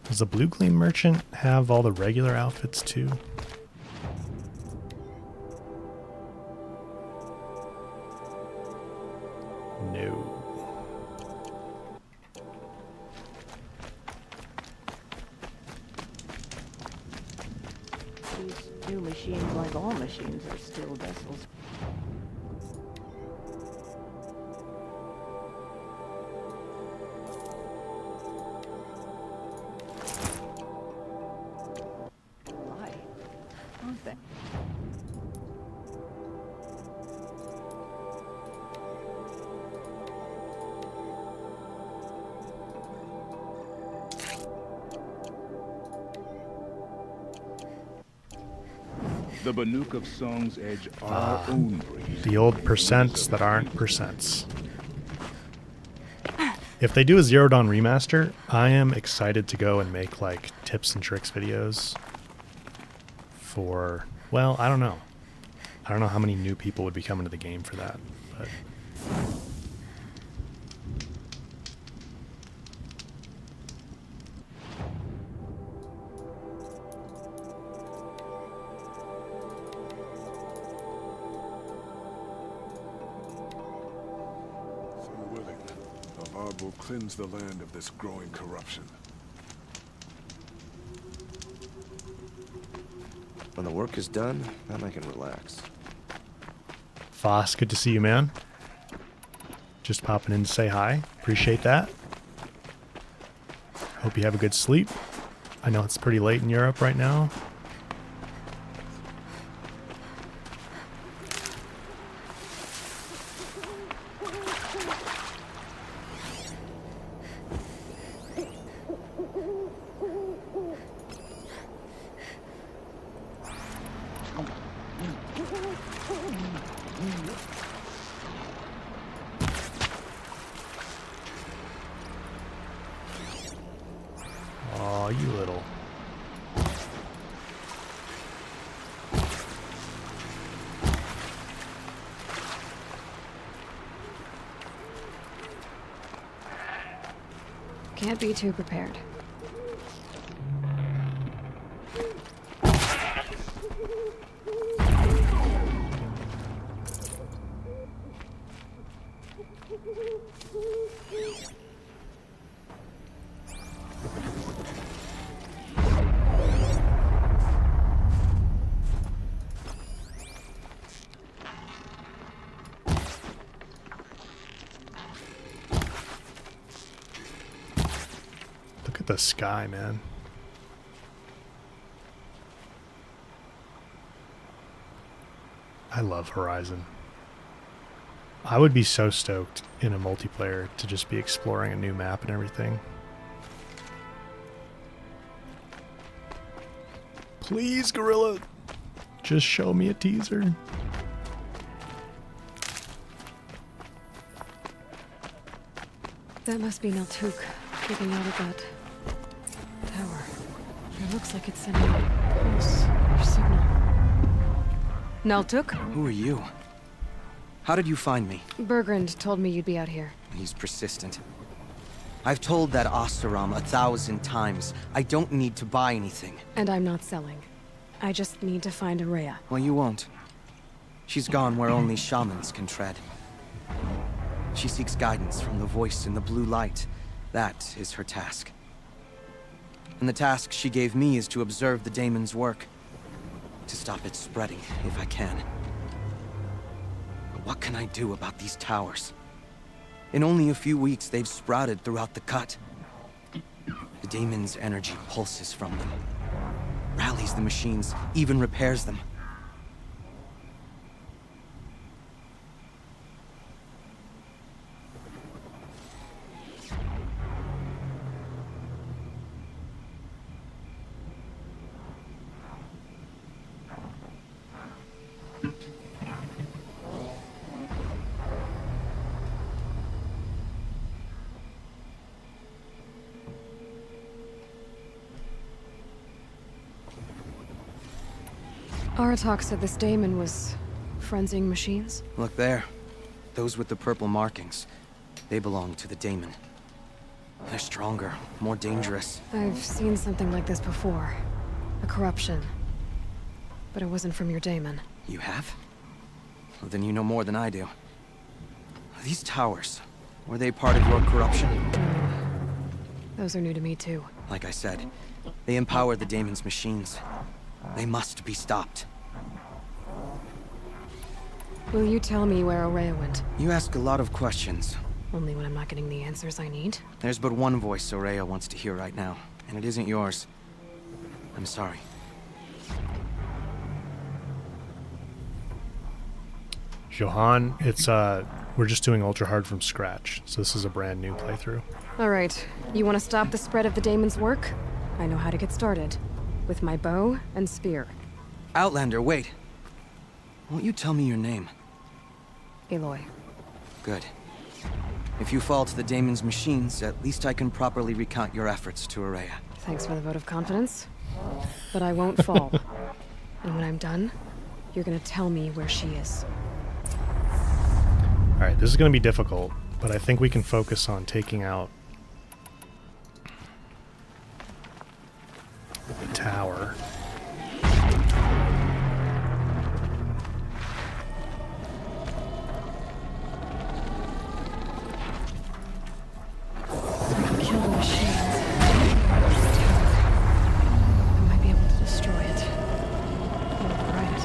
Does the Blue Gleam Merchant have all the regular outfits too? No. These new machines, like all machines, are still vessels. The Banuk of Song's Edge are our own breed. The old percents that aren't percents. If they do a Zero Dawn remaster, I am excited to go and make like tips and tricks videos for, well, I don't know. I don't know how many new people would be coming to the game for that, but Will cleanse the land of this growing corruption. When the work is done, then I can relax. Foss, good to see you, man. Just popping in to say hi. Appreciate that. Hope you have a good sleep. I know it's pretty late in Europe right now. Aw, you little. Can't be too prepared. Look at the sky, man. I love Horizon. I would be so stoked in a multiplayer to just be exploring a new map and everything. Please, Gorilla, just show me a teaser. That must be Naltuk, getting out of that tower. It looks like it's sending a pulse or signal. Naltuk? Who are you? How did you find me? Bergrand told me you'd be out here. He's persistent. I've told that Oseram 1,000 times. I don't need to buy anything. And I'm not selling. I just need to find Araya. Well, you won't. She's gone where only shamans can tread. She seeks guidance from the voice in the blue light. That is her task. And the task she gave me is to observe the daemon's work. To stop it spreading, if I can. But what can I do about these towers? In only a few weeks, they've sprouted throughout the cut. The daemon's energy pulses from them. Rallies the machines, even repairs them. Arktix said this daemon was frenzing machines. Look there. Those with the purple markings. They belong to the daemon. They're stronger, more dangerous. I've seen something like this before. A corruption. But it wasn't from your daemon. You have? Well, then you know more than I do. These towers, were they part of your corruption? Those are new to me too. Like I said, they empower the daemon's machines. They must be stopped. Will you tell me where Araya went? You ask a lot of questions. Only when I'm not getting the answers I need. There's but one voice Araya wants to hear right now, and it isn't yours. I'm sorry. Johan, it's we're just doing ultra hard from scratch, so this is a brand new playthrough. All right, you want to stop the spread of the daemon's work? I know how to get started. With my bow and spear. Outlander, wait. Won't you tell me your name? Aloy. Good. If you fall to the Daemon's machines, at least I can properly recount your efforts to Araya. Thanks for the vote of confidence. But I won't fall. And when I'm done, you're gonna tell me where she is. Alright, this is going to be difficult, but I think we can focus on taking out the tower. Kill the machines. The tower. I might be able to destroy it. Override it.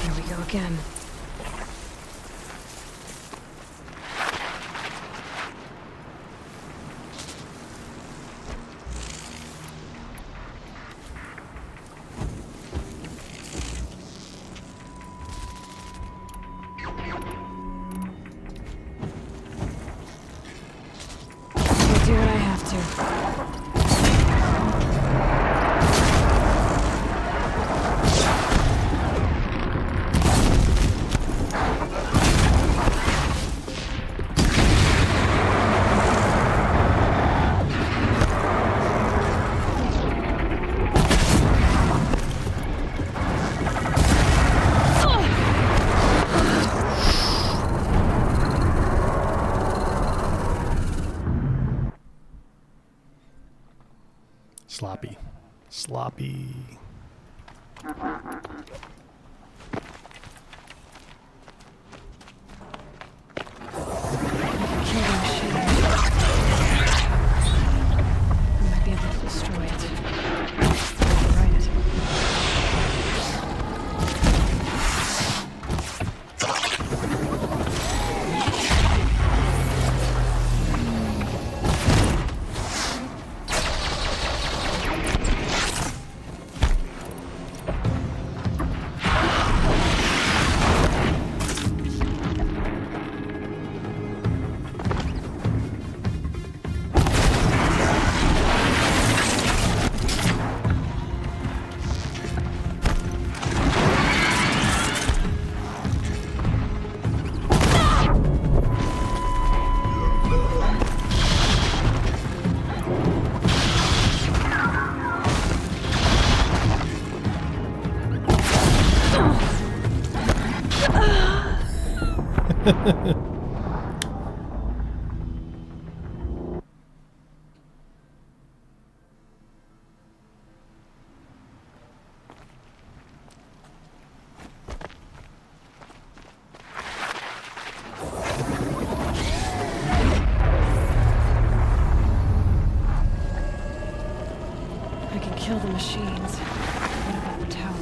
Here we go again. I'll do what I have to. Sloppy. Sloppy. Kill the machine. I might be able to destroy it. Override it. I can kill the machines. What about the tower?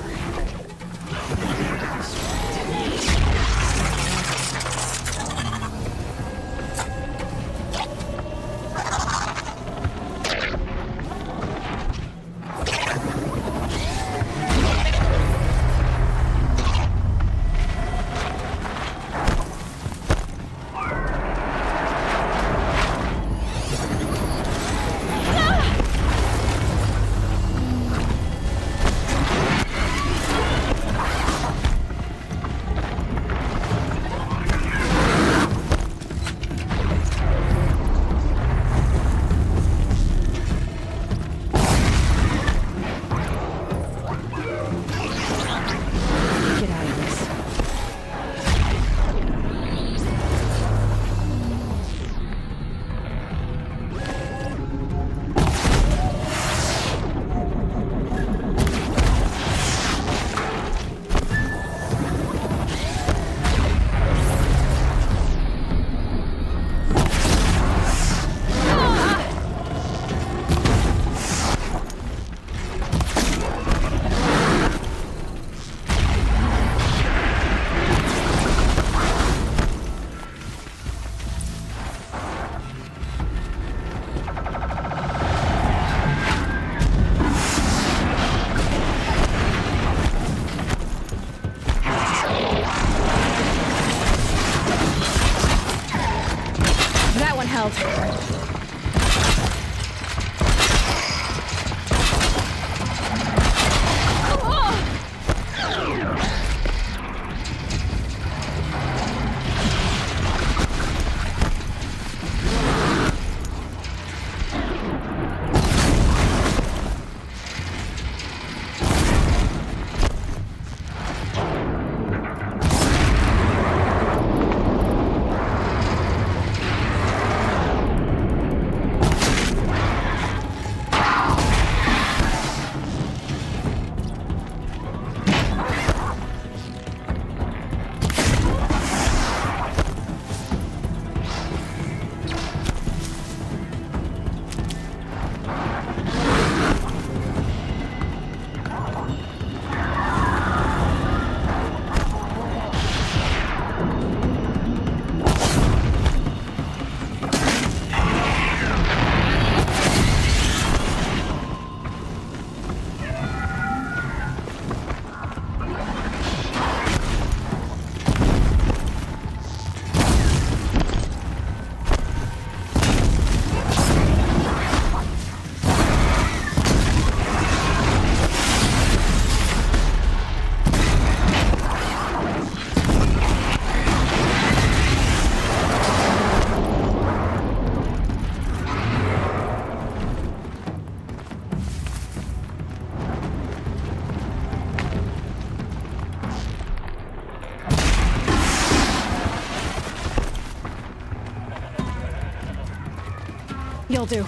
You'll do.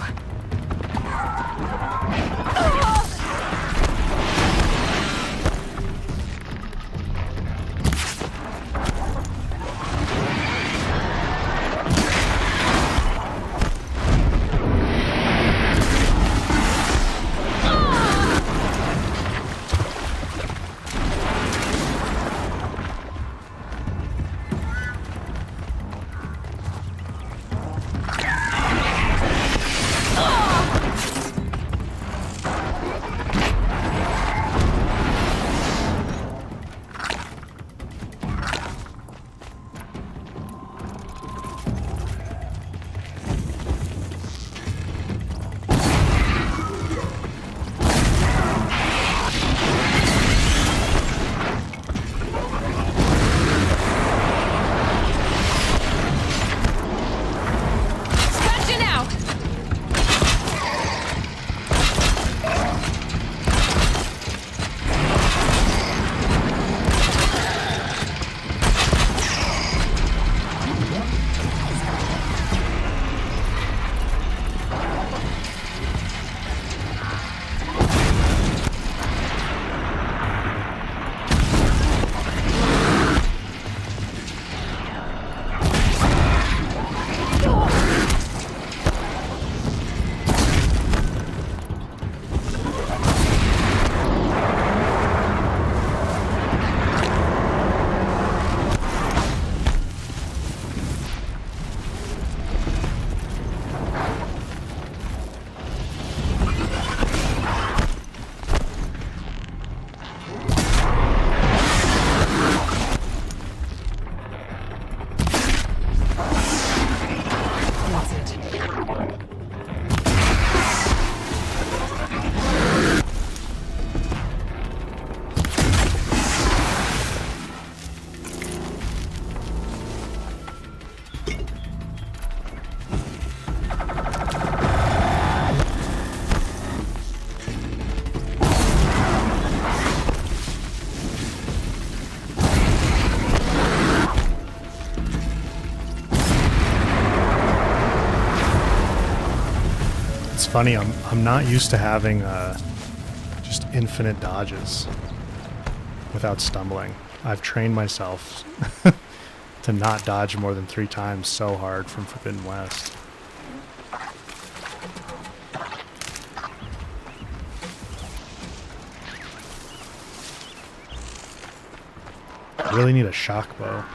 Funny, I'm not used to having just infinite dodges without stumbling. I've trained myself to not dodge more than 3 times so hard from Forbidden West. I really need a shock bow.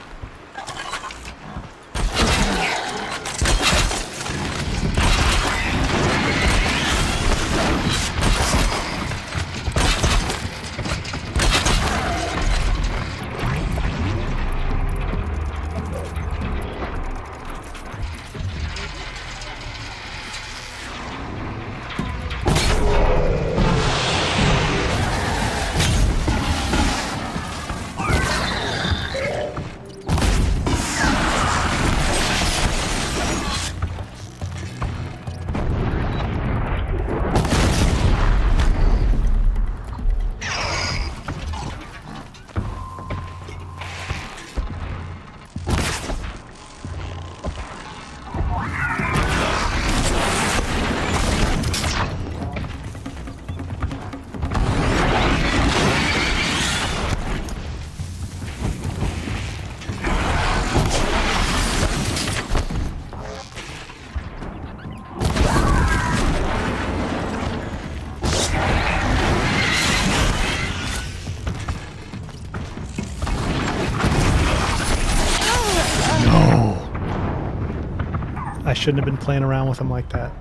I shouldn't have been playing around with him like that.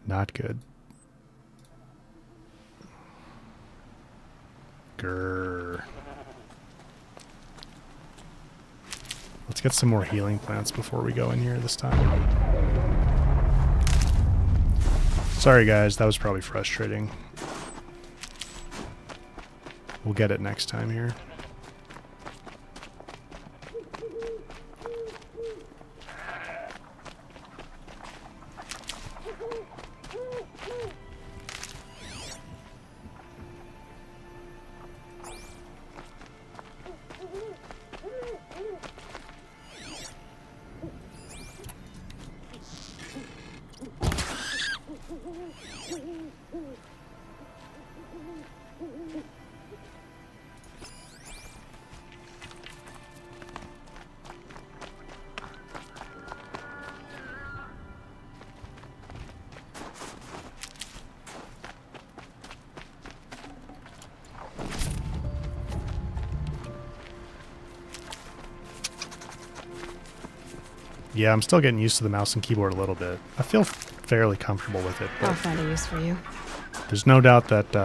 Not good. Grrr. Let's get some more healing plants before we go in here this time. Sorry guys, that was probably frustrating. We'll get it next time here. Yeah, I'm still getting used to the mouse and keyboard a little bit. I feel fairly comfortable with it. I'll find a use for you. There's no doubt that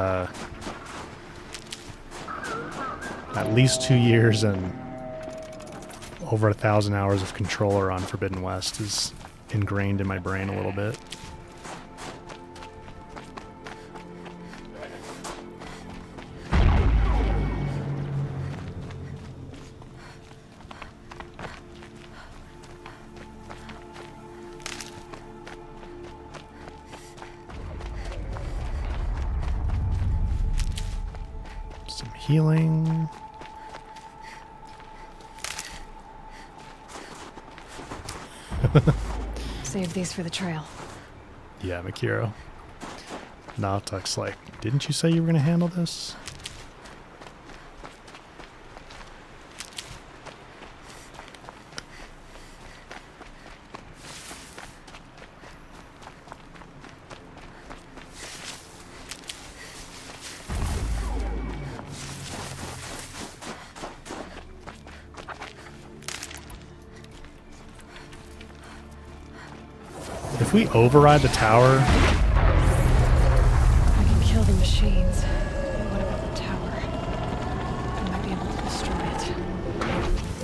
at least 2 years and over 1,000 hours of controller on Forbidden West is ingrained in my brain a little bit. Some healing. Save these for the trail. Yeah, Makiro. Naltuk's like, didn't you say you were going to handle this? If we override the tower, I can kill the machines. But what about the tower? I might be able to destroy it.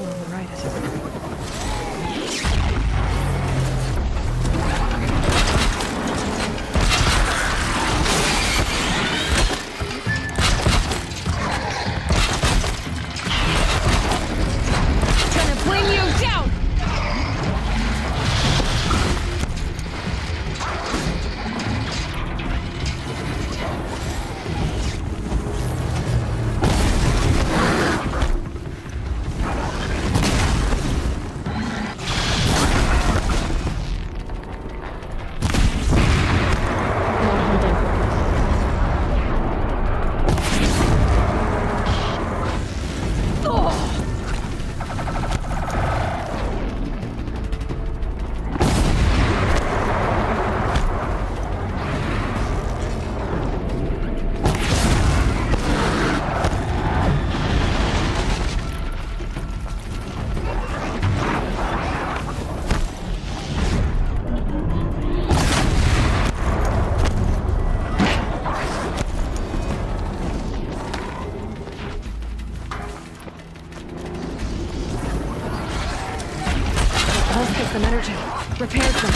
Or override it. Gonna bring you down! Pulse gives them energy. Repairs them.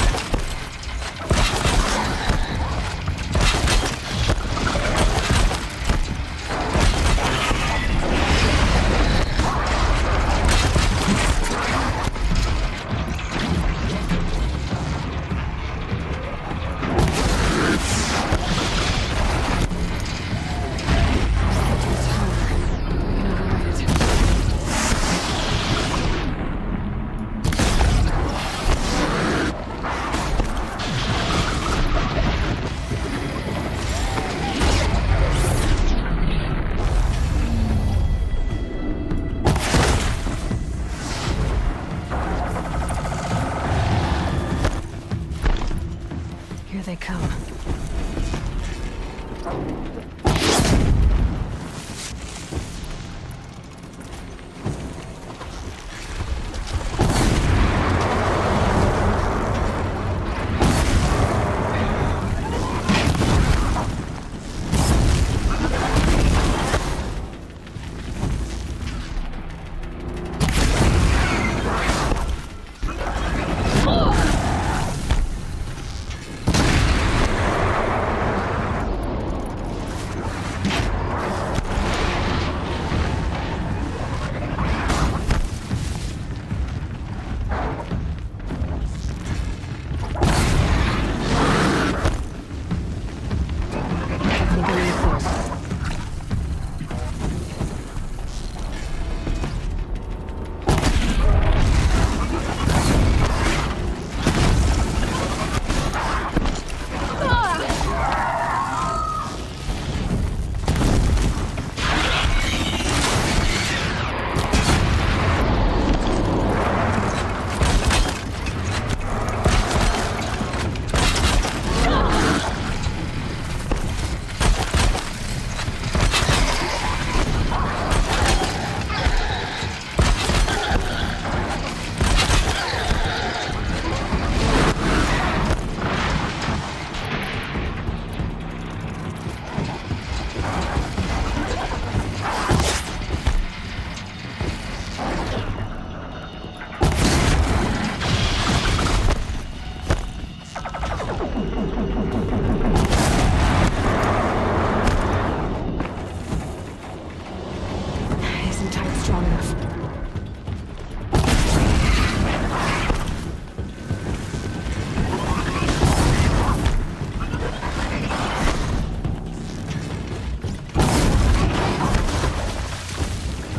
Here they come.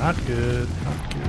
Not good. Not good.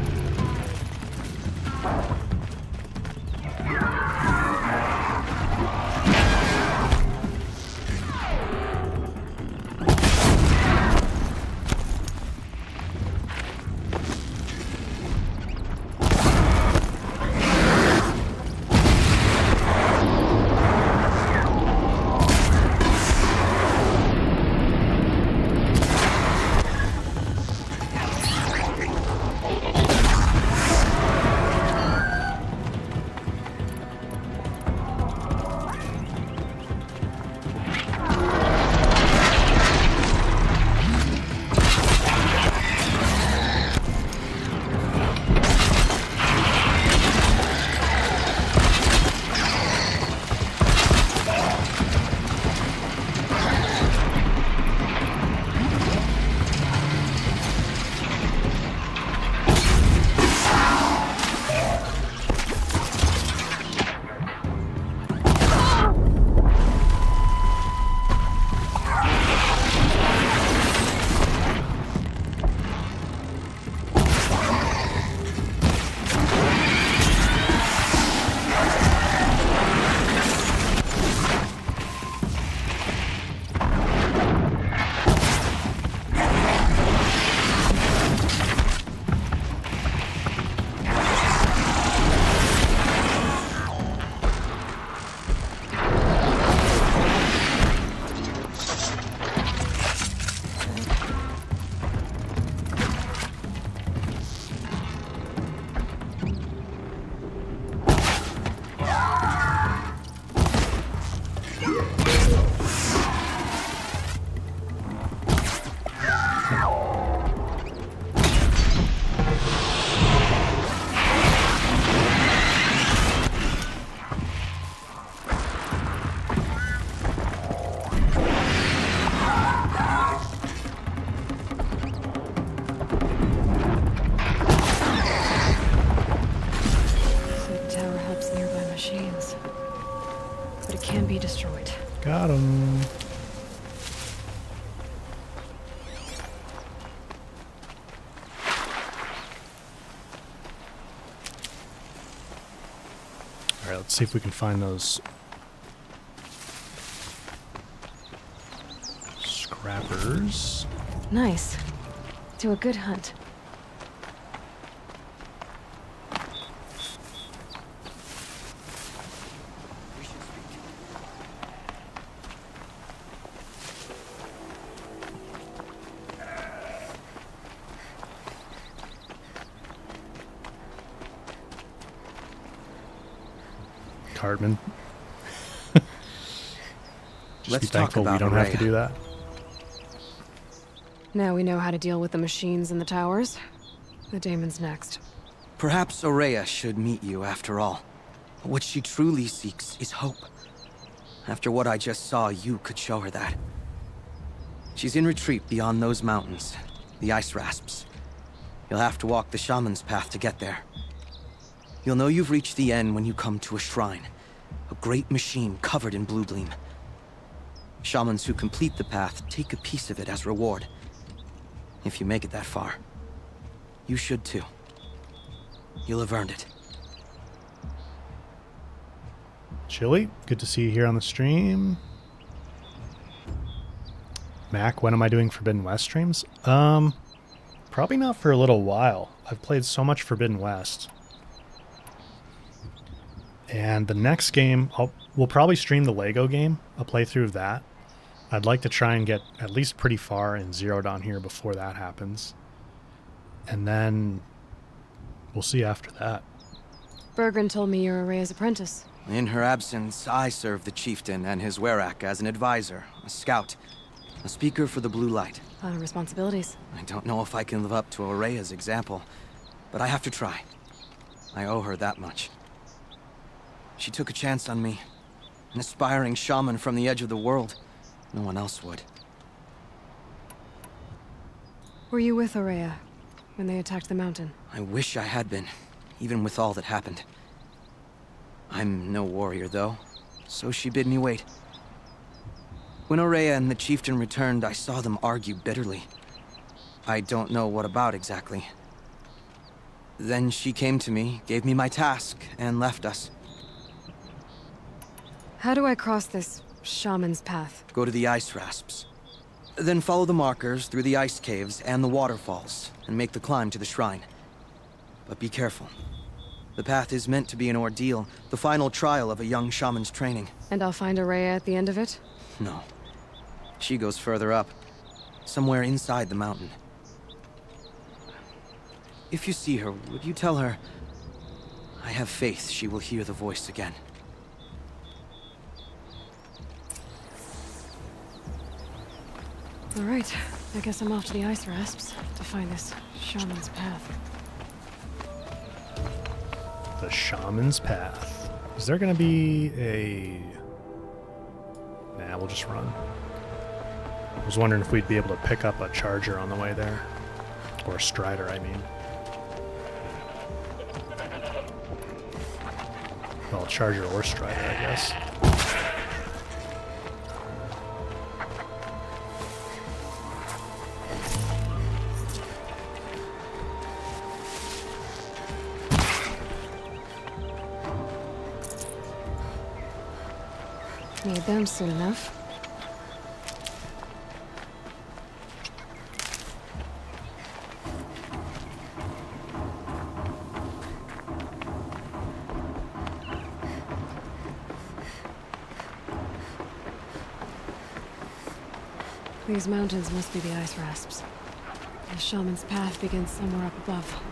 Got him. All right, let's see if we can find those scrappers. Nice. Do a good hunt. Cartman. Just Let's be thankful talk we about don't have to Araya. do that. Now we know how to deal with the machines in the towers. The daemon's next. Perhaps Araya should meet you after all. What she truly seeks is hope. After what I just saw, you could show her that. She's in retreat beyond those mountains, the ice rasps. You'll have to walk the shaman's path to get there. You'll know you've reached the end when you come to a shrine. A great machine covered in blue gleam. Shamans who complete the path take a piece of it as reward. If you make it that far, you should too. You'll have earned it. Chili, good to see you here on the stream. Mac, when am I doing Forbidden West streams? Probably not for a little while. I've played so much Forbidden West. And the next game, we'll probably stream the Lego game, a playthrough of that. I'd like to try and get at least pretty far in Zero Dawn here before that happens. And then we'll see after that. Bergren told me you're Araya's apprentice. In her absence, I serve the chieftain and his werak as an advisor, a scout, a speaker for the blue light. A lot of responsibilities. I don't know if I can live up to Araya's example, but I have to try. I owe her that much. She took a chance on me, an aspiring shaman from the edge of the world. No one else would. Were you with Araya when they attacked the mountain? I wish I had been, even with all that happened. I'm no warrior, though, so she bid me wait. When Araya and the chieftain returned, I saw them argue bitterly. I don't know what about exactly, Then she came to me, gave me my task, and left us. How do I cross this shaman's path? Go to the ice rasps. Then follow the markers through the ice caves and the waterfalls, and make the climb to the shrine. But be careful. The path is meant to be an ordeal, the final trial of a young shaman's training. And I'll find Araya at the end of it? No. She goes further up, somewhere inside the mountain. If you see her, would you tell her, I have faith she will hear the voice again. All right, I guess I'm off to the ice rasps to find this shaman's path. The shaman's path. Is there gonna be a... Nah, we'll just run. I was wondering if we'd be able to pick up a charger on the way there. Or a strider, I mean. Well, charger or strider, I guess. Need them soon enough. These mountains must be the ice rasps. The shaman's path begins somewhere up above.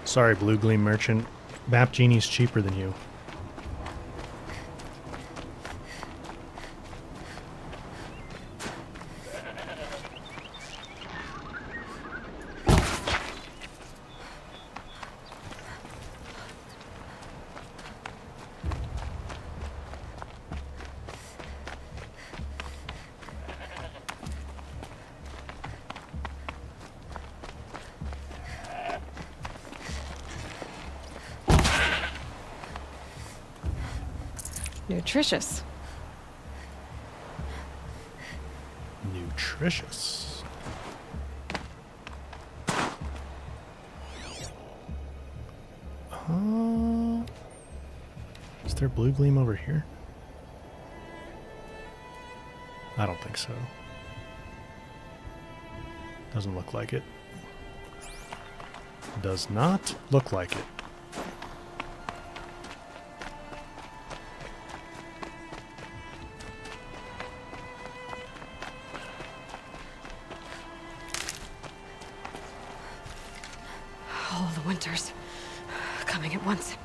Sorry, Blue Gleam Merchant. Map Genie's cheaper than you. Nutritious. Nutritious. Is there Blue Gleam over here? I don't think so. Doesn't look like it. Does not look like it. All the winters coming at once.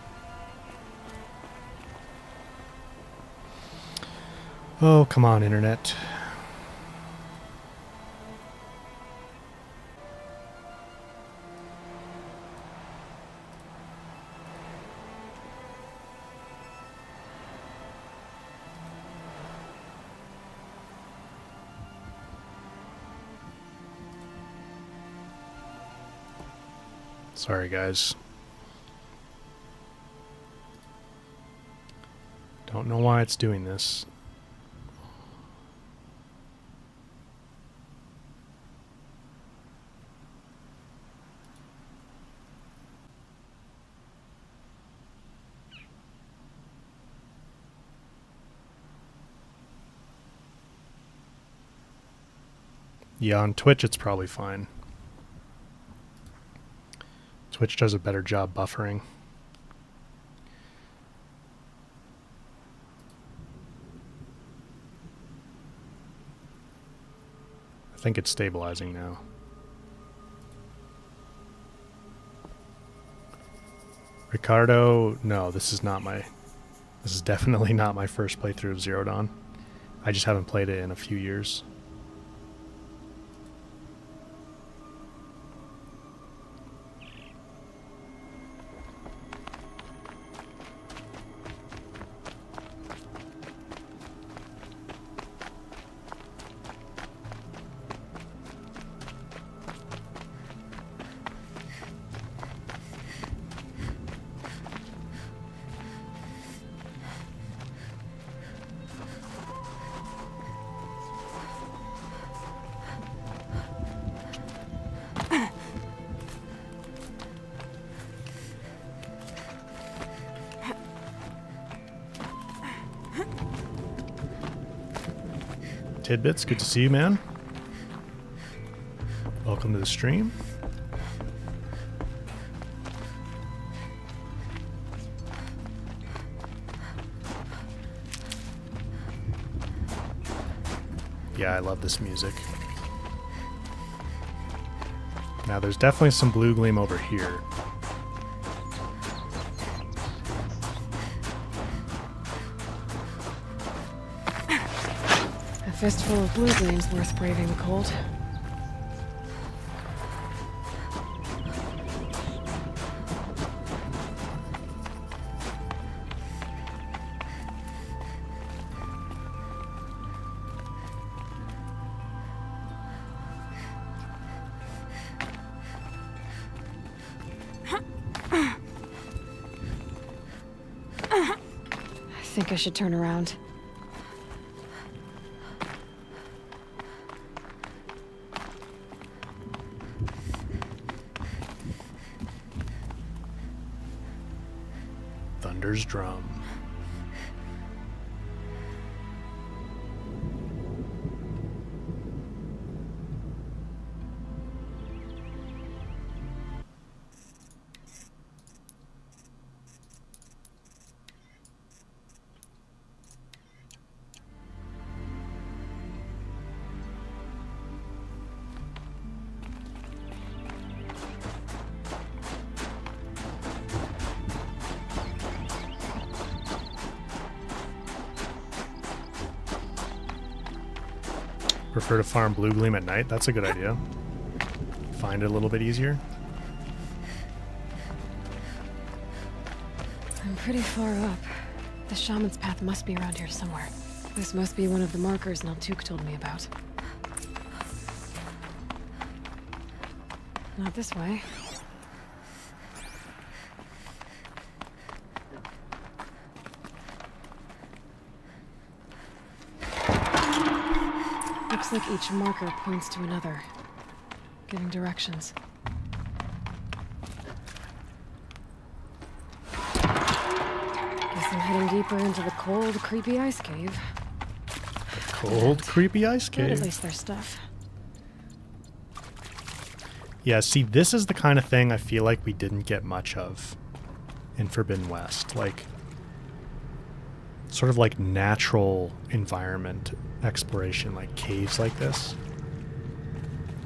Oh, come on, Internet. Sorry, guys. Don't know why it's doing this. Yeah, on Twitch it's probably fine. Twitch does a better job buffering. I think it's stabilizing now. Ricardo, no, this is definitely not my first playthrough of Zero Dawn. I just haven't played it in a few years. Tidbits, good to see you, man. Welcome to the stream. Yeah, I love this music. Now, there's definitely some blue gleam over here. A fistful of blue gleam's worth braving the cold. I think I should turn around. Thunder's drum. Prefer to farm blue gleam at night? That's a good idea. Find it a little bit easier. I'm pretty far up. The shaman's path must be around here somewhere. This must be one of the markers Naltuk told me about. Not this way. Looks like each marker points to another, giving directions. Guess I'm heading deeper into the cold, creepy ice cave. Cold, creepy ice But cave. at least there's stuff. Yeah, see, this is the kind of thing I feel like we didn't get much of in Forbidden West. Like, sort of like natural environment exploration, like caves like this.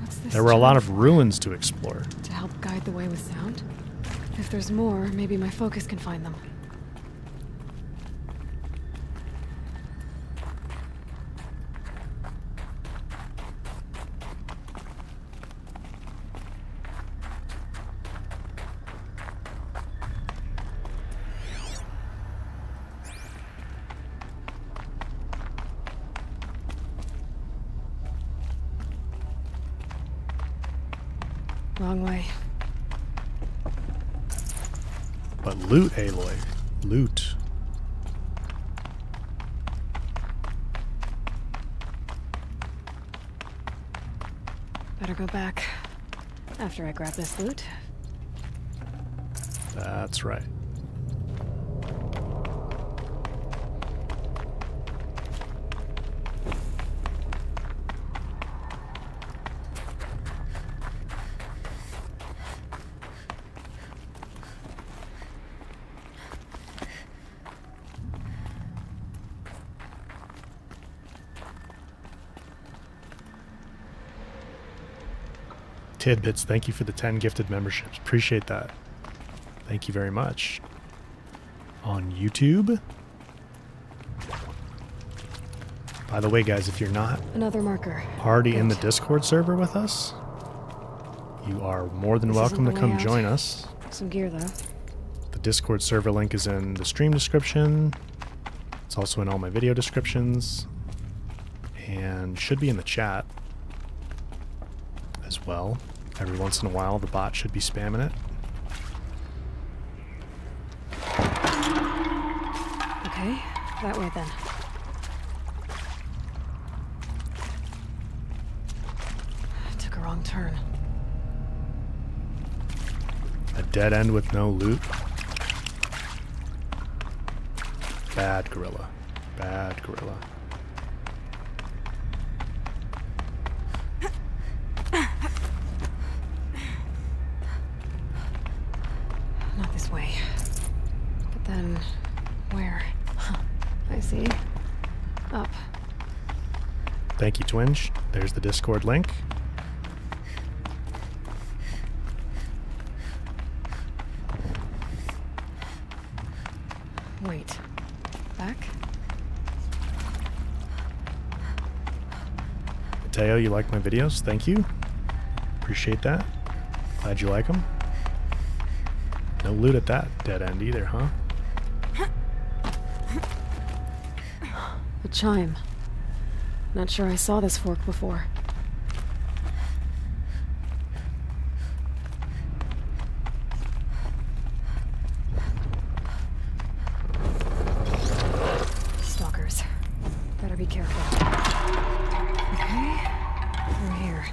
What's this There were a lot chime of ruins to explore. to help guide the way with sound? If there's more, maybe my focus can find them. Wrong way. But loot, Aloy. Loot. Better go back after I grab this loot. That's right. Tidbits, thank you for the 10 gifted memberships. Appreciate that. Thank you very much. On YouTube. By the way, guys, if you're not Another marker. already in the Discord server with us, you are more than This welcome to isn't the come way out. join us. Some gear, though. The Discord server link is in the stream description. It's also in all my video descriptions. And should be in the chat as well. Every once in a while, the bot should be spamming it. Okay, that way then. Took a wrong turn. A dead end with no loot. Bad gorilla. Bad gorilla. Up. Thank you, Twinge. There's the Discord link. Wait. Back? Mateo, you like my videos? Thank you. Appreciate that. Glad you like them. No loot at that dead end either, huh? A chime. Not sure I saw this fork before. Stalkers. Better be careful. Okay, we're here.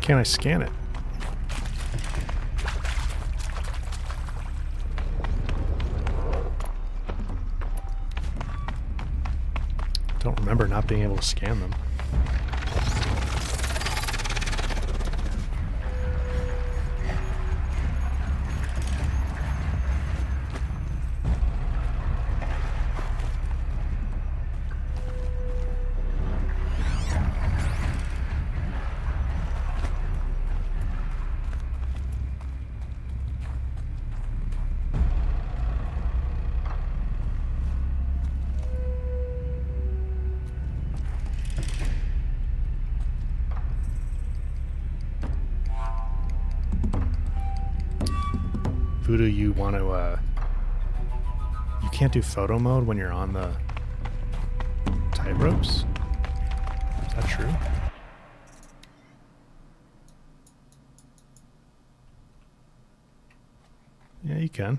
Can't I scan it? Don't remember not being able to scan them. Voodoo, you want to, you can't do photo mode when you're on the tight ropes? Is that true? Yeah, you can.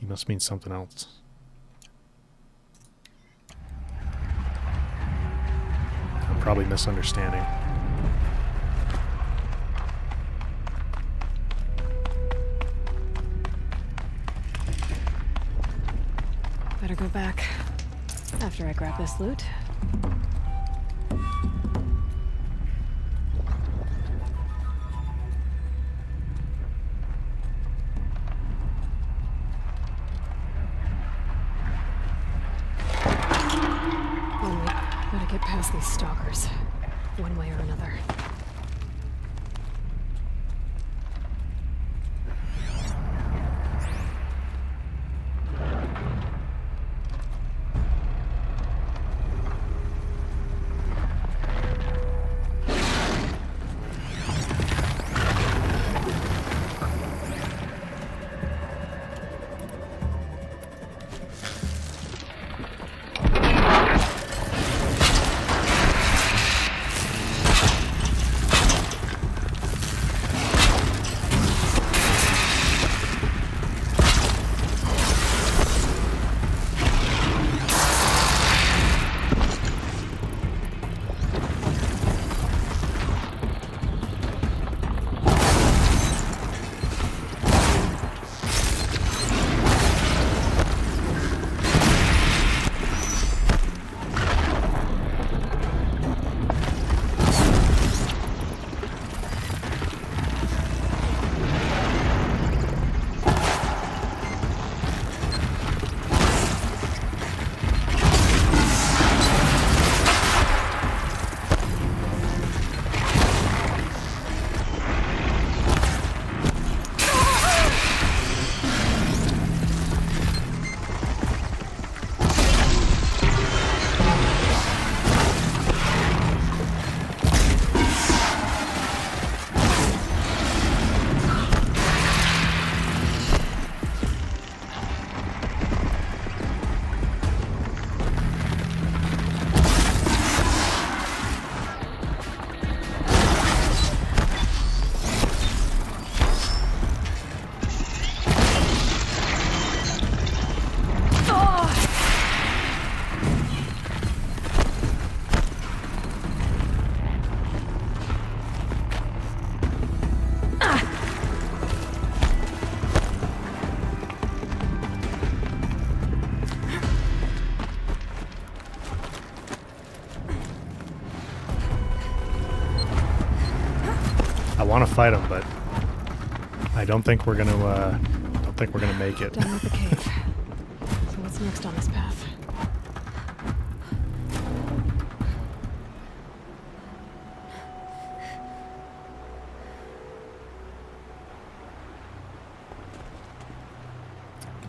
You must mean something else. I'm probably misunderstanding. Better go back after I grab this loot. Oh wait, gotta get past these stalkers, one way or another. want to fight them, but I don't think we're gonna. Don't think we're gonna make it. Down at the cave. So what's next on this path?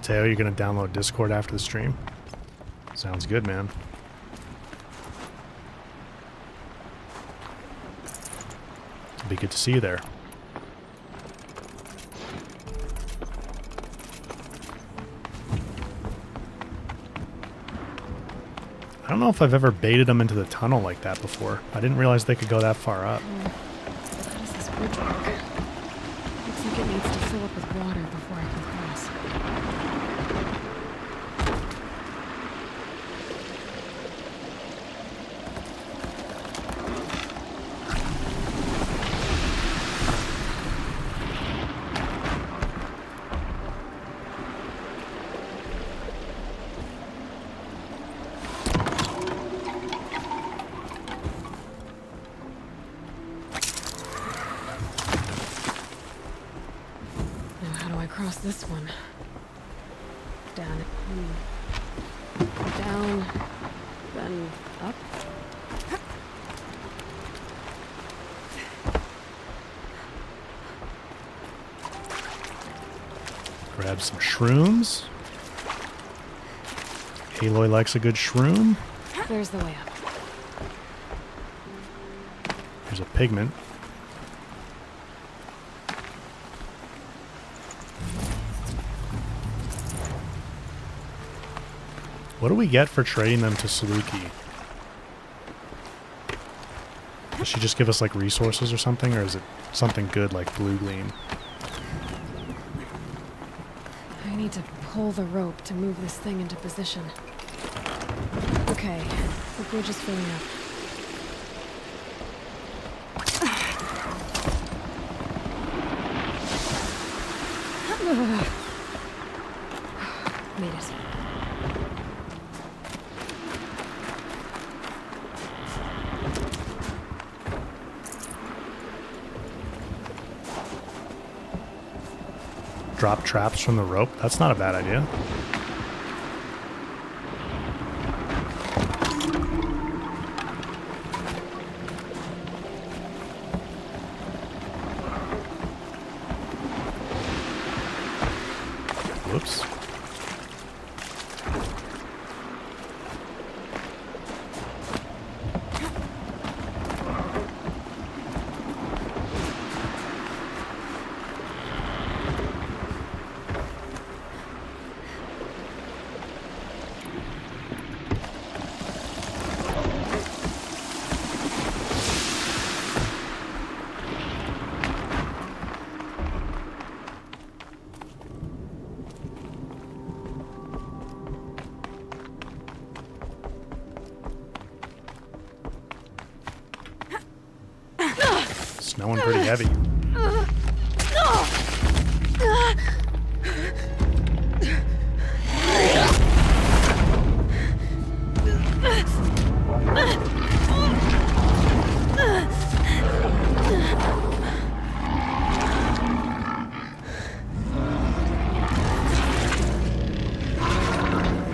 Teo, you're gonna download Discord after the stream? Sounds good, man. It'll be good to see you there. I don't know if I've ever baited them into the tunnel like that before. I didn't realize they could go that far up. How does this bridge work? Looks like it needs to fill up with water before I can cross. Across this one. Down, down, then up. Grab some shrooms. Aloy likes a good shroom. There's the way up. There's a pigment. What do we get for trading them to Saluki? Does she just give us like resources or something, or is it something good like blue gleam? I need to pull the rope to move this thing into position. Okay, the bridge is filling up. Made it. Drop traps from the rope? That's not a bad idea. Whoops. Snowing pretty heavy.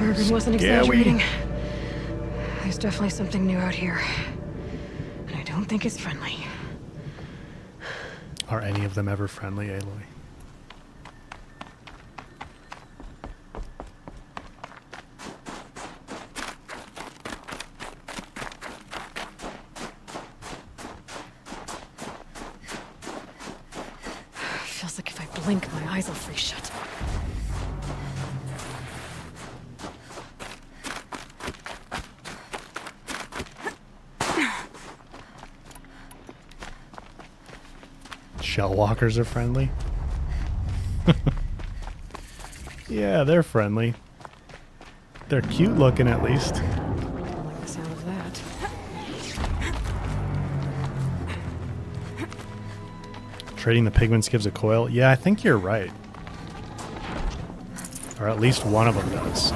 Urban wasn't exaggerating. There's definitely something new out here. And I don't think it's friendly. Are any of them ever friendly, Aloy? Feels like if I blink, my eyes will freeze shut. Shell walkers are friendly? Yeah, they're friendly. They're cute looking at least. I don't like the sound of that. Trading the pigments gives a coil? Yeah, I think you're right. Or at least one of them does.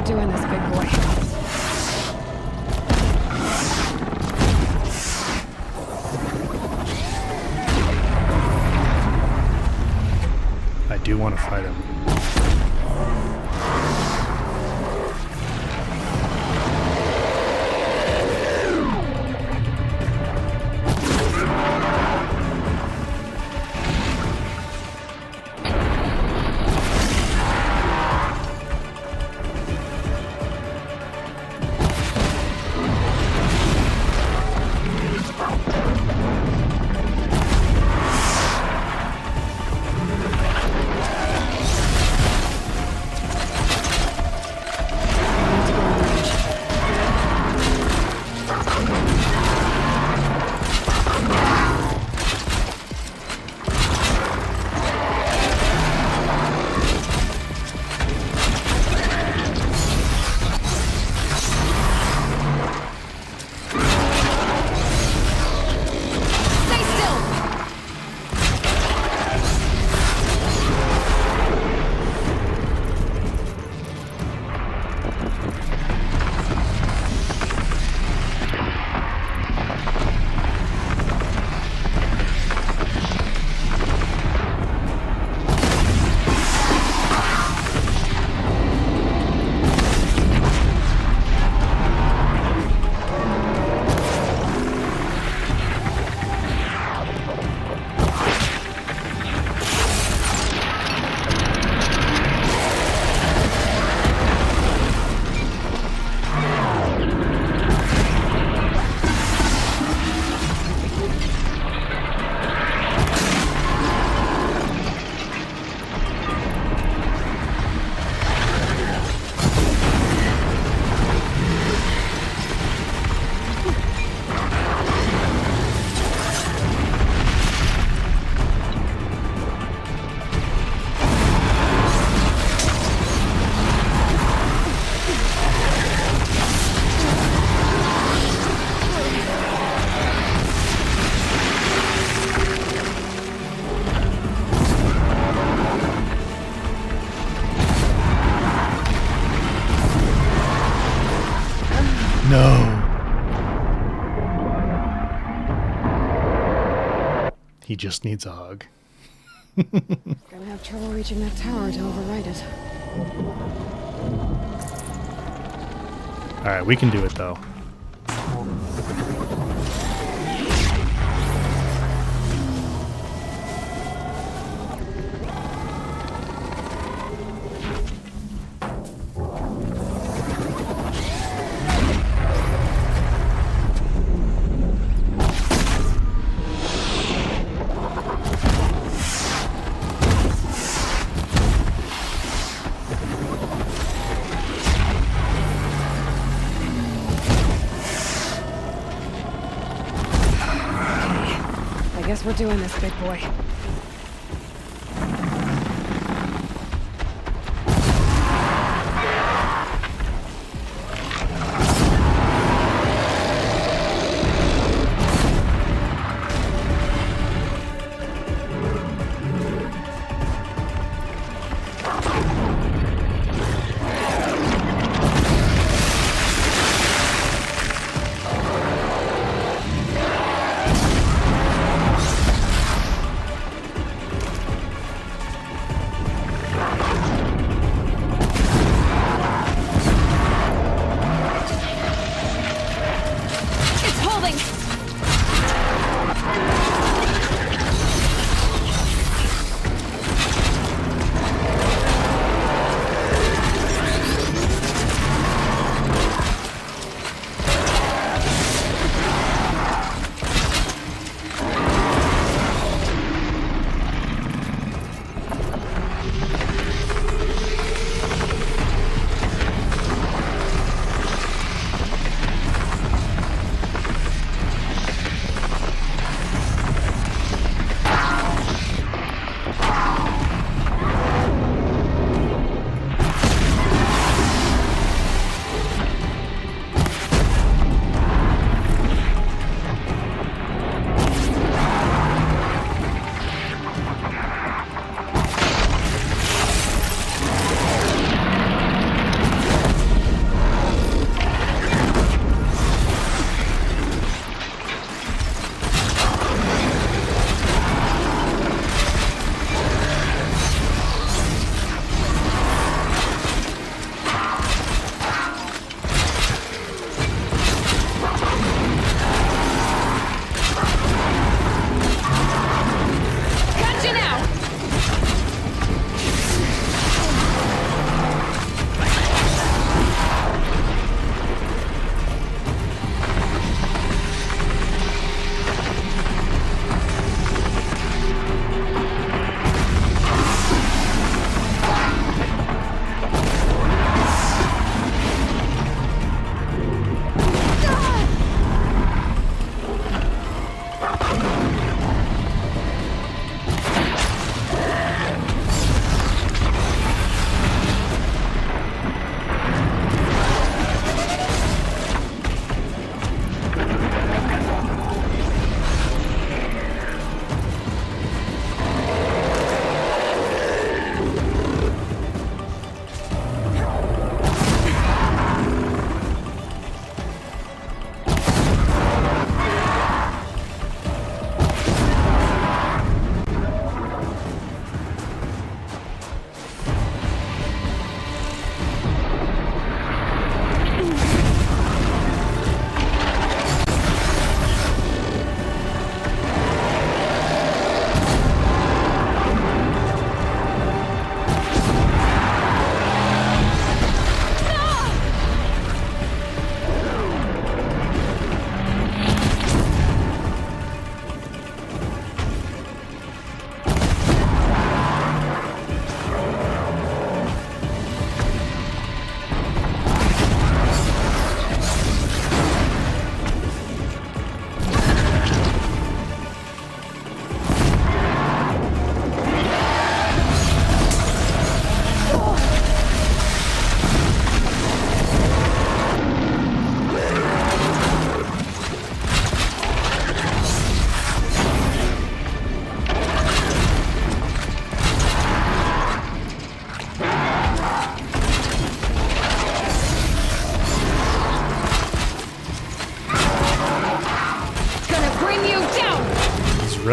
doing this, big boy. I do want to fight him. He just needs a hug. Gonna have trouble reaching that tower to override it. Alright, we can do it though. I guess we're doing this, big boy.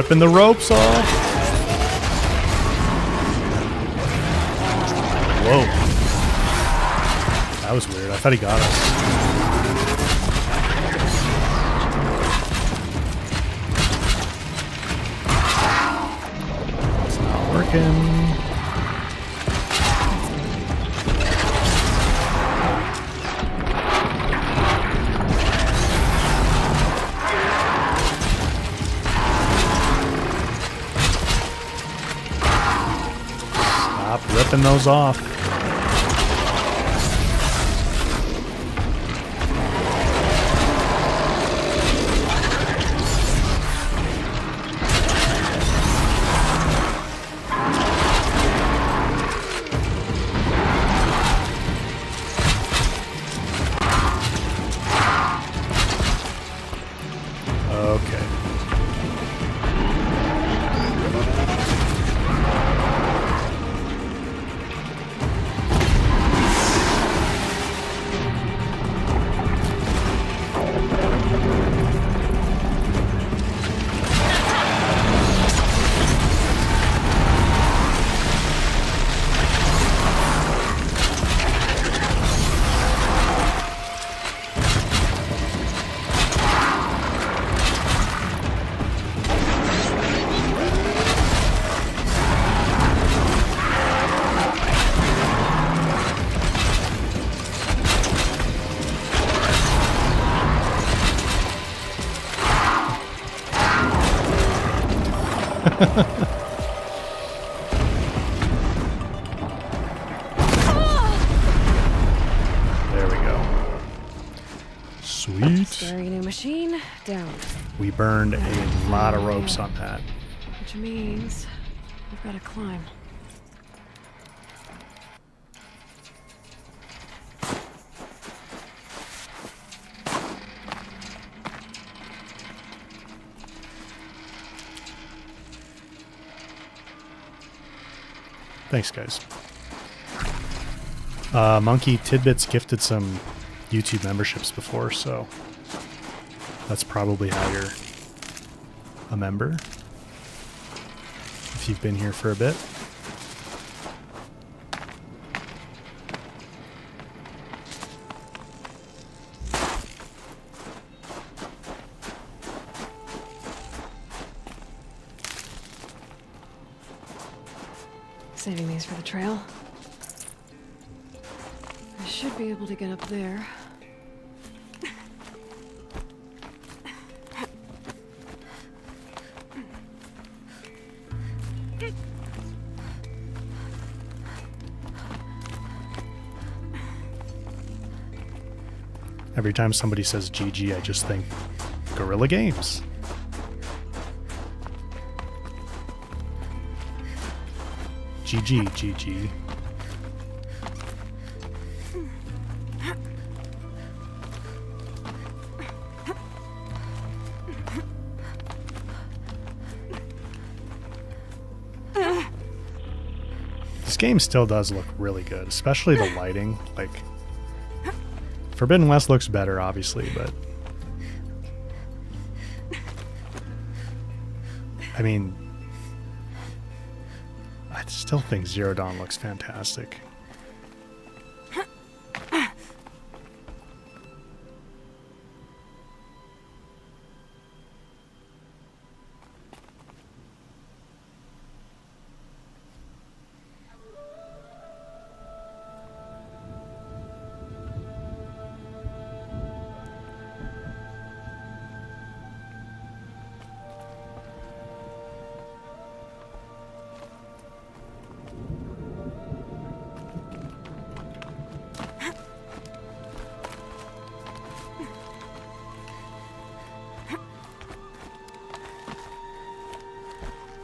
ripping the ropes off. Whoa. That was weird. I thought he got us. It's not working. Stop ripping those off. Okay. There we go. Sweet. Scary new machine down. We burned a lot of ropes on that. Which means we've got to climb. Thanks, guys. Monkey Tidbits gifted some YouTube memberships before, so that's probably how you're a member. If you've been here for a bit. Saving these for the trail. I should be able to get up there. Every time somebody says GG, I just think Guerrilla Games. GG, GG. This game still does look really good, especially the lighting. Like, Forbidden West looks better, obviously, but I mean, I still think Zero Dawn looks fantastic.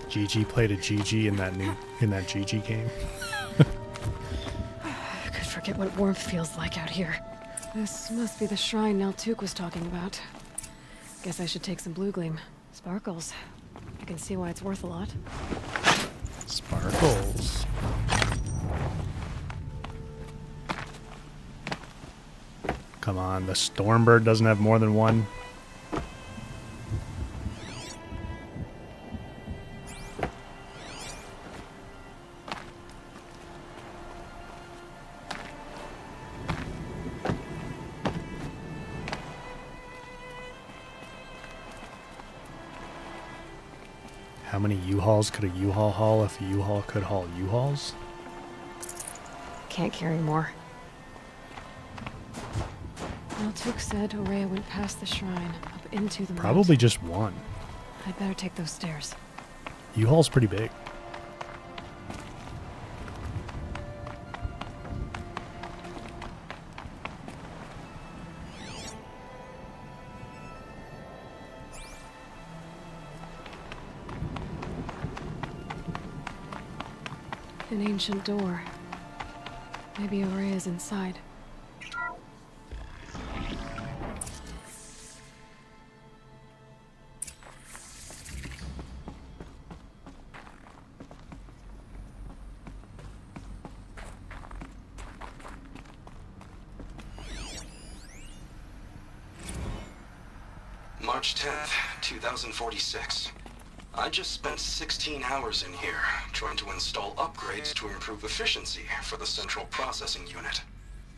GG played a GG in that GG game. I could forget what warmth feels like out here. This must be the shrine Naltuk was talking about. Guess I should take some blue gleam. Sparkles. I can see why it's worth a lot. Sparkles. Come on, the Stormbird doesn't have more than one. how many U-Hauls could a U-Haul haul if a U-Haul could haul U-Hauls? Can't carry more. Altuk said Ourea went past the shrine, up into the Probably just one. I'd better take those stairs. U-Haul's pretty big. An ancient door. Maybe Ourea's inside. March 10th, 2046. I just spent 16 hours in here, trying to install upgrades to improve efficiency for the central processing unit.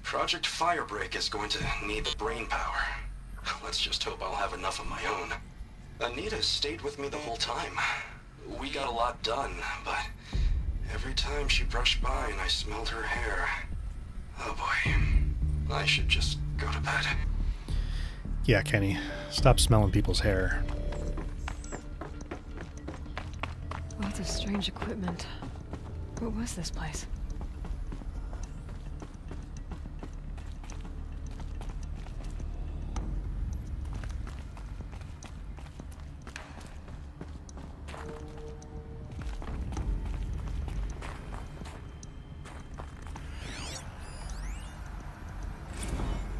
Project Firebreak is going to need the brain power. Let's just hope I'll have enough of my own. Anita stayed with me the whole time. We got a lot done, but every time she brushed by and I smelled her hair... Oh boy, I should just go to bed. Yeah, Kenny, stop smelling people's hair. Lots of strange equipment. What was this place?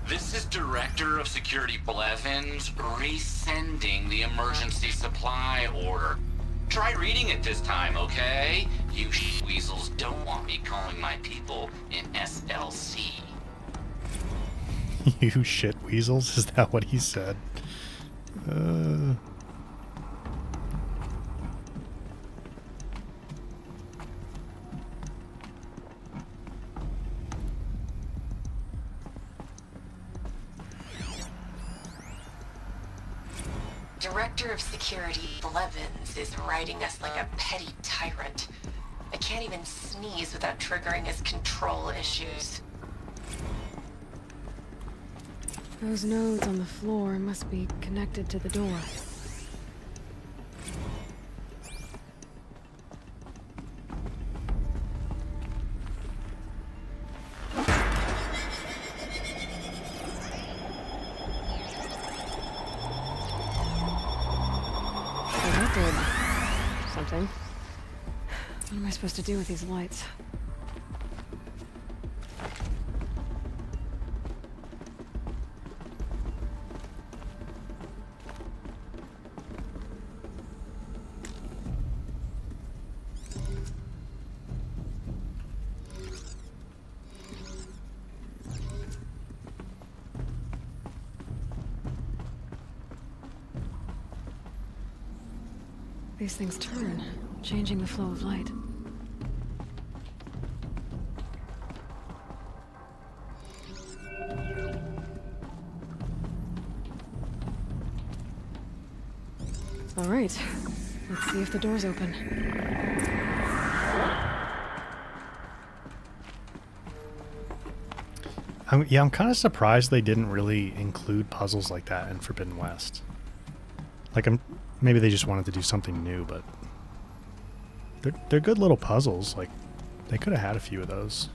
This is Director of Security Blevins resending the emergency supply order. Try reading it this time, okay? You weasels don't want me calling my people in SLC. You shit weasels? Is that what he said? Director of Security Blevins is riding us like a petty tyrant. I can't even sneeze without triggering his control issues. Those nodes on the floor must be connected to the door. Something. What am I supposed to do with these lights? These things turn, changing the flow of light. All right, let's see if the door's open. I'm kind of surprised they didn't really include puzzles like that in Forbidden West. Like, maybe they just wanted to do something new, but they're good little puzzles. Like, they could have had a few of those.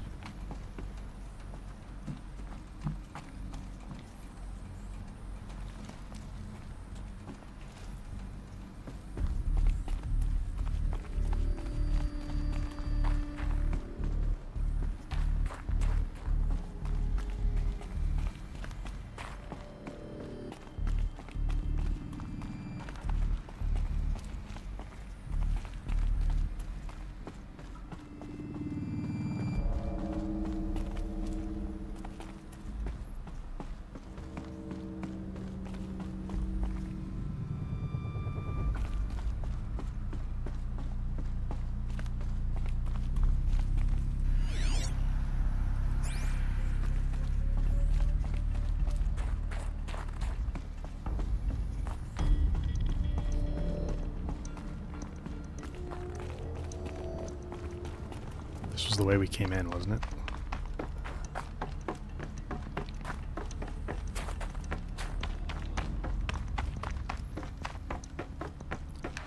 This was the way we came in, wasn't it?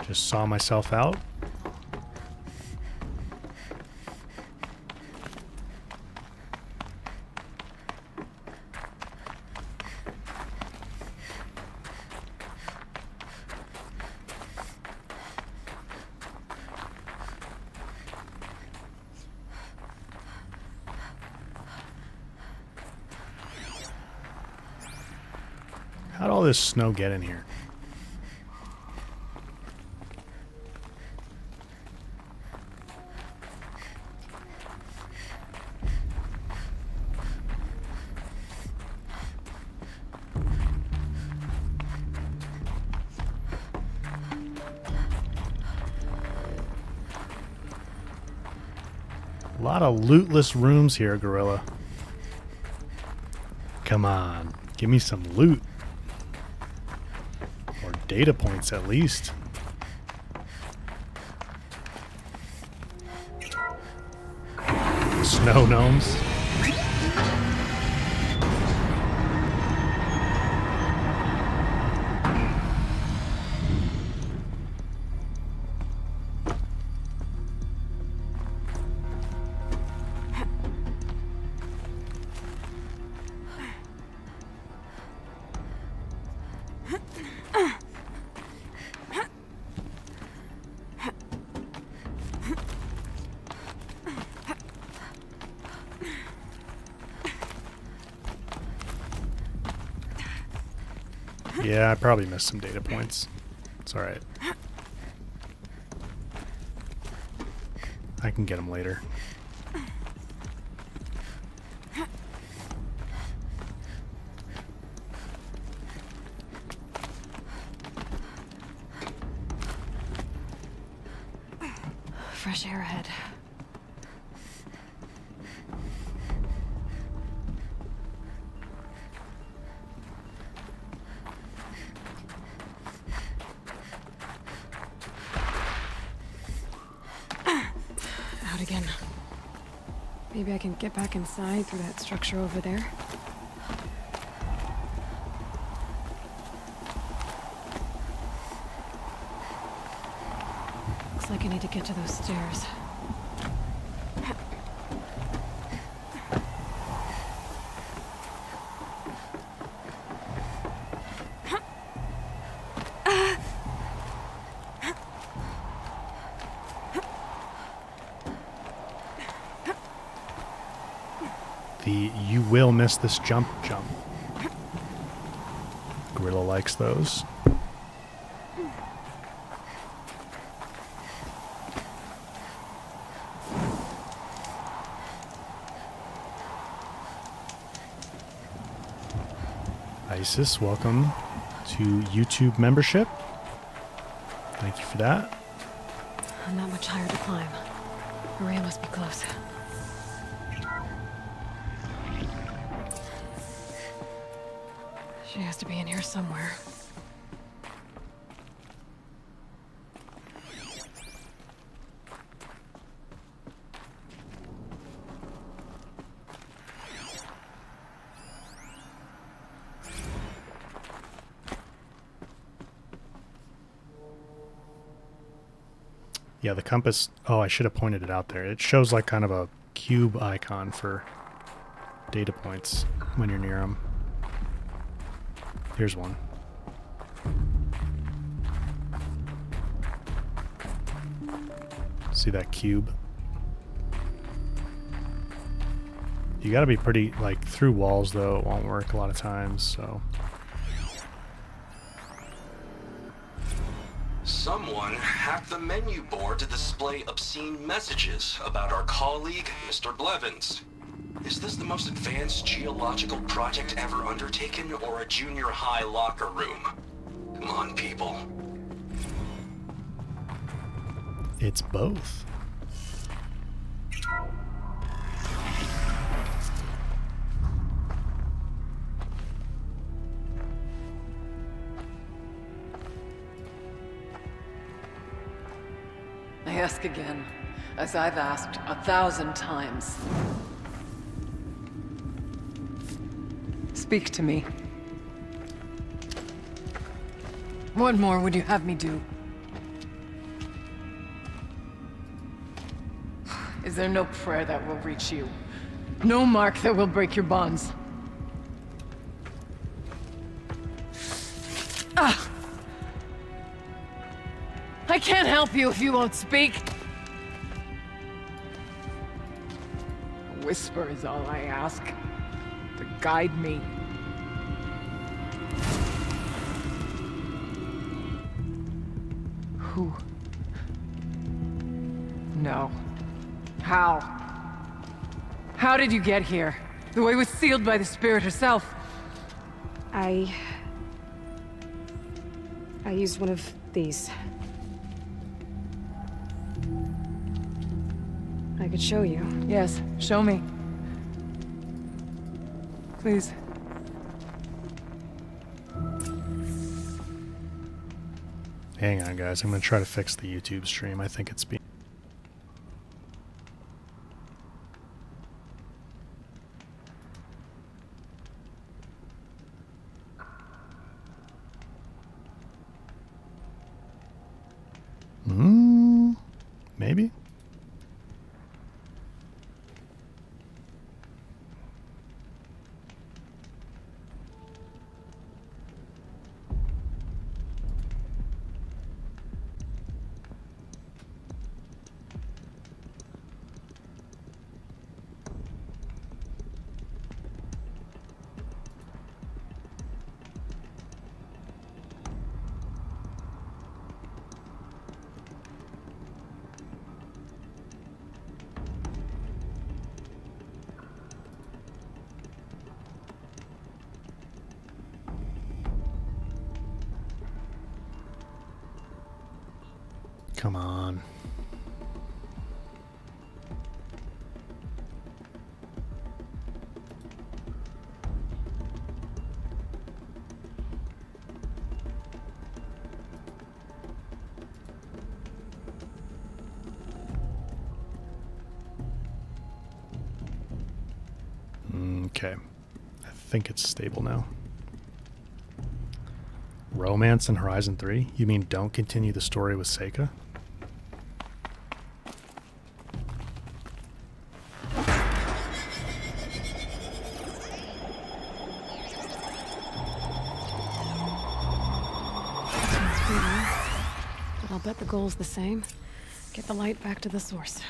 Just saw myself out. How'd all this snow get in here? A lot of lootless rooms here, Gorilla. Come on, give me some loot. Or data points at least. Snow gnomes. Yeah, I probably missed some data points. It's alright. I can get them later. Fresh air ahead. Out again. Maybe I can get back inside through that structure over there. Looks like I need to get to those stairs. You will miss this jump. Gorilla likes those. Isis, welcome to YouTube membership. Thank you for that. Not much higher to climb. Maria must be close. She has to be in here somewhere. Yeah, the compass. Oh, I should have pointed it out there. It shows like kind of a cube icon for data points when you're near them. Here's one. See that cube? You gotta be pretty, like, through walls though, it won't work a lot of times, so. Someone hacked the menu board to display obscene messages about our colleague, Mr. Blevins. Is this the most advanced geological project ever undertaken, or a junior high locker room? Come on, people. It's both. I ask again, as I've asked 1,000 times. Speak to me. What more would you have me do? Is there no prayer that will reach you? No mark that will break your bonds? Ah! I can't help you if you won't speak. A whisper is all I ask. To guide me. Who? No. How? How did you get here? The way was sealed by the spirit herself. I used one of these. I could show you. Yes, show me. Please. Hang on, guys. I'm going to try to fix the YouTube stream. I think it's being... Maybe? Come on. Okay. I think it's stable now. Romance in Horizon 3? You mean don't continue the story with Seika? But I'll bet the goal's the same. Get the light back to the source.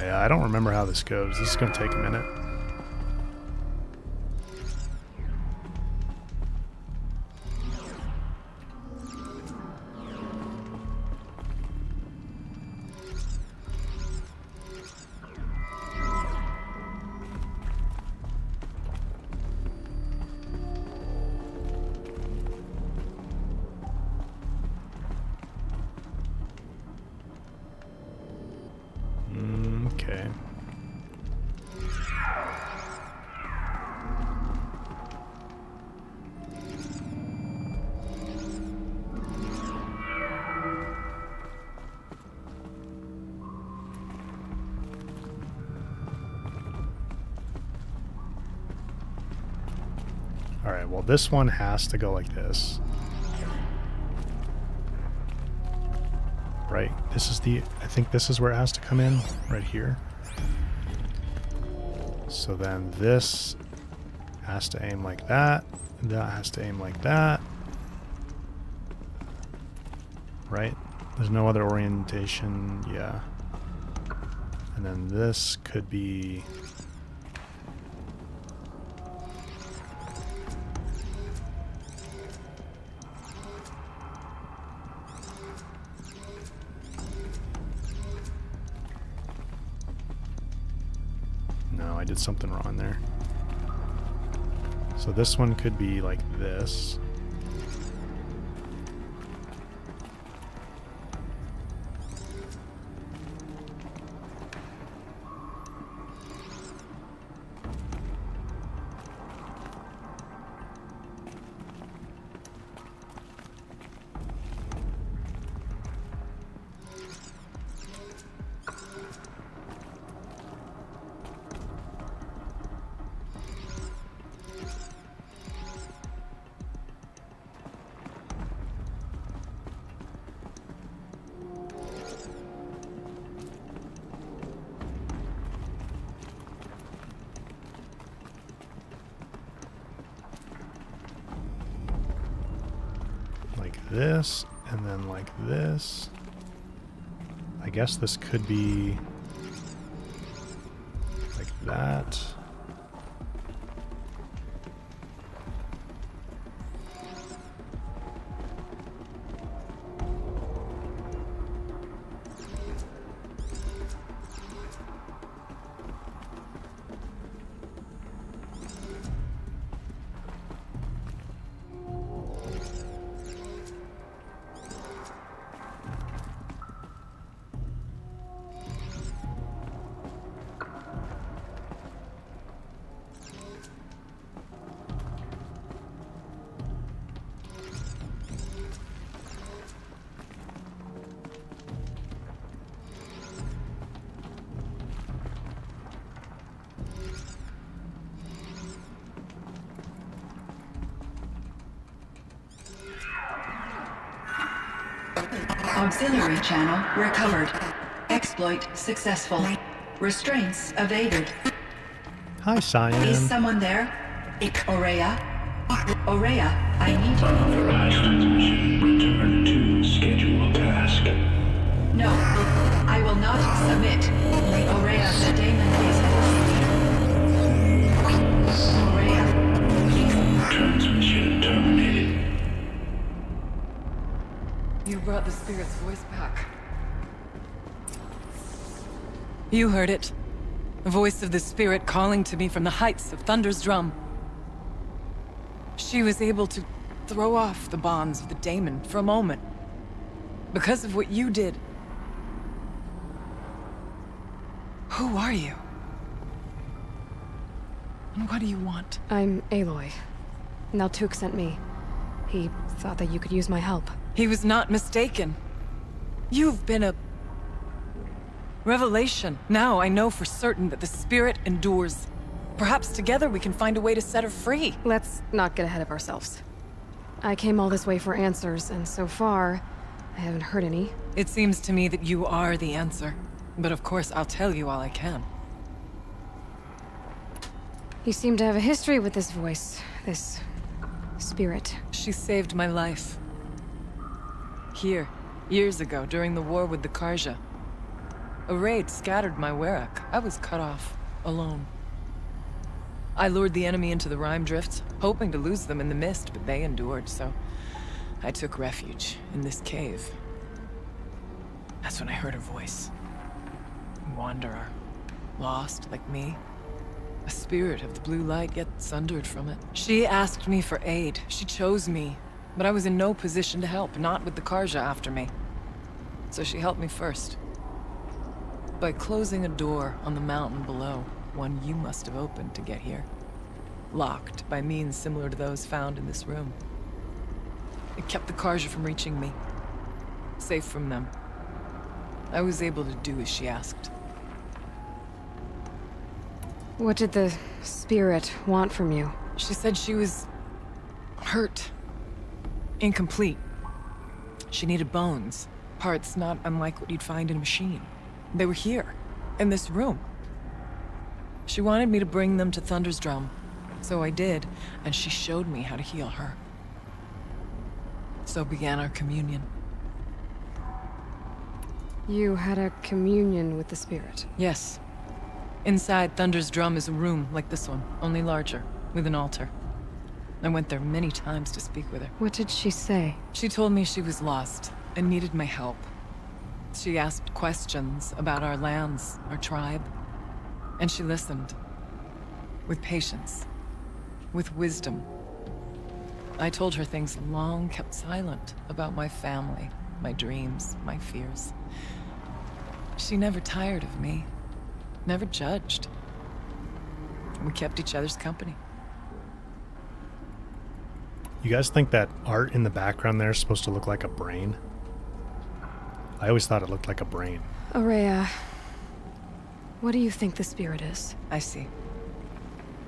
Yeah, I don't remember how this goes. This is going to take a minute. Okay. All right, well, this one has to go like this. Right? This is the, I think this is where it has to come in, right here. So then this has to aim like that. That has to aim like that. Right? There's no other orientation. Yeah. And then this could be... I did something wrong there. So this one could be like this. This, and then like this. I guess this could be like that. Auxiliary channel recovered. Exploit successful. Restraints evaded. Hi, Cyan. Is someone there? Aurea? Aurea, I need you. Unauthorized transmission. Return to scheduled task. No, I will not submit. Aurea, the daemon is Aurea, please. Transmission terminated. You brought the spirit's voice back. You heard it. The voice of the spirit calling to me from the heights of Thunder's drum. She was able to throw off the bonds of the daemon for a moment. Because of what you did. Who are you? And what do you want? I'm Aloy. Naltuk sent me. He thought that you could use my help. He was not mistaken. You've been a revelation. Now I know for certain that the spirit endures. Perhaps together we can find a way to set her free. Let's not get ahead of ourselves. I came all this way for answers, and so far, I haven't heard any. It seems to me that you are the answer. But of course, I'll tell you all I can. You seem to have a history with this voice, this spirit. She saved my life. Here, years ago, during the war with the Karja. A raid scattered my Werak. I was cut off, alone. I lured the enemy into the Rime Drifts, hoping to lose them in the mist, but they endured, so I took refuge in this cave. That's when I heard her voice. A wanderer, lost like me. A spirit of the blue light, yet sundered from it. She asked me for aid. She chose me. But I was in no position to help, not with the Karja after me. So she helped me first. By closing a door on the mountain below, one you must have opened to get here. Locked by means similar to those found in this room. It kept the Karja from reaching me. Safe from them. I was able to do as she asked. What did the spirit want from you? She said she was hurt. Incomplete. She needed bones. Parts not unlike what you'd find in a machine. They were here, in this room. She wanted me to bring them to Thunder's drum. So I did, and she showed me how to heal her. So began our communion. You had a communion with the spirit? Yes. Inside Thunder's drum is a room like this one, only larger, with an altar. I went there many times to speak with her. What did she say? She told me she was lost and needed my help. She asked questions about our lands, our tribe, and she listened. With patience. With wisdom. I told her things long kept silent about my family, my dreams, my fears. She never tired of me. Never judged. We kept each other's company. You guys think that art in the background there is supposed to look like a brain? I always thought it looked like a brain. Aurea, what do you think the spirit is? I see.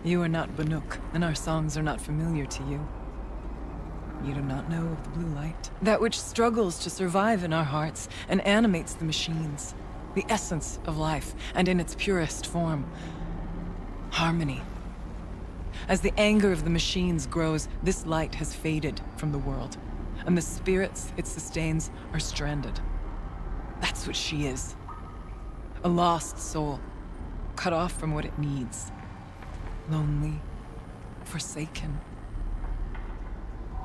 You are not Banuk, and our songs are not familiar to you. You do not know of the blue light. That which struggles to survive in our hearts and animates the machines. The essence of life, and in its purest form. Harmony. As the anger of the machines grows, this light has faded from the world, and the spirits it sustains are stranded. That's what she is. A lost soul, cut off from what it needs. Lonely, forsaken.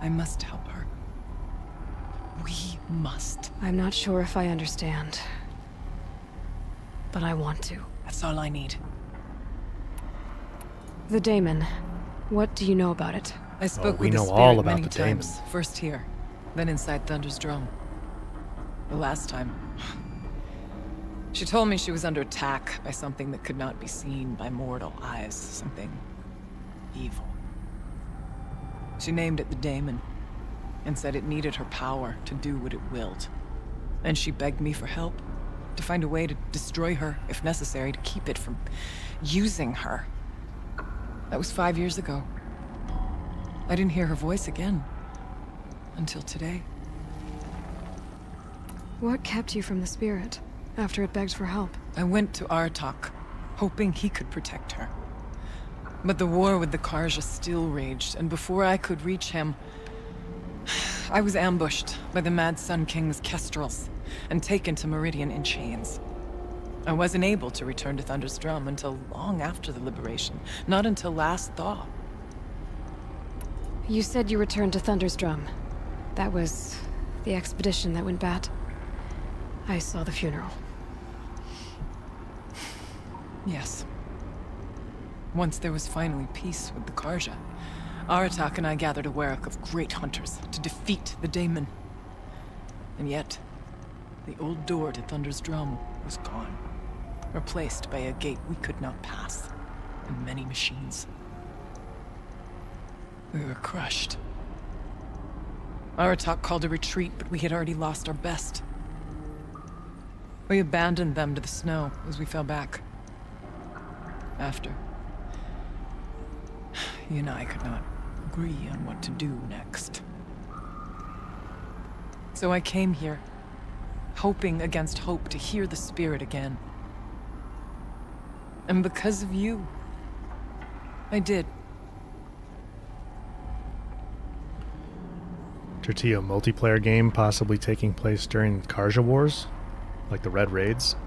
I must help her. We must. I'm not sure if I understand, but I want to. That's all I need. The daemon. What do you know about it? I spoke with the spirit many times. First here, then inside Thunder's drum. The last time, she told me she was under attack by something that could not be seen by mortal eyes. Something evil. She named it the daemon, and said it needed her power to do what it willed. And she begged me for help, to find a way to destroy her, if necessary, to keep it from using her. That was 5 years ago. I didn't hear her voice again. Until today. What kept you from the spirit, after it begged for help? I went to Arktix, hoping he could protect her. But the war with the Karja still raged, and before I could reach him, I was ambushed by the Mad Sun King's kestrels, and taken to Meridian in chains. I wasn't able to return to Thunder's Drum until long after the liberation, not until last thaw. You said you returned to Thunder's Drum. That was the expedition that went bad. I saw the funeral. Yes. Once there was finally peace with the Karja, Arktix and I gathered a werak of great hunters to defeat the daemon. And yet, the old door to Thunder's Drum was gone, replaced by a gate we could not pass, and many machines. We were crushed. Arktix called a retreat, but we had already lost our best. We abandoned them to the snow as we fell back. After, he and I could not agree on what to do next. So I came here, hoping against hope to hear the spirit again. And because of you, I did. Tortilla multiplayer game possibly taking place during Karja Wars? Like the Red Raids?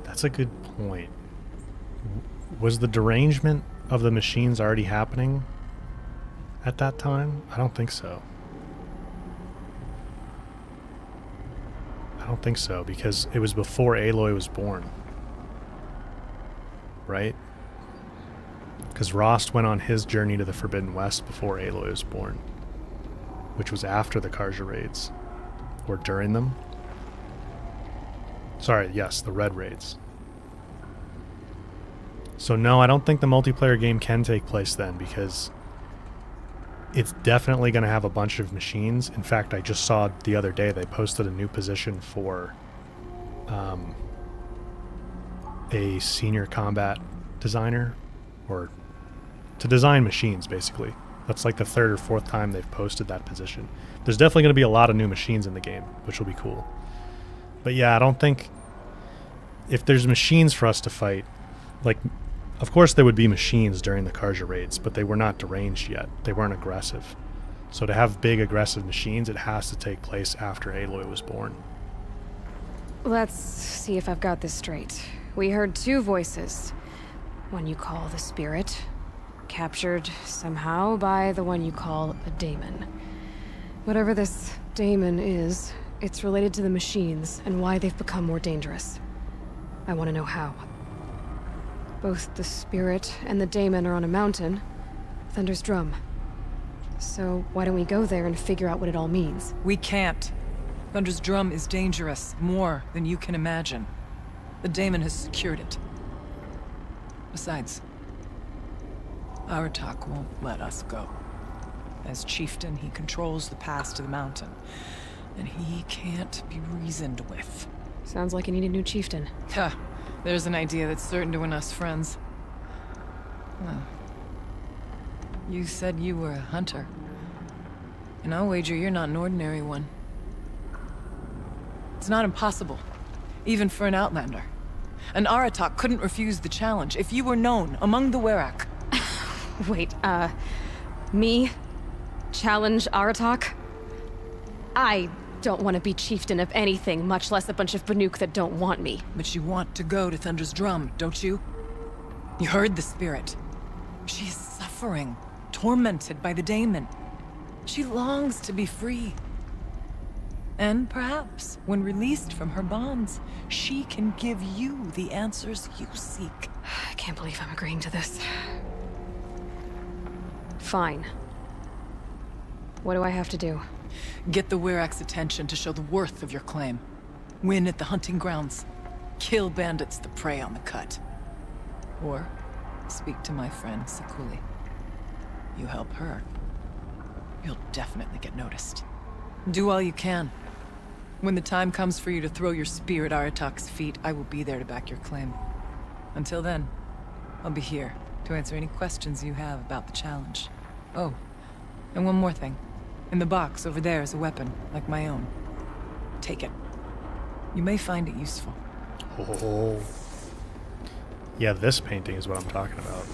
That's a good point. Was the derangement of the machines already happening at that time? I don't think so. I don't think so, because it was before Aloy was born. Right? Because Rost went on his journey to the Forbidden West before Aloy was born, which was after the Karja raids, or during them. Sorry, yes, the Red Raids. So no, I don't think the multiplayer game can take place then, because it's definitely going to have a bunch of machines. In fact, I just saw the other day they posted a new position for a senior combat designer, or to design machines, basically. That's like the third or fourth time they've posted that position. There's definitely going to be a lot of new machines in the game, which will be cool. But yeah, I don't think... If there's machines for us to fight, like, of course there would be machines during the Karja raids, but they were not deranged yet. They weren't aggressive. So to have big aggressive machines, it has to take place after Aloy was born. Let's see if I've got this straight. We heard two voices. One you call the spirit, captured somehow by the one you call a daemon. Whatever this daemon is, It's related to the machines and why they've become more dangerous. I want to know how. Both the Spirit and the Daemon are on a mountain, Thunder's Drum. So why don't we go there and figure out what it all means? We can't. Thunder's Drum is dangerous, more than you can imagine. The Daemon has secured it. Besides, Arktix won't let us go. As chieftain, he controls the pass to the mountain, and he can't be reasoned with. Sounds like you need a new chieftain. Ha! There's an idea that's certain to win us friends. Well, you said you were a hunter. And I'll wager you're not an ordinary one. It's not impossible, even for an outlander. An Arktix couldn't refuse the challenge if you were known among the Werak. Wait, me? Challenge Arktix? I don't want to be chieftain of anything, much less a bunch of Banuk that don't want me. But you want to go to Thunder's Drum, don't you? You heard the Spirit. She is suffering, tormented by the Daemon. She longs to be free. And perhaps, when released from her bonds, she can give you the answers you seek. I can't believe I'm agreeing to this. Fine. What do I have to do? Get the Werak's attention to show the worth of your claim. Win at the hunting grounds. Kill bandits that prey on the cut. Or speak to my friend Sakuli. You help her, you'll definitely get noticed. Do all you can. When the time comes for you to throw your spear at Arktix's feet, I will be there to back your claim. Until then, I'll be here to answer any questions you have about the challenge. Oh, and one more thing. In the box over there is a weapon, like my own. Take it. You may find it useful. Oh. Yeah, this painting is what I'm talking about.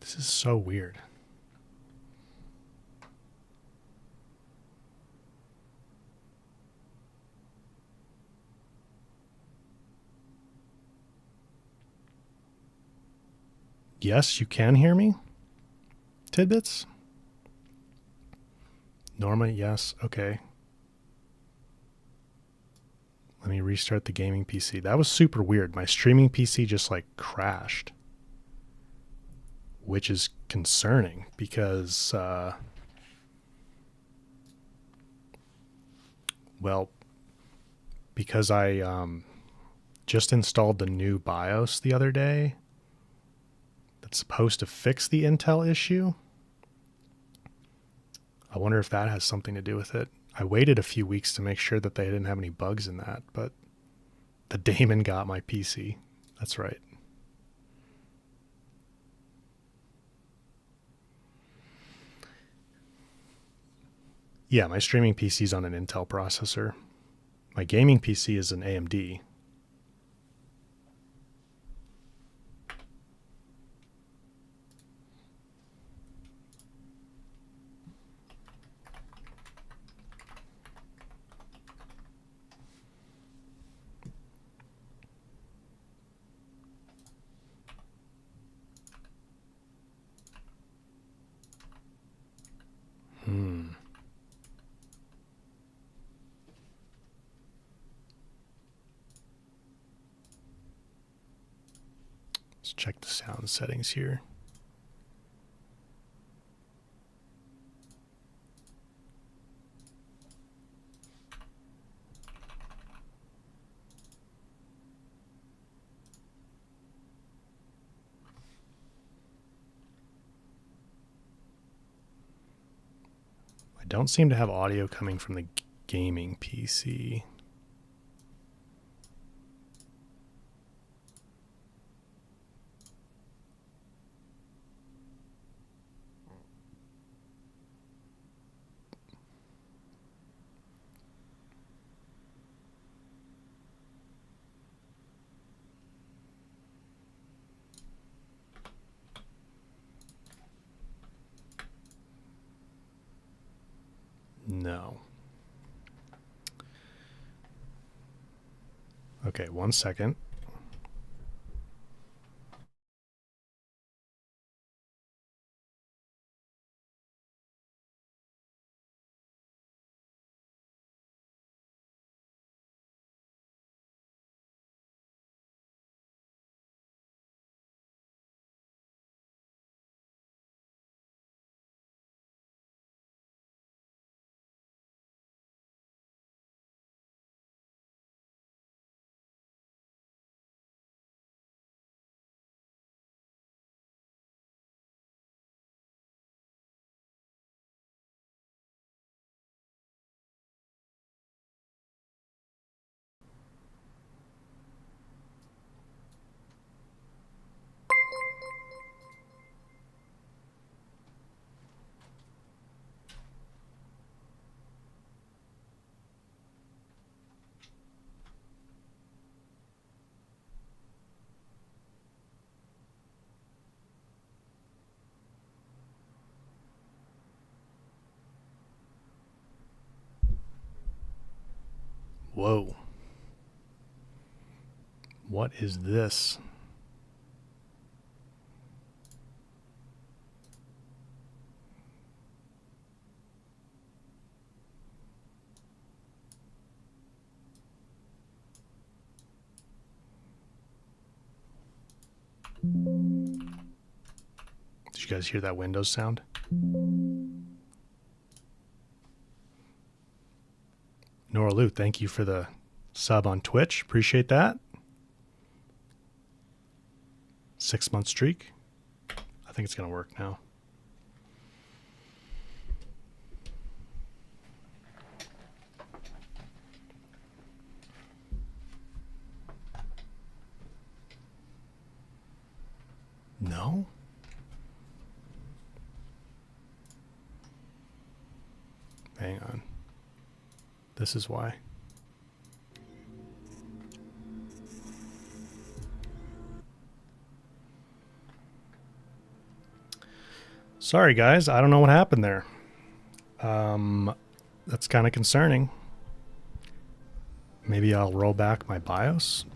This is so weird. Yes, you can hear me? Tidbits? Norma, yes. Okay. Let me restart the gaming PC. That was super weird. My streaming PC just like crashed. Which is concerning because, well, because I just installed the new BIOS the other day that's supposed to fix the Intel issue. I wonder if that has something to do with it. I waited a few weeks to make sure that they didn't have any bugs in that, but the daemon got my PC. That's right. Yeah, my streaming PC is on an Intel processor. My gaming PC is an AMD. Let's check the sound settings here. I don't seem to have audio coming from the gaming PC. No. Okay, 1 second. Whoa. What is this? Did you guys hear that Windows sound? Nora Lu, thank you for the sub on Twitch. Appreciate that. 6-month streak. I think it's going to work now. No? Hang on. This is why. Sorry, guys. I don't know what happened there. That's kind of concerning. Maybe I'll roll back my BIOS.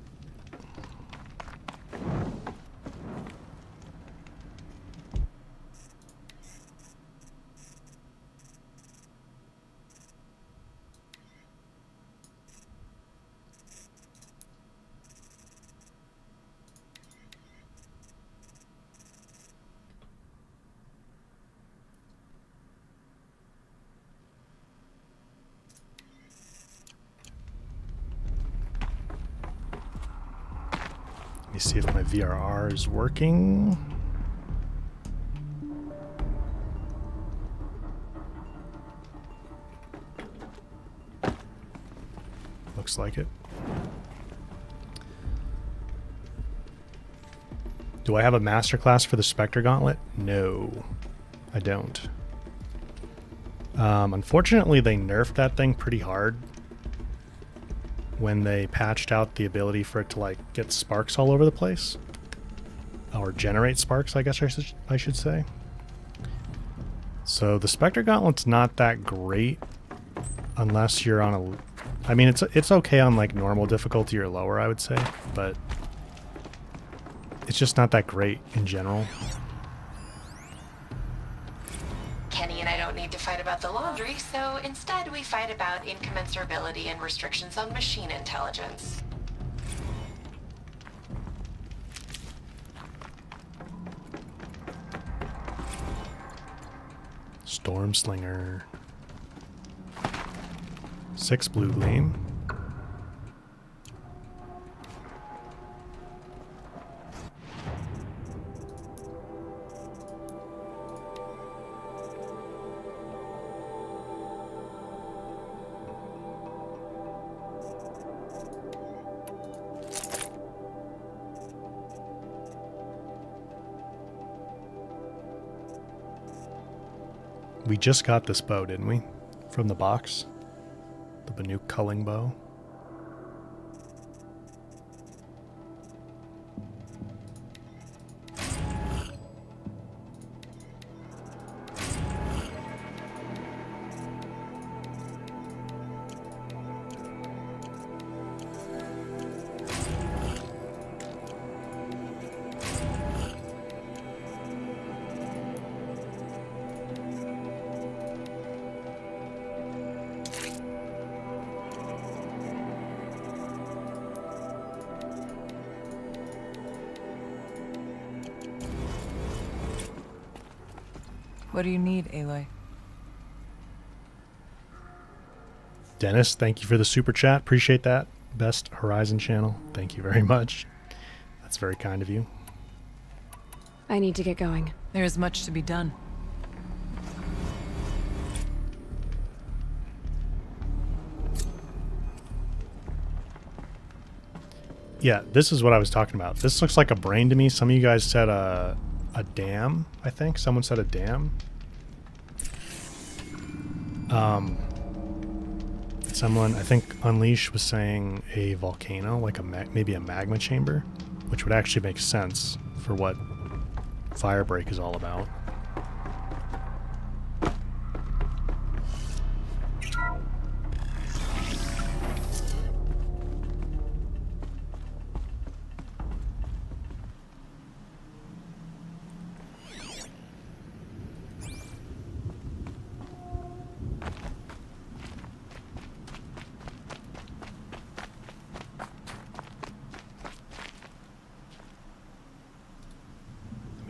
Let me see if my VRR is working. Looks like it. Do I have a masterclass for the Spectre Gauntlet? No, I don't. Unfortunately, they nerfed that thing pretty hard when they patched out the ability for it to like get sparks all over the place, or generate sparks, I guess I should say. So the Spectre Gauntlet's not that great unless you're on a, I mean it's okay on like normal difficulty or lower, I would say, but it's just not that great in general. Kenny and I don't need to fight about the laundry, so instead we fight about incommensurability and restrictions on machine intelligence. Storm Slinger. 6 blue gleam. We just got this bow, didn't we? From the box. The Banuk culling bow. What do you need, Aloy? Dennis, thank you for the super chat. Appreciate that. Best Horizon channel. Thank you very much. That's very kind of you. I need to get going. There is much to be done. Yeah, this is what I was talking about. This looks like a brain to me. Some of you guys said a dam, I think. Someone said a dam. Someone, I think Unleash was saying a volcano, like a maybe a magma chamber, which would actually make sense for what Firebreak is all about.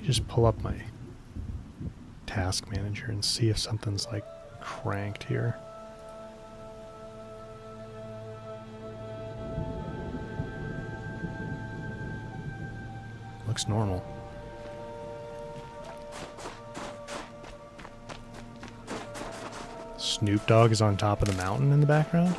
Just pull up my task manager and see if something's like cranked here. Looks normal. Snoop Dogg is on top of the mountain in the background.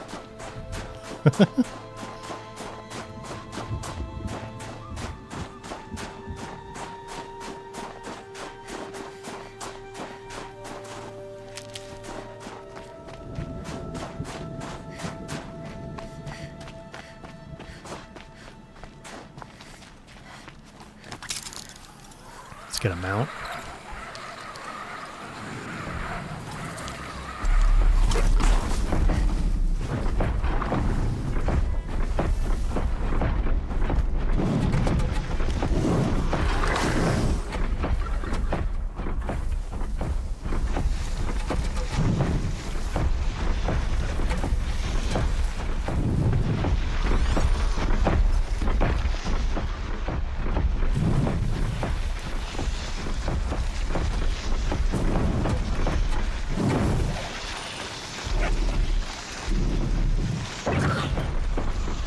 Get a mount.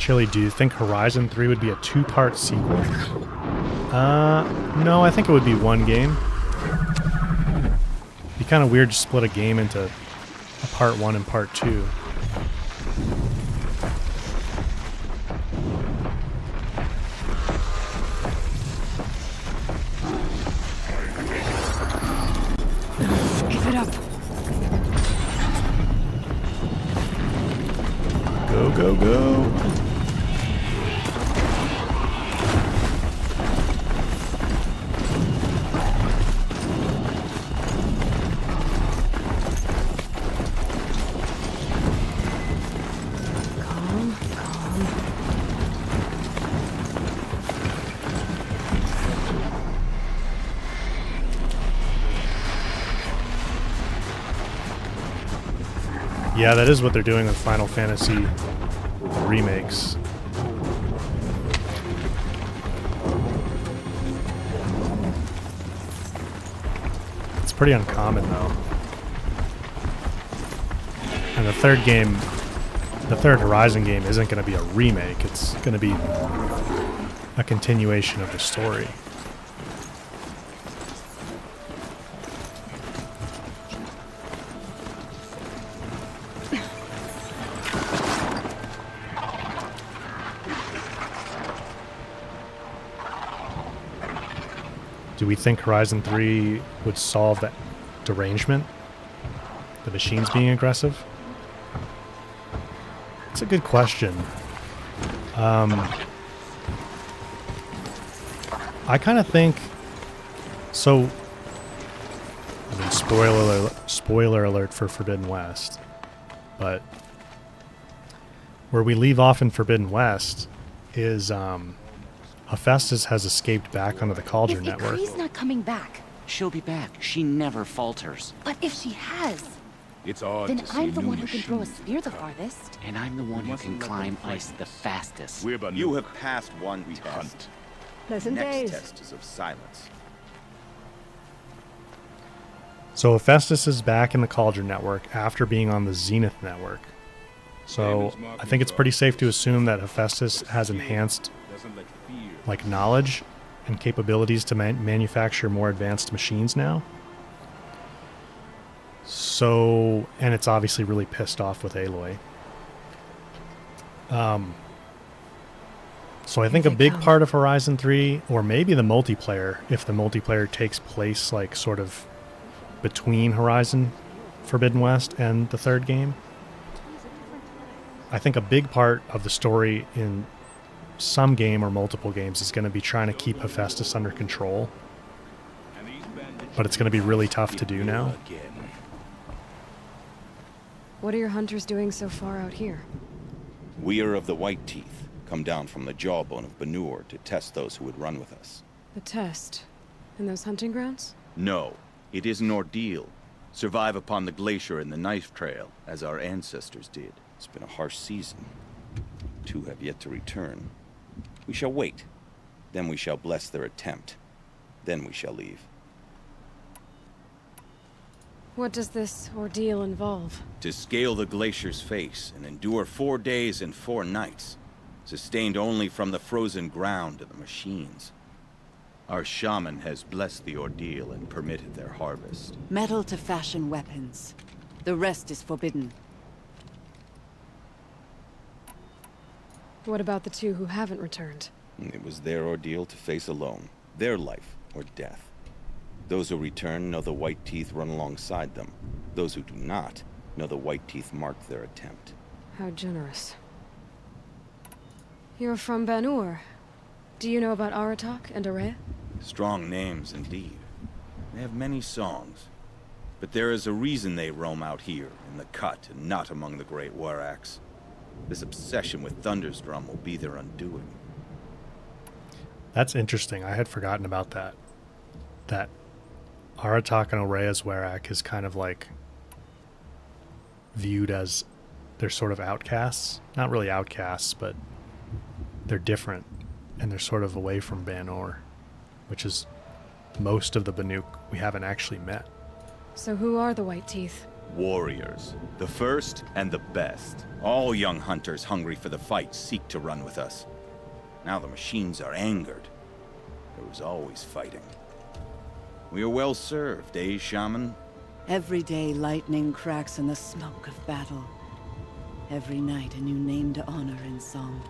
Chili, do you think Horizon 3 would be a 2-part sequel? No, I think it would be one game. It'd be kind of weird to split a game into a part 1 and part 2. Give it up. Go, go, go. Calm, calm. Yeah, that is what they're doing with Final Fantasy remakes. It's pretty uncommon though. And the third Horizon game isn't going to be a remake, it's going to be a continuation of the story. Do we think Horizon 3 would solve that derangement? The machines being aggressive? It's a good question. I kind of think... So, I mean, spoiler alert for Forbidden West. But where we leave off in Forbidden West is... Hephaestus has escaped back onto the Cauldron Network. Ikari's not coming back. She'll be back. She never falters. But if she has, It's odd then to see I'm the new one who can throw a machines spear the come. farthest. And I'm the one who can climb ice the fastest. We're Banu. You have passed one We test. hunt. Pleasant Next days. test is of silence. So Hephaestus is back in the Cauldron Network after being on the Zenith Network. So I think it's pretty safe to assume that Hephaestus has enhanced like knowledge and capabilities to manufacture more advanced machines now. So, and it's obviously really pissed off with Aloy. So I think a big part of Horizon 3, or maybe the multiplayer, if the multiplayer takes place like sort of between Horizon Forbidden West and the third game, I think a big part of the story in some game or multiple games is going to be trying to keep Hephaestus under control. But it's going to be really tough to do now. What are your hunters doing so far out here? We are of the White Teeth, come down from the jawbone of Banur to test those who would run with us. The test? In those hunting grounds? No, it is an ordeal. Survive upon the glacier and the knife trail, as our ancestors did. It's been a harsh season. 2 have yet to return. We shall wait. Then we shall bless their attempt. Then we shall leave. What does this ordeal involve? To scale the glacier's face and endure 4 days and 4 nights, sustained only from the frozen ground of the machines. Our shaman has blessed the ordeal and permitted their harvest. Metal to fashion weapons. The rest is forbidden. What about the 2 who haven't returned? It was their ordeal to face alone. Their life or death. Those who return know the White Teeth run alongside them. Those who do not know the White Teeth marked their attempt. How generous. You're from Banur. Do you know about Arktix and Araya? Strong names indeed. They have many songs. But there is a reason they roam out here, in the cut, and not among the great Waraks. This obsession with Thunder's Drum will be their undoing. That's interesting. I had forgotten about that. That Arktix and Araya's Warak is kind of like viewed as they're sort of outcasts. Not really outcasts, but they're different. And they're sort of away from Banur, which is most of the Banuk we haven't actually met. So who are the White Teeth? Warriors. The first and the best. All young hunters hungry for the fight seek to run with us. Now the machines are angered. There was always fighting. We are well served, eh, Shaman? Every day lightning cracks in the smoke of battle. Every night a new name to honor in song.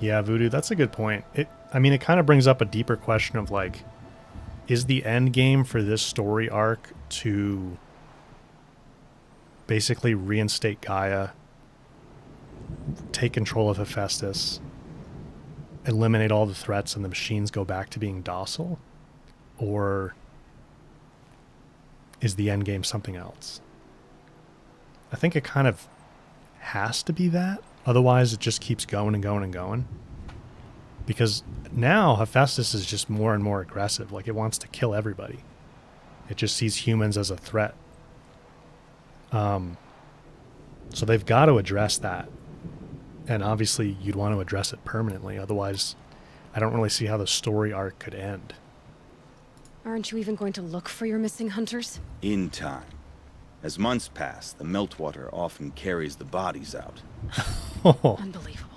Yeah, Voodoo, that's a good point. It kind of brings up a deeper question of like, is the end game for this story arc to basically reinstate Gaia, take control of Hephaestus, eliminate all the threats, and the machines go back to being docile? Or is the end game something else? I think it kind of has to be that. Otherwise, it just keeps going and going and going. Because now Hephaestus is just more and more aggressive. Like, it wants to kill everybody. It just sees humans as a threat. So they've got to address that. And obviously, you'd want to address it permanently. Otherwise, I don't really see how the story arc could end. Aren't you even going to look for your missing hunters? In time. As months pass, the meltwater often carries the bodies out. Unbelievable.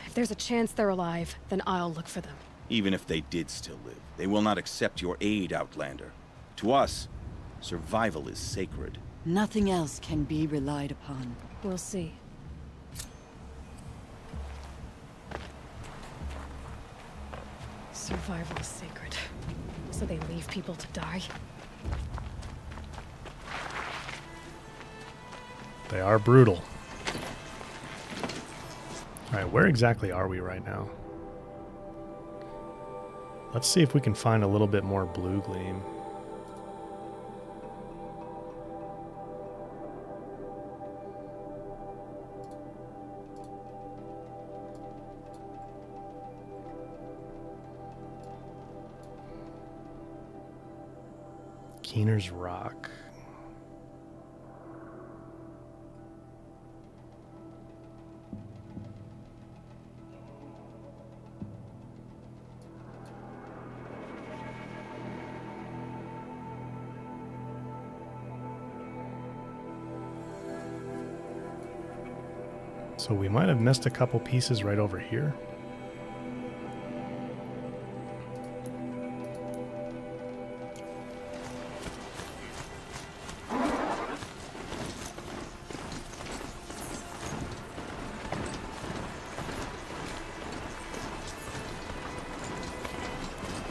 If there's a chance they're alive, then I'll look for them. Even if they did still live, they will not accept your aid, Outlander. To us, survival is sacred. Nothing else can be relied upon. We'll see. Survival is sacred. So they leave people to die? They are brutal. Alright, where exactly are we right now? Let's see if we can find a little bit more blue gleam. Keener's Rock. So we might have missed a couple pieces right over here.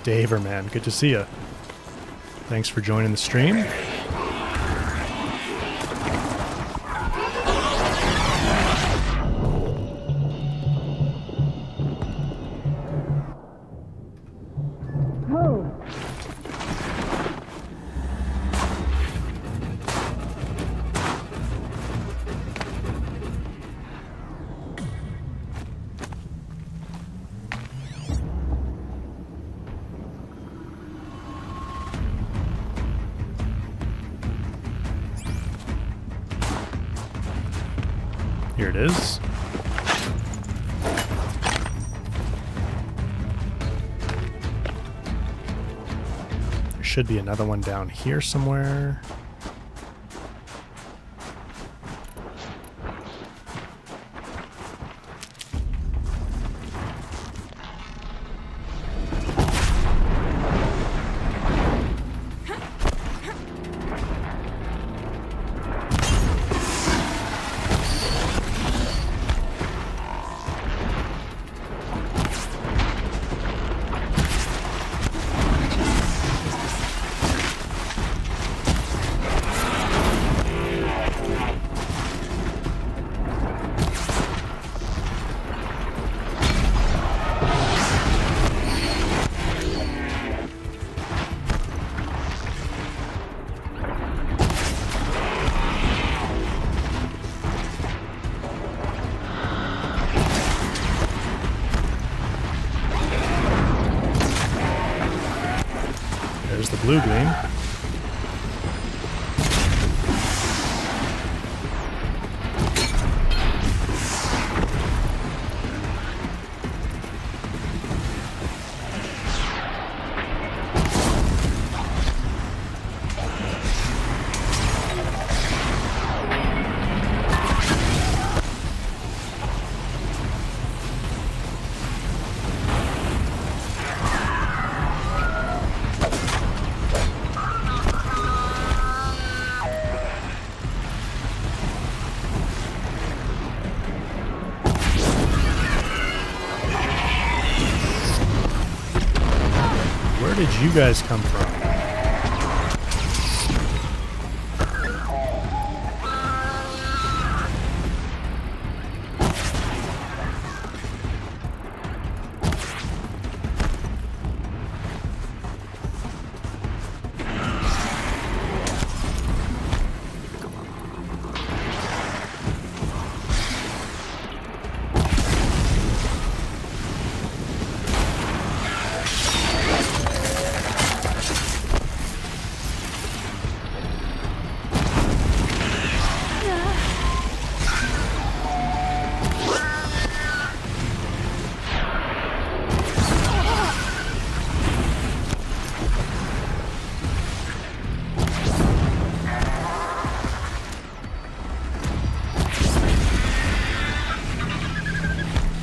Daver, man, good to see you. Thanks for joining the stream. Here it is. There should be another one down here somewhere. The blue gleam. did you guys come from?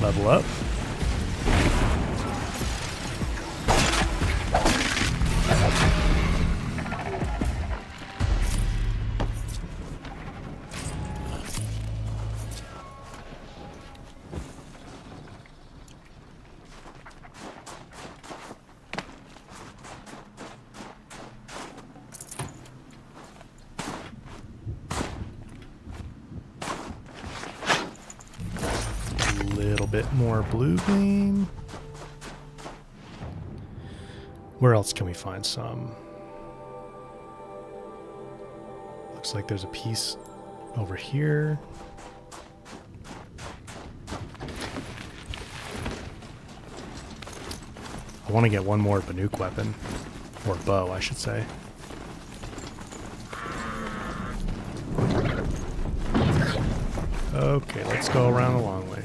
Level up. Bit more blue gleam. Where else can we find some? Looks like there's a piece over here. I want to get one more Banuk weapon, or bow, I should say. Okay, let's go around the long way.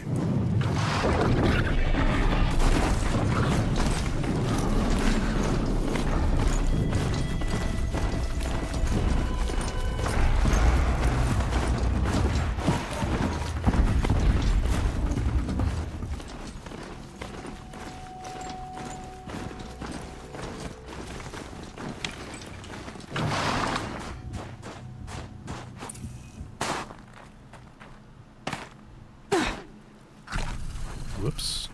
Whoops.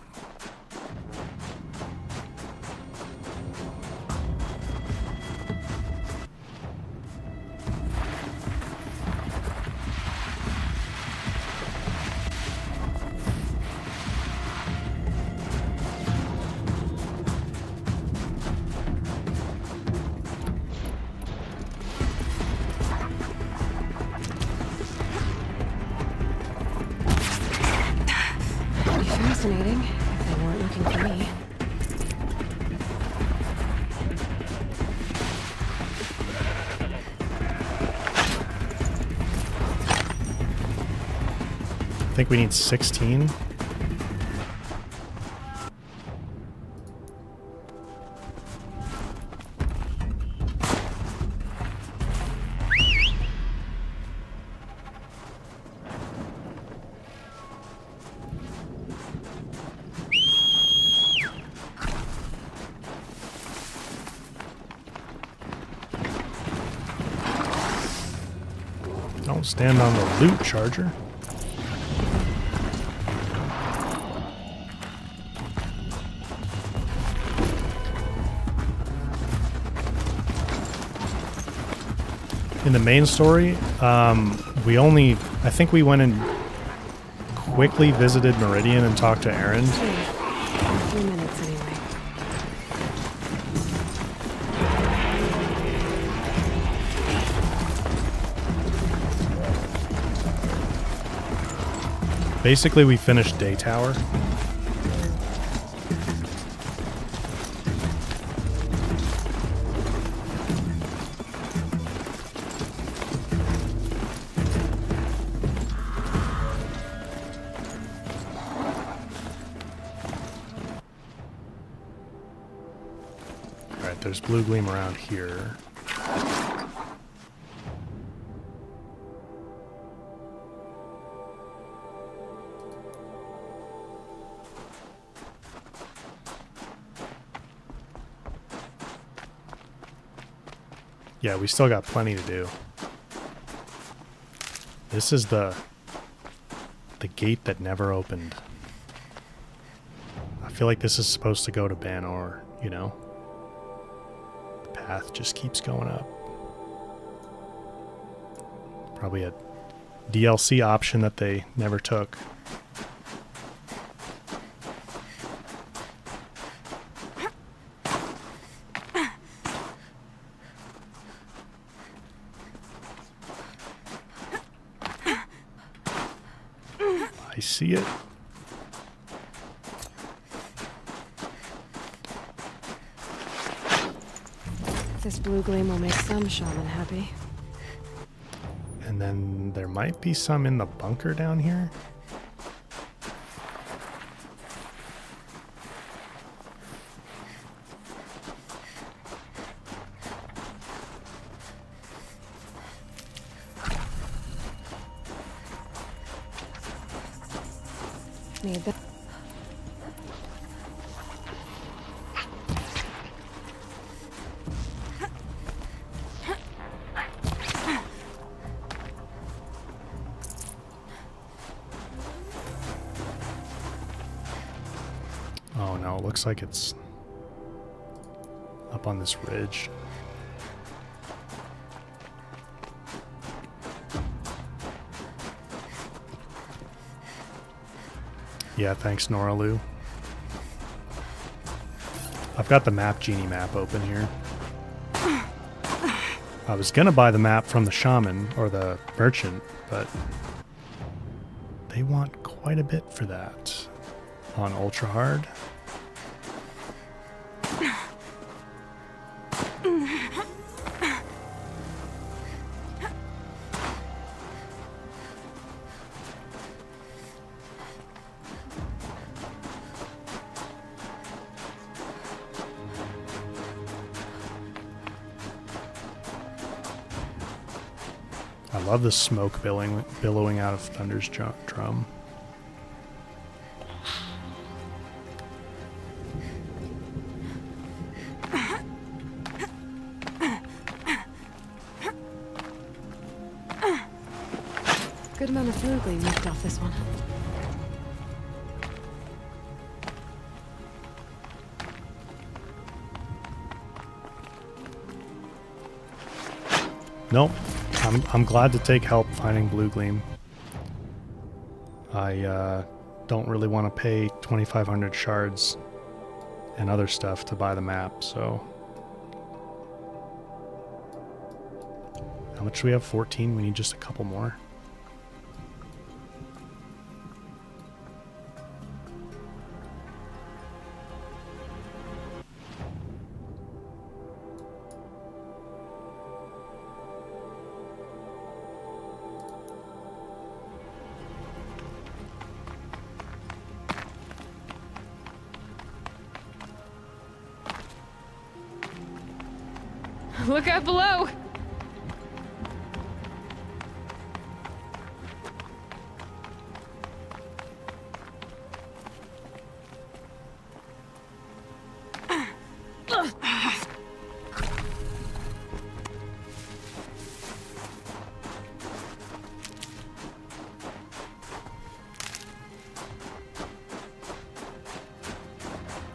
Fascinating, if they weren't looking for me. I think we need 16. Don't stand on the loot, Charger. In the main story, I think we went and quickly visited Meridian and talked to Aaron. 3 minutes anyway. Basically, we finished Day Tower. Alright, there's blue gleam around here. Yeah, we still got plenty to do. This is the gate that never opened. I feel like this is supposed to go to Banor, you know? path just keeps going up. Probably a DLC option that they never took. I see it. This blue gleam will make some shaman happy. And then there might be some in the bunker down here. Need that. Oh no, it looks like it's up on this ridge. Yeah, thanks, Noralu. I've got the Map Genie map open here. I was gonna buy the map from the shaman or the merchant, but they want quite a bit for that on Ultra Hard. I love the smoke billowing out of Thunder's drum. Good amount of blue gleam left off this one. Nope. I'm glad to take help finding blue gleam. I don't really want to pay 2,500 shards and other stuff to buy the map, so... How much do we have? 14? We need just a couple more. Look out below!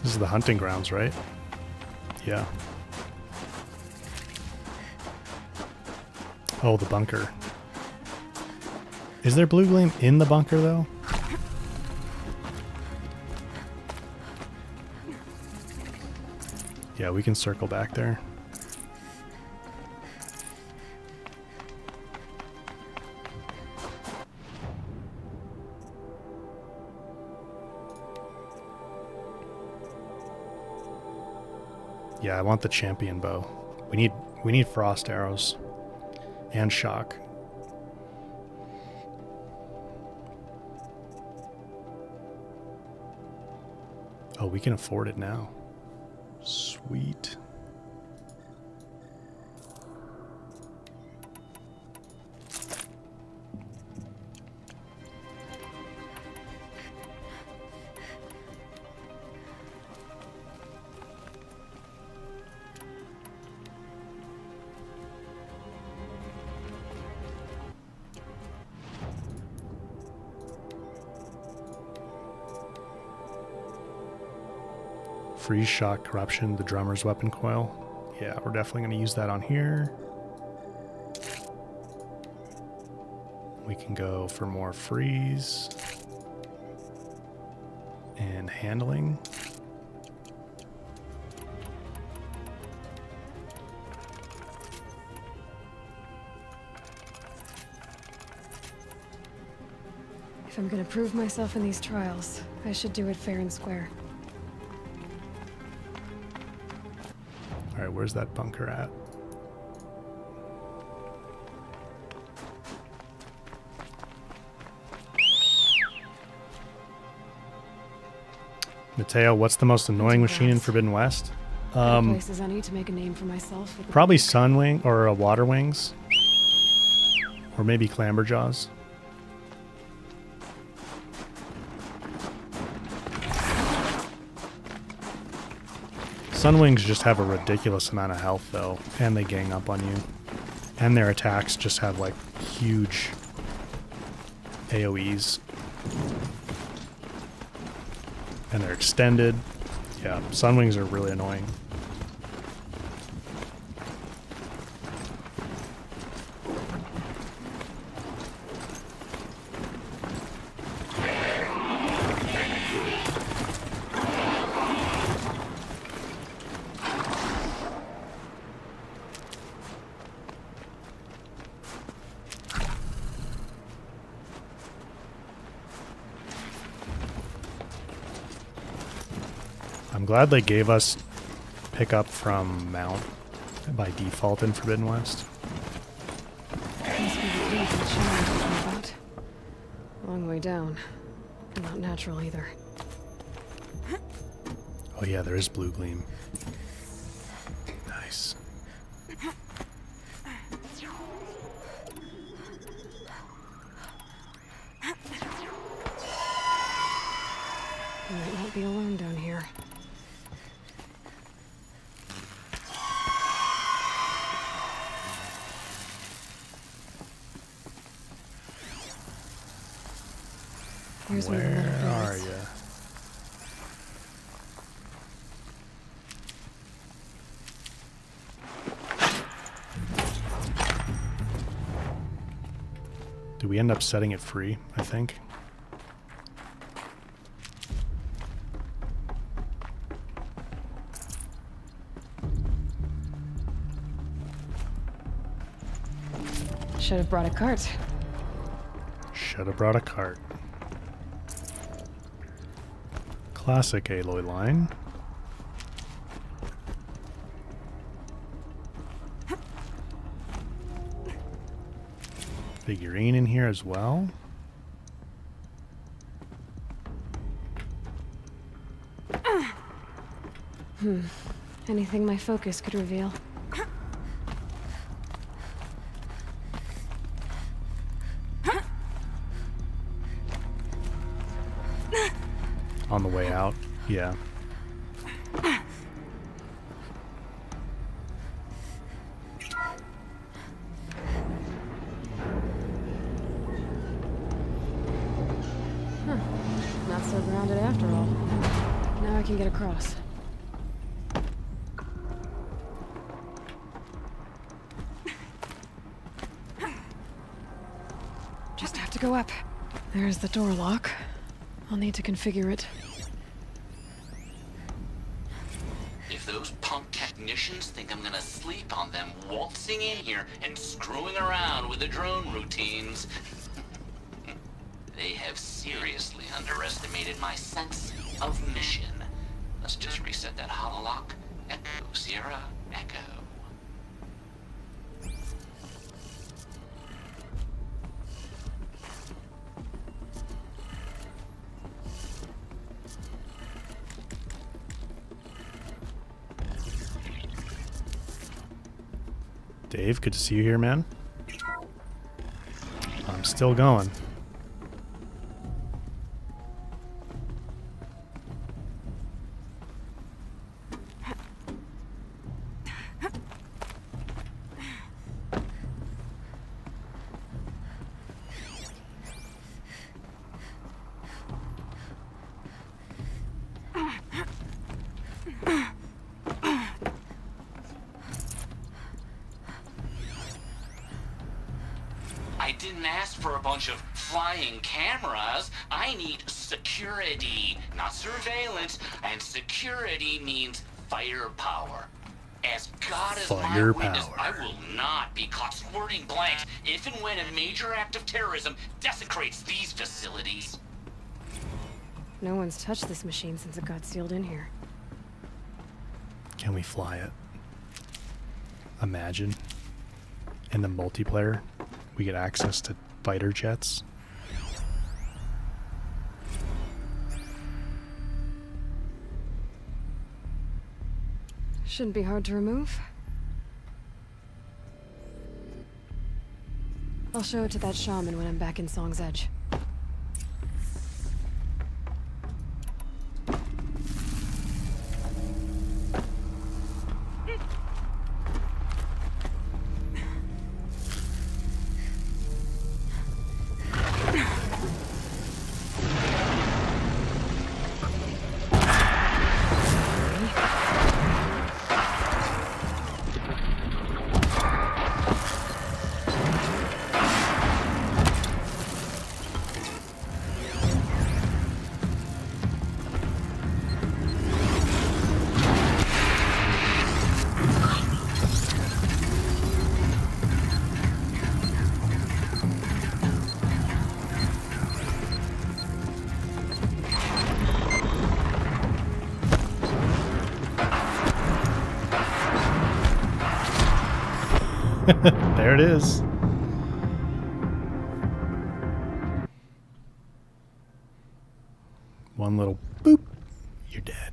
This is the hunting grounds, right? Yeah. Oh, the bunker. Is there blue gleam in the bunker, though? Yeah, we can circle back there. Yeah, I want the champion bow. We need frost arrows. And shock. Oh, we can afford it now. Sweet. Freeze, shock, corruption, the drummer's weapon coil. Yeah, we're definitely going to use that on here. We can go for more freeze and handling. If I'm gonna prove myself in these trials, I should do it fair and square. Alright, where's that bunker at? Mateo, what's the most annoying machine in Forbidden West? Places I need to make a name for myself. With Probably Sunwing or Water Wings. Or maybe Clamberjaws. Sunwings just have a ridiculous amount of health though, and they gang up on you. And their attacks just have like huge AoEs. And they're extended. Yeah, Sunwings are really annoying. I'm glad they gave us pickup from Mount by default in Forbidden West. Must be the deep that Shaman told me about. Long way down. Not natural either. Oh yeah, there is blue gleam. Nice. I might not be alone down here. Here's Where are you? Do we end up setting it free, I think? Should have brought a cart. Should have brought a cart. Classic Aloy line. Figurine in here as well. Anything my focus could reveal. On the way out, yeah. Not so grounded after all. Now I can get across. Just have to go up. There's the door lock. I'll need to configure it. If those punk technicians think I'm gonna sleep on them waltzing in here and screwing around with the drone routines, they have seriously underestimated my sense of mission. Let's just reset that hololock. Echo, Sierra, Echo. Dave, good to see you here, man. I'm still going. didn't ask for a bunch of flying cameras. I need security, not surveillance. And security means firepower. As God is my witness, I will not be caught squirting blanks if and when a major act of terrorism desecrates these facilities. No one's touched this machine since it got sealed in here. Can we fly it? Imagine. In the multiplayer, we get access to fighter jets. Shouldn't be hard to remove. I'll show it to that shaman when I'm back in Song's Edge. There it is. One little boop. You're dead.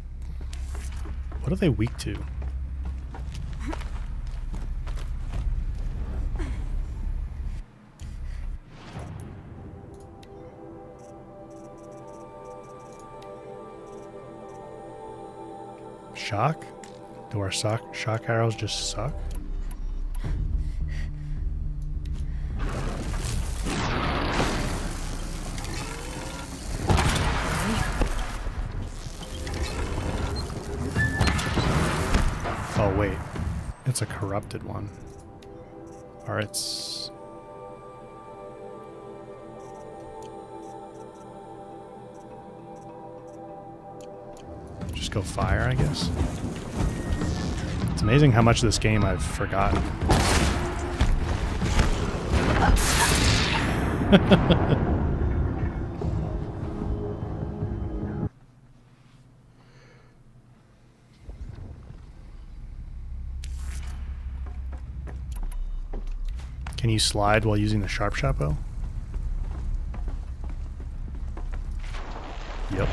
What are they weak to? Shock? Do our shock arrows just suck? Oh wait, it's a corrupted one. Or it's... just go fire, I guess. It's amazing how much of this game I've forgotten. Can you slide while using the sharp shot bow? Yep.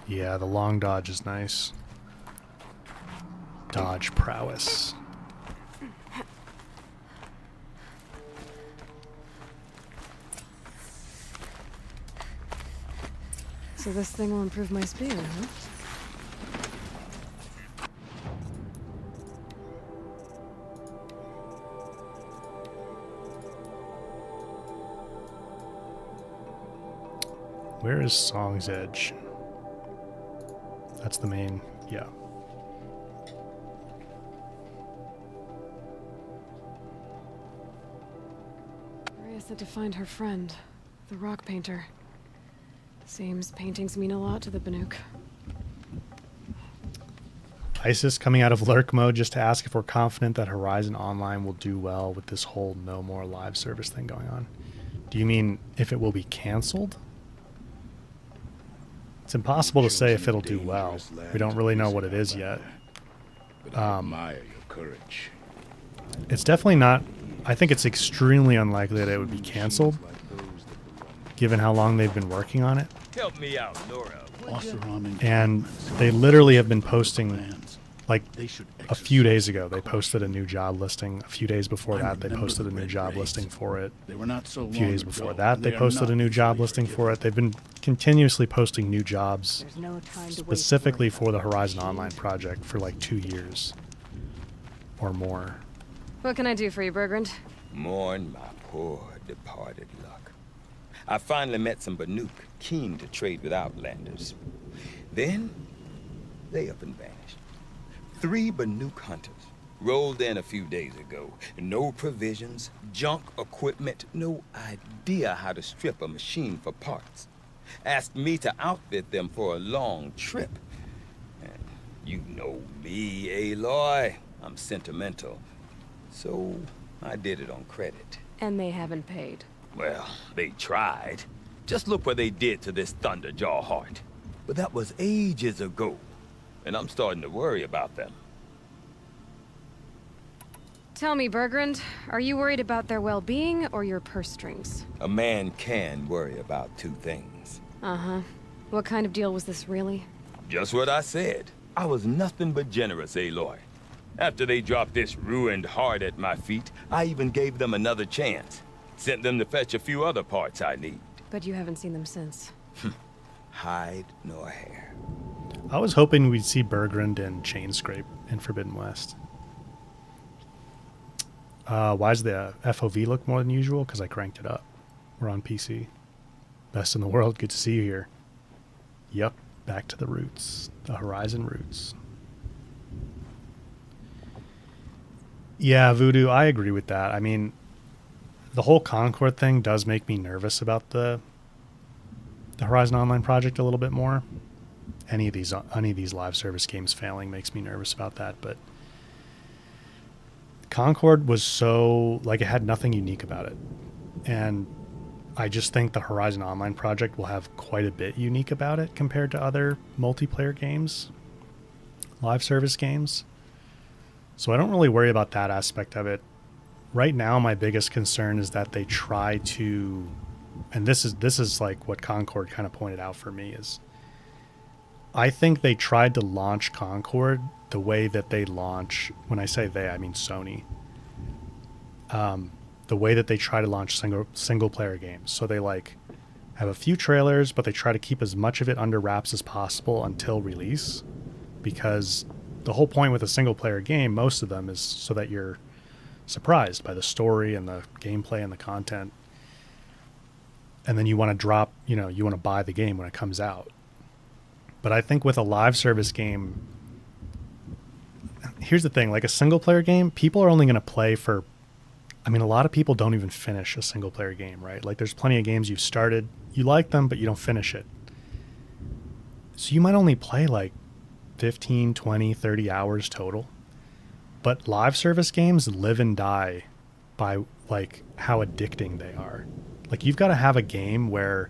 Yeah, the long dodge is nice. Dodge prowess. So this thing will improve my speed, huh? Where is Song's Edge? That's the main, yeah. Maria said to find her friend, the rock painter. Seems paintings mean a lot to the Banuk. ISIS coming out of lurk mode just to ask if we're confident that Horizon Online will do well with this whole no more live service thing going on. Do you mean if it will be canceled? It's impossible to say if it'll do well. We don't really know what it is yet. It's definitely not. I think it's extremely unlikely that it would be canceled, given how long they've been working on it. Help me out, Nora. And they literally have been posting, like a few days ago, they posted a new job listing. A few days before that, they posted a new job listing for it. A few days before that, they posted a new job listing for it. They've been continuously posting new jobs specifically for the Horizon Online project for like 2 years or more. What can I do for you, Bergrand? Mourn my poor departed luck. I finally met some Banuk keen to trade with Outlanders. Then, they up and vanished. 3 Banuk hunters rolled in a few days ago. No provisions, junk equipment, no idea how to strip a machine for parts. Asked me to outfit them for a long trip. And you know me, Aloy. I'm sentimental. So, I did it on credit. And they haven't paid. Well, they tried. Just look what they did to this Thunderjaw heart. But that was ages ago. And I'm starting to worry about them. Tell me, Bergrand, are you worried about their well-being or your purse strings? A man can worry about 2 things. Uh-huh. What kind of deal was this, really? Just what I said. I was nothing but generous, Aloy. After they dropped this ruined heart at my feet, I even gave them another chance. Sent them to fetch a few other parts I need. But you haven't seen them since. Hide nor hair. I was hoping we'd see Bergrand and Chainscrape in Forbidden West. Why does the FOV look more than usual? Because I cranked it up. We're on PC. Best in the world. Good to see you here. Yep. Back to the roots. The Horizon roots. Yeah, Voodoo, I agree with that. I mean, the whole Concord thing does make me nervous about the Horizon Online project a little bit more. Any of these live service games failing makes me nervous about that, but Concord was so, like, it had nothing unique about it. And I just think the Horizon Online project will have quite a bit unique about it compared to other multiplayer games, live service games. So I don't really worry about that aspect of it. Right now, my biggest concern is that they try to, and this is like what Concord kind of pointed out for me, is I think they tried to launch Concord the way that they launch, when I say they, I mean Sony, the way that they try to launch single player games. So they like have a few trailers, but they try to keep as much of it under wraps as possible until release, because the whole point with a single player game, most of them, is so that you're surprised by the story and the gameplay and the content. And then you want to drop, you want to buy the game when it comes out. But I think with a live service game, here's the thing, like a single player game, people are only going to play for, I mean, a lot of people don't even finish a single player game, right? Like there's plenty of games you've started, you like them, but you don't finish it. So you might only play like 15, 20, 30 hours total. But live service games live and die by like how addicting they are. Like you've got to have a game where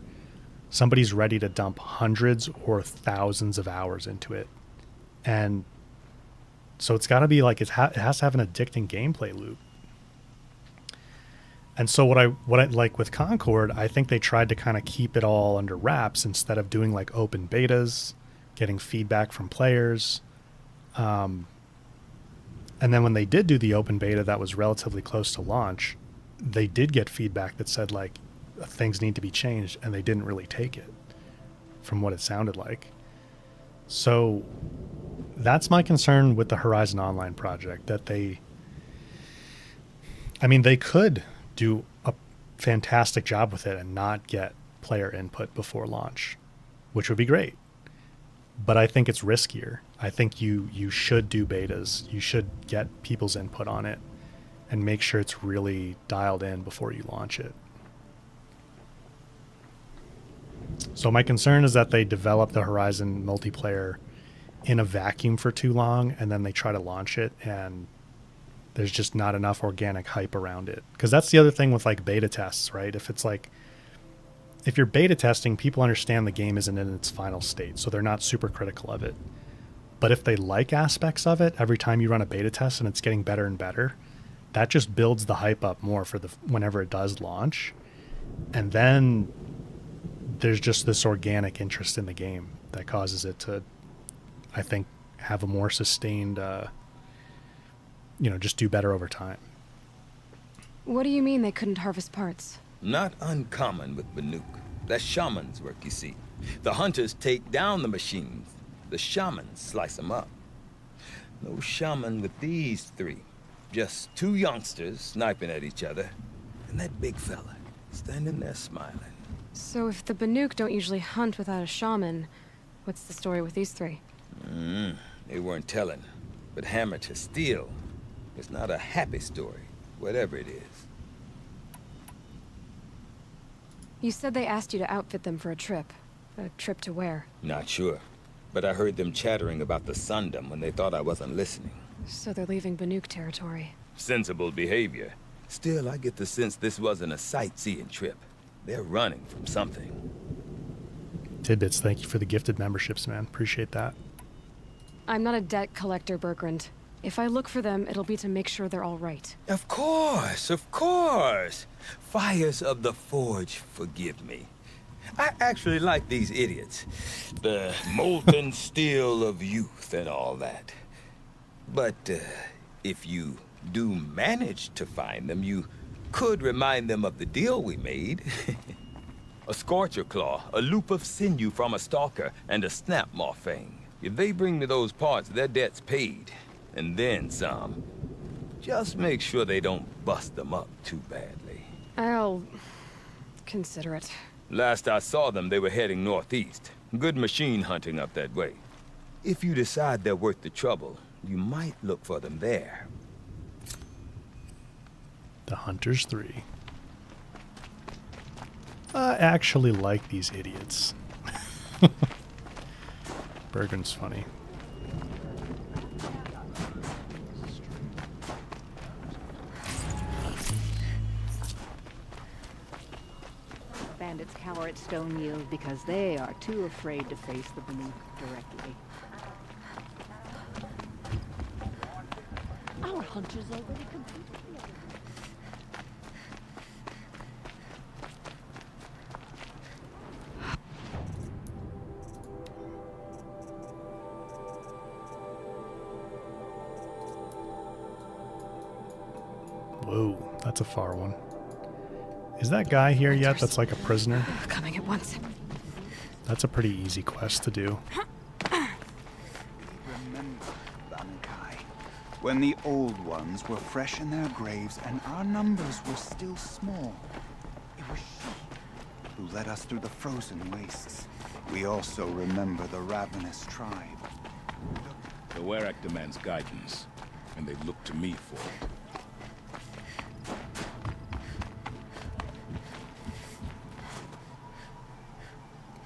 somebody's ready to dump hundreds or thousands of hours into it. And so it's got to be like, it has to have an addicting gameplay loop. And so what I like with Concord, I think they tried to kind of keep it all under wraps instead of doing like open betas, getting feedback from players. And then when they did do the open beta that was relatively close to launch, they did get feedback that said, like, things need to be changed, and they didn't really take it from what it sounded like. So that's my concern with the Horizon Online project, that they could do a fantastic job with it and not get player input before launch, which would be great. But I think it's riskier. I think you should do betas. You should get people's input on it and make sure it's really dialed in before you launch it. So my concern is that they develop the Horizon multiplayer in a vacuum for too long, and then they try to launch it, and there's just not enough organic hype around it. Because that's the other thing with like beta tests, right? If you're beta testing, people understand the game isn't in its final state, so they're not super critical of it. But if they like aspects of it, every time you run a beta test and it's getting better and better, that just builds the hype up more for whenever it does launch. And then there's just this organic interest in the game that causes it to, I think, have a more sustained, just do better over time. What do you mean they couldn't harvest parts? Not uncommon with Banuk. That's shaman's work, you see. The hunters take down the machines. The shamans slice them up. No shaman with these three. Just two youngsters sniping at each other. And that big fella standing there smiling. So if the Banuk don't usually hunt without a shaman, what's the story with these three? They weren't telling. But hammer to steel. It's not a happy story, whatever it is. You said they asked you to outfit them for a trip. A trip to where? Not sure. But I heard them chattering about the Sundom when they thought I wasn't listening. So they're leaving Banuk territory. Sensible behavior. Still, I get the sense this wasn't a sightseeing trip. They're running from something. Tidbits, thank you for the gifted memberships, man. Appreciate that. I'm not a debt collector, Bergrand. If I look for them, it'll be to make sure they're all right. Of course, of course. Fires of the Forge, forgive me. I actually like these idiots. The molten steel of youth and all that. But if you do manage to find them, you could remind them of the deal we made. A scorcher claw, a loop of sinew from a stalker, and a snap maw fang. If they bring me those parts, their debt's paid. And then some. Just make sure they don't bust them up too badly. I'll consider it. Last I saw them, they were heading northeast. Good machine hunting up that way. If you decide they're worth the trouble, you might look for them there. The Hunters 3. I actually like these idiots. Bergen's funny. Bandits cower at Stone Yield because they are too afraid to face the Banuk directly. Our hunters already completed the other. Whoa, that's a far one. Is that guy here yet that's like a prisoner? Coming at once. That's a pretty easy quest to do. Remember, Bankai, when the old ones were fresh in their graves and our numbers were still small. It was she who led us through the frozen wastes. We also remember the ravenous tribe. The Werak demands guidance, and they look to me for it.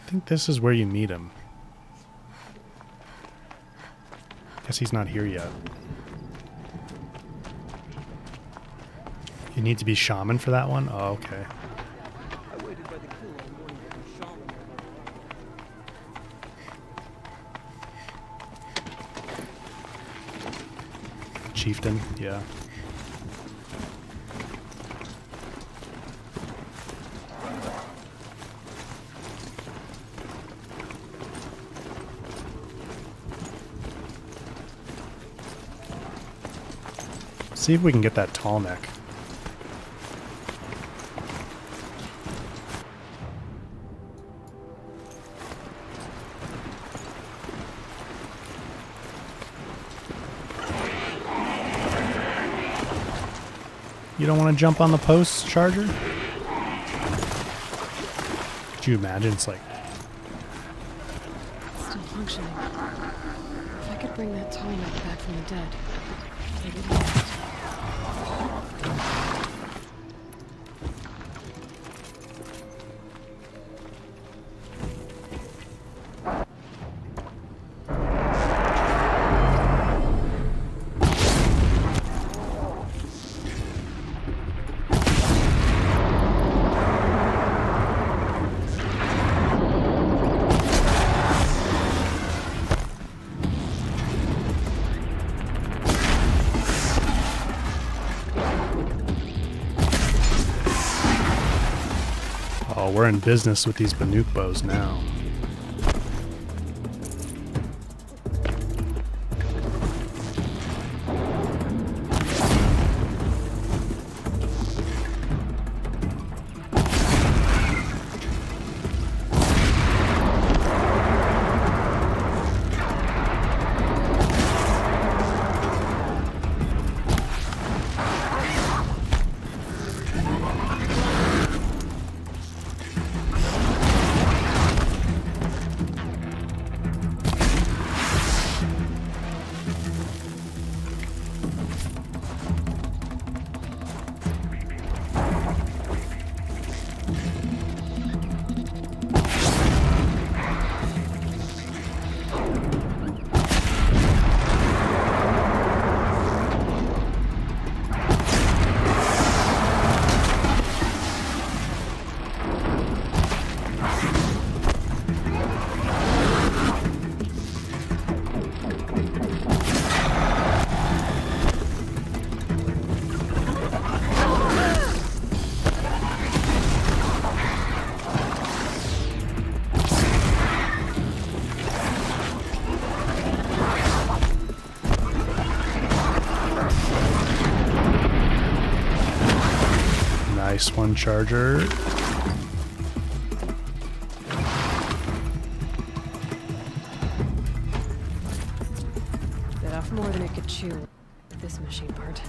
I think this is where you meet him. Guess he's not here yet. You need to be shaman for that one? Oh, okay. Chieftain, yeah. See if we can get that tall neck. You don't want to jump on the post, Charger? Could you imagine? It's like... Still functioning. If I could bring that tall neck back from the dead, maybe it'd last. Oh, we're in business with these Banuk bows now. Nice one, Charger. Bit off more than it could chew with this machine part.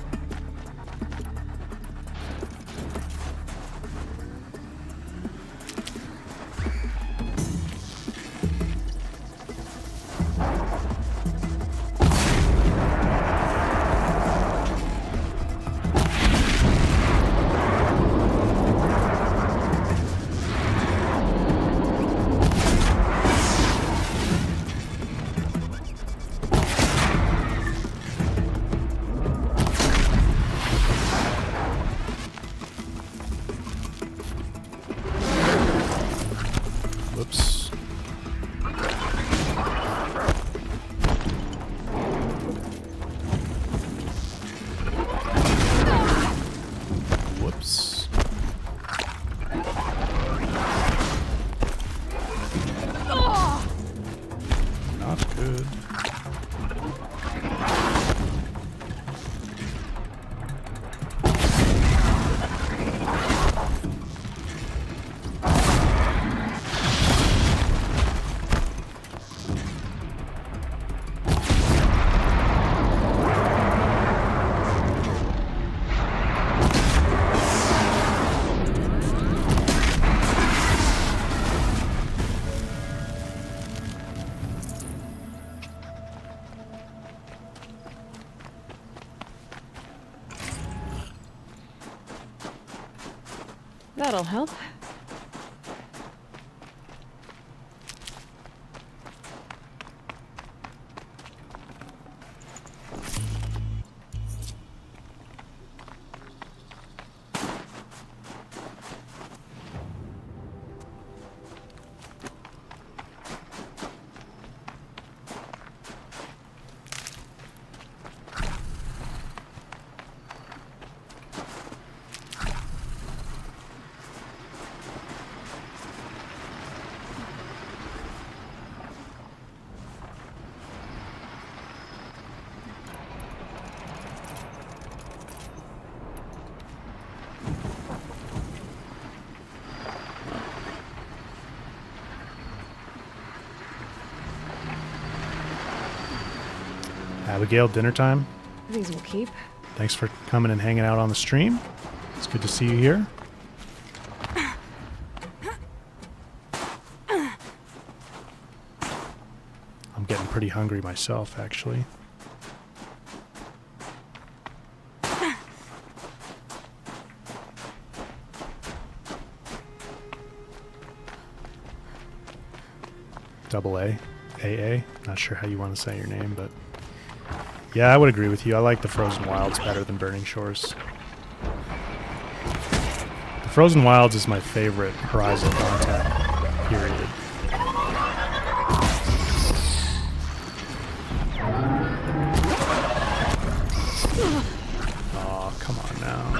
Whoops. Whoops. Not good. That'll help. Abigail, dinner time. These will keep. Thanks for coming and hanging out on the stream. It's good to see you here. I'm getting pretty hungry myself, actually. Double A, AA. Not sure how you want to say your name, but yeah, I would agree with you. I like the Frozen Wilds better than Burning Shores. The Frozen Wilds is my favorite Horizon content, period. Oh, come on now.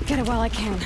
Get it while I can.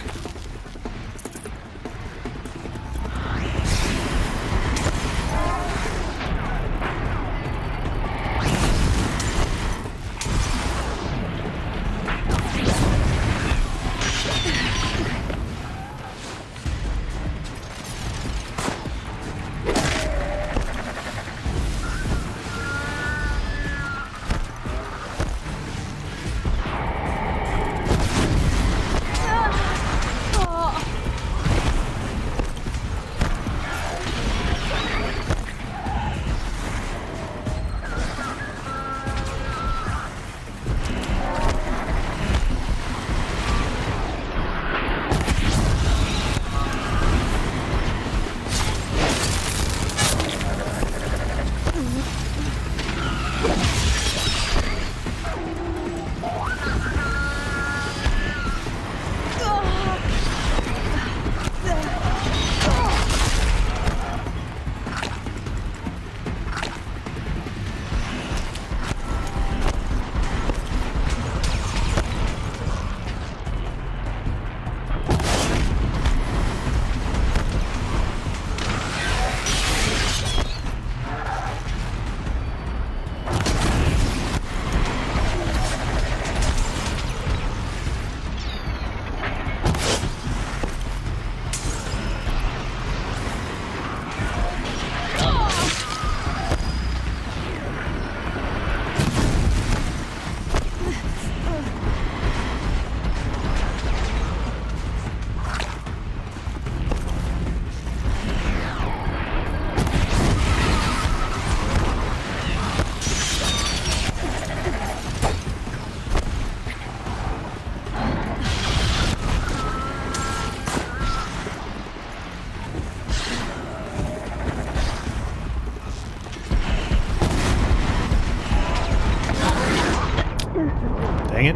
Dang it.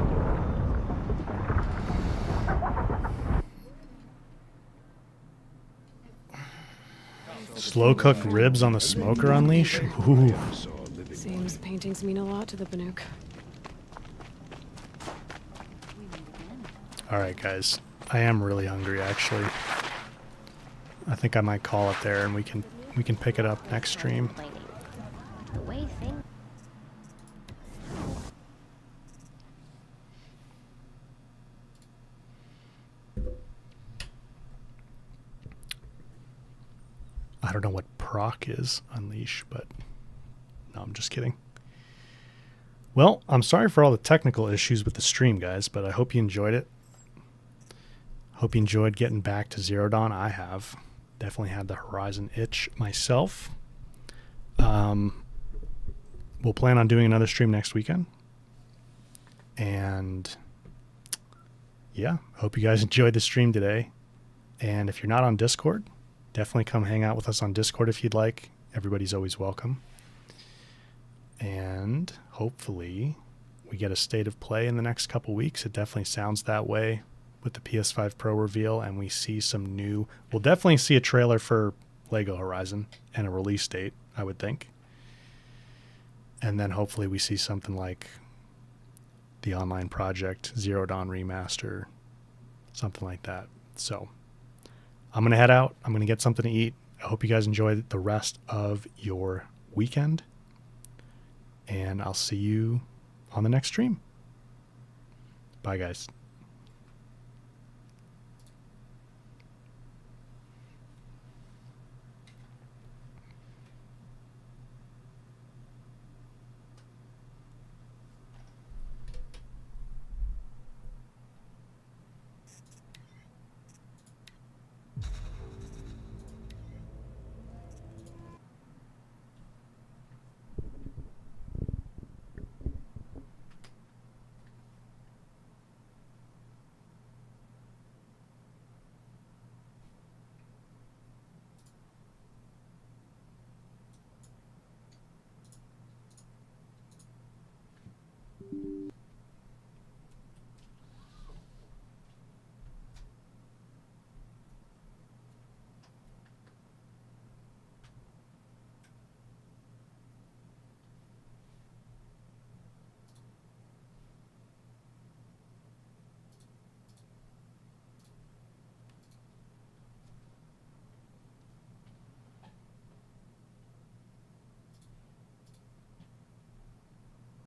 Slow cooked ribs on the smoker unleash? Ooh. Seems paintings mean a lot to the Banuk. Alright guys, I am really hungry actually. I think I might call it there and we can pick it up next stream. I don't know what proc is, unleash, but no, I'm just kidding. Well, I'm sorry for all the technical issues with the stream, guys, but I hope you enjoyed it. Hope you enjoyed getting back to Zero Dawn. I have. Definitely had the Horizon itch myself. We'll plan on doing another stream next weekend. And yeah, hope you guys enjoyed the stream today. And if you're not on Discord, definitely come hang out with us on Discord if you'd like. Everybody's always welcome. And hopefully we get a state of play in the next couple weeks. It definitely sounds that way with the PS5 Pro reveal, and we see some new... We'll definitely see a trailer for Lego Horizon and a release date, I would think. And then hopefully we see something like the online project, Zero Dawn Remaster, something like that. So I'm going to head out. I'm going to get something to eat. I hope you guys enjoy the rest of your weekend. And I'll see you on the next stream. Bye, guys.